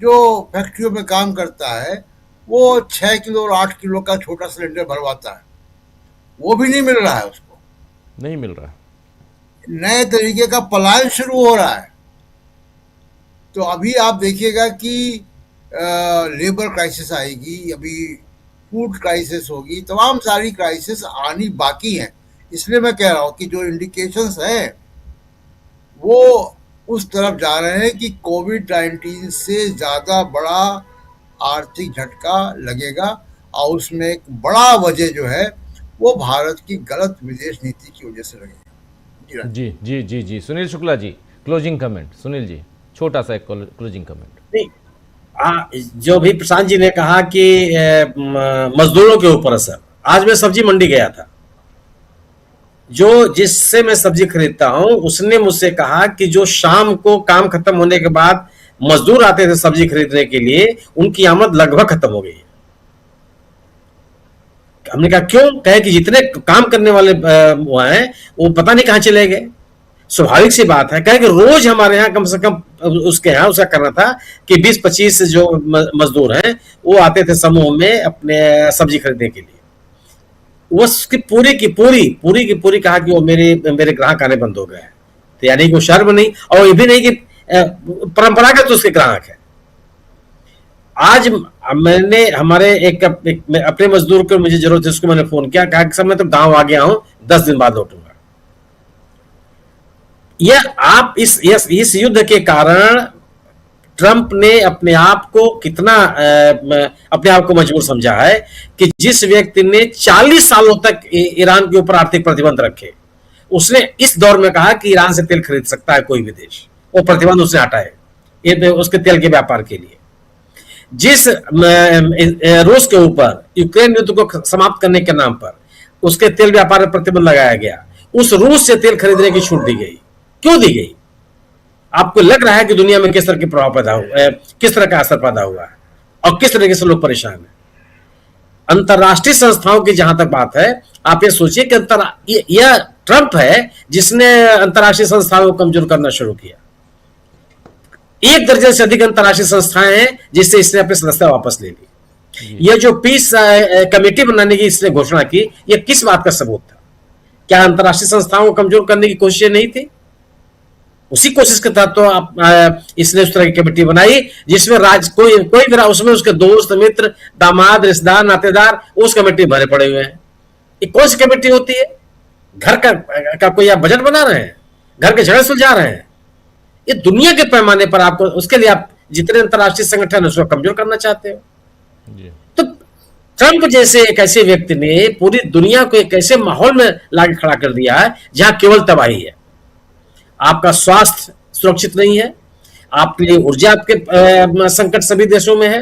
जो फैक्ट्रियों में काम करता है, वो 6 किलो और 8 किलो का छोटा सिलेंडर भरवाता है, वो भी नहीं मिल रहा है उसको। नहीं मिल रहा। नए तरीके का पलायन शुरू हो रहा है। तो अभी आप देखिएगा कि लेबर क्राइसिस आएगी, अभी फूड क्राइसिस होगी, तमाम सारी क्राइसिस आनी बाकी हैं। इसलिए मैं कह रहा हूँ कि जो इंडिकेशंस हैं वो उस तरफ जा रहे हैं कि कोविड-19 से ज़्यादा बड़ा आर्थिक झटका लगेगा, और उसमें एक बड़ा वजह जो है वो भारत की गलत विदेश नीति की वजह से लगेगा। जी जी जी जी सुनील शुक्ला जी, क्लोजिंग कमेंट। सुनील जी, छोटा सा एक क्लोजिंग कमेंट। नहीं, जो भी प्रशांत जी ने कहा कि मजदूरों के ऊपर असर। आज मैं सब्जी मंडी गया था, जो जिससे मैं सब्जी खरीदता हूं उसने मुझसे कहा कि जो शाम को काम खत्म होने के बाद मजदूर आते थे सब्जी खरीदने के लिए, उनकी आमद लगभग खत्म हो गई। हमने कहा क्यों? कहे कि जितने काम करने वाले वो हैं वो पता नहीं कहां चले गए। स्वाभाविक सी बात है, कहे कि रोज हमारे यहाँ कम से कम उसके यहाँ उसका करना था कि 20-25 जो मजदूर हैं वो आते थे समूह में अपने सब्जी खरीदने के लिए। वो उसकी पूरी कहा कि वो मेरे ग्राहक आने बंद हो गए हैं। तो यानी कि वो शर्म नहीं, और ये भी नहीं कि परंपरागत तो उसके ग्राहक है। आज मैंने हमारे एक अपने मजदूर को मुझे जरूरत है, उसको मैंने फोन किया, कहा कि सर मैं तो गांव आ गया हूं, 10 दिन बाद लौटूंगा। यह आप इस युद्ध के कारण ट्रंप ने अपने आप को कितना अपने आप को मजबूर समझा है कि जिस व्यक्ति ने 40 सालों तक ईरान के ऊपर आर्थिक प्रतिबंध रखे, उसने इस दौर में कहा कि ईरान से तेल खरीद सकता है कोई भी देश, वो प्रतिबंध उसने हटाए उसके तेल के व्यापार के लिए। जिस रूस के ऊपर यूक्रेन युद्ध को समाप्त करने के नाम पर उसके तेल व्यापार पर प्रतिबंध लगाया गया, उस रूस से तेल खरीदने की छूट दी गई। क्यों दी गई? आपको लग रहा है कि दुनिया में किस तरह के प्रभाव पैदा हुआ, किस तरह का असर पैदा हुआ है और किस तरीके से लोग परेशान हैं। अंतरराष्ट्रीय संस्थाओं की जहां तक बात है, आप ये सोचिए कि यह ट्रंप है जिसने अंतरराष्ट्रीय संस्थाओं को कमजोर करना शुरू किया। 1 दर्जन से अधिक अंतरराष्ट्रीय संस्थाएं हैं जिससे इसने अपने सदस्यता वापस ले ली। यह जो पीस कमेटी बनाने की इसने घोषणा की, यह किस बात का सबूत था? क्या अंतरराष्ट्रीय संस्थाओं को कमजोर करने की कोशिश नहीं थी? उसी कोशिश के तहत तो आप इसने उस तरह की कमेटी बनाई जिसमें कोई भी उसमें उसके दोस्त, मित्र, दामाद, रिश्तेदार, नातेदार उस कमेटी भरे पड़े हुए हैं। ये कौन सी कमेटी होती है? घर का कोई आप बजट बना रहे हैं, घर के झगड़े सुलझा रहे हैं। ये दुनिया के पैमाने पर आपको, उसके लिए आप जितने अंतरराष्ट्रीय संगठन उसको कमजोर करना चाहते हो। तो ट्रंप जैसे एक ऐसे व्यक्ति ने पूरी दुनिया को एक ऐसे माहौल में लाके खड़ा कर दिया है जहां केवल तबाही है। आपका स्वास्थ्य सुरक्षित नहीं है, आपके लिए ऊर्जा आपके संकट सभी देशों में है,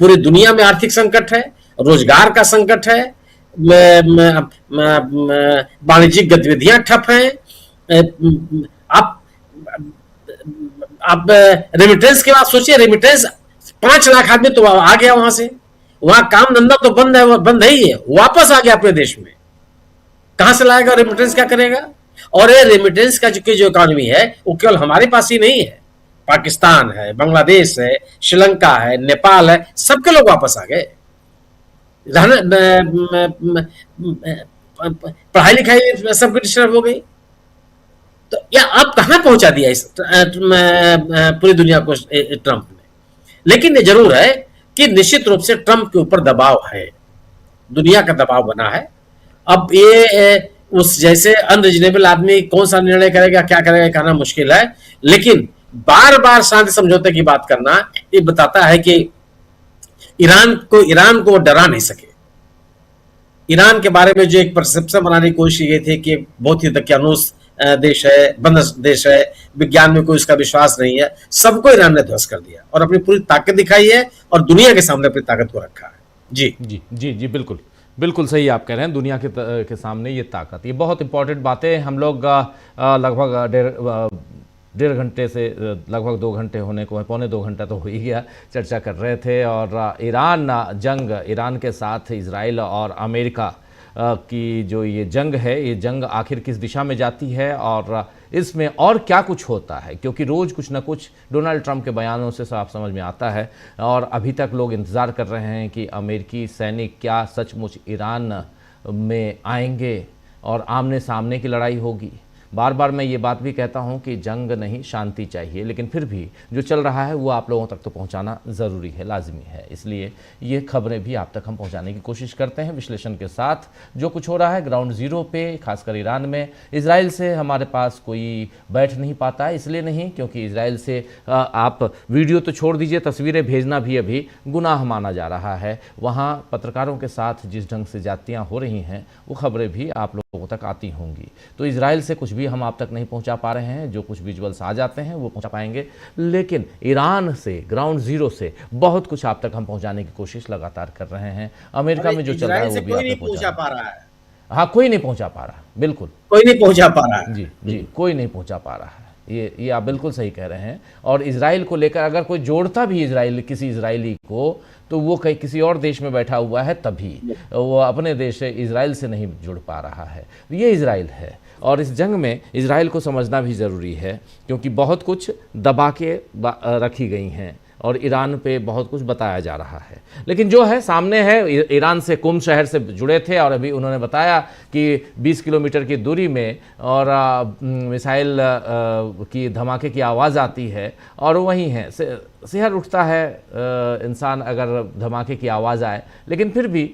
पूरी दुनिया में आर्थिक संकट है, रोजगार का संकट है, वाणिज्यिक गतिविधियां ठप हैं। आप रेमिटेंस की बात सोचिए, रेमिटेंस 5 लाख आदमी तो आ गया वहां से, वहां काम धंधा तो बंद है ही है, वापस आ गया अपने देश में। कहां से लाएगा रेमिटेंस, क्या करेगा? और ये रेमिटेंस का जो इकोनॉमी है वो केवल हमारे पास ही नहीं है, पाकिस्तान है, बांग्लादेश है, श्रीलंका है, नेपाल है, सबके लोग वापस आ गए। पढ़ाई लिखाई सबकी डिस्टर्ब हो गई। तो या अब कहां पहुंचा दिया इस पूरी दुनिया को ट्रंप ने। लेकिन ये जरूर है कि निश्चित रूप से ट्रंप के ऊपर दबाव है, दुनिया का दबाव बना है। अब ये उस जैसे अनरिजनेबल आदमी कौन सा निर्णय करेगा, क्या करेगा, कहना मुश्किल है। लेकिन बार बार शांति समझौते की बात करना ये बताता है कि ईरान को डरा नहीं सके। ईरान के बारे में जो एक परसेप्शन बनाने की कोशिश की थी कि बहुत ही दकियानूस देश है, बंद देश है, विज्ञान में कोई उसका विश्वास नहीं है, सबको ईरान ने ध्वस्त कर दिया और अपनी पूरी ताकत दिखाई है और दुनिया के सामने अपनी ताकत को रखा है। जी जी जी जी, बिल्कुल बिल्कुल सही आप कह रहे हैं। दुनिया के सामने ये ताकत, ये बहुत इंपॉर्टेंट बातें हम लोग लगभग डेढ़ घंटे से लगभग 2 घंटे होने को है, पौने 2 घंटा तो हो ही गया, चर्चा कर रहे थे। और ईरान के साथ इजराइल और अमेरिका की जो ये जंग है, ये जंग आखिर किस दिशा में जाती है और इसमें और क्या कुछ होता है, क्योंकि रोज़ कुछ ना कुछ डोनाल्ड ट्रंप के बयानों से साफ समझ में आता है। और अभी तक लोग इंतज़ार कर रहे हैं कि अमेरिकी सैनिक क्या सचमुच ईरान में आएंगे और आमने सामने की लड़ाई होगी। बार बार मैं ये बात भी कहता हूँ कि जंग नहीं, शांति चाहिए, लेकिन फिर भी जो चल रहा है वो आप लोगों तक तो पहुँचाना ज़रूरी है, लाजमी है। इसलिए ये खबरें भी आप तक हम पहुँचाने की कोशिश करते हैं विश्लेषण के साथ। जो कुछ हो रहा है ग्राउंड ज़ीरो पे, खासकर ईरान में, इजराइल से हमारे पास कोई बैठ नहीं पाता है, इसलिए नहीं क्योंकि इजराइल से आप वीडियो तो छोड़ दीजिए, तस्वीरें भेजना भी अभी गुनाह माना जा रहा है। वहाँ पत्रकारों के साथ जिस ढंग से जातियाँ हो रही हैं वो खबरें भी आप लोगों तक आती होंगी। तो इजराइल से कुछ भी हम आप तक नहीं पहुंचा पा रहे हैं, जो कुछ विजुअल्स आ जाते हैं वो पहुंचा पाएंगे, लेकिन ईरान से, ग्राउंड जीरो से बहुत कुछ आप तक हम पहुंचाने की कोशिश लगातार कर रहे हैं। अमेरिका में जो चल रहा है वो भी आप तक पहुंचा पा रहा है। हाँ, कोई नहीं पहुंचा पा रहा, बिल्कुल कोई नहीं पहुंचा पा रहा है। जी जी, कोई नहीं पहुंचा पा रहा है। ये आप बिल्कुल सही कह रहे हैं। और इजराइल को लेकर अगर कोई जोड़ता भी किसी इजरायली को, तो वो कहीं किसी और देश में बैठा हुआ है, तभी वो अपने देश इजराइल से नहीं जुड़ पा रहा है। ये इजराइल है और इस जंग में इजराइल को समझना भी ज़रूरी है, क्योंकि बहुत कुछ दबा के रखी गई हैं और ईरान पे बहुत कुछ बताया जा रहा है। लेकिन जो है सामने है, ईरान से कुम शहर से जुड़े थे और अभी उन्होंने बताया कि 20 किलोमीटर की दूरी में और मिसाइल की धमाके की आवाज़ आती है और वहीं है, सिहर उठता है इंसान अगर धमाके की आवाज़ आए। लेकिन फिर भी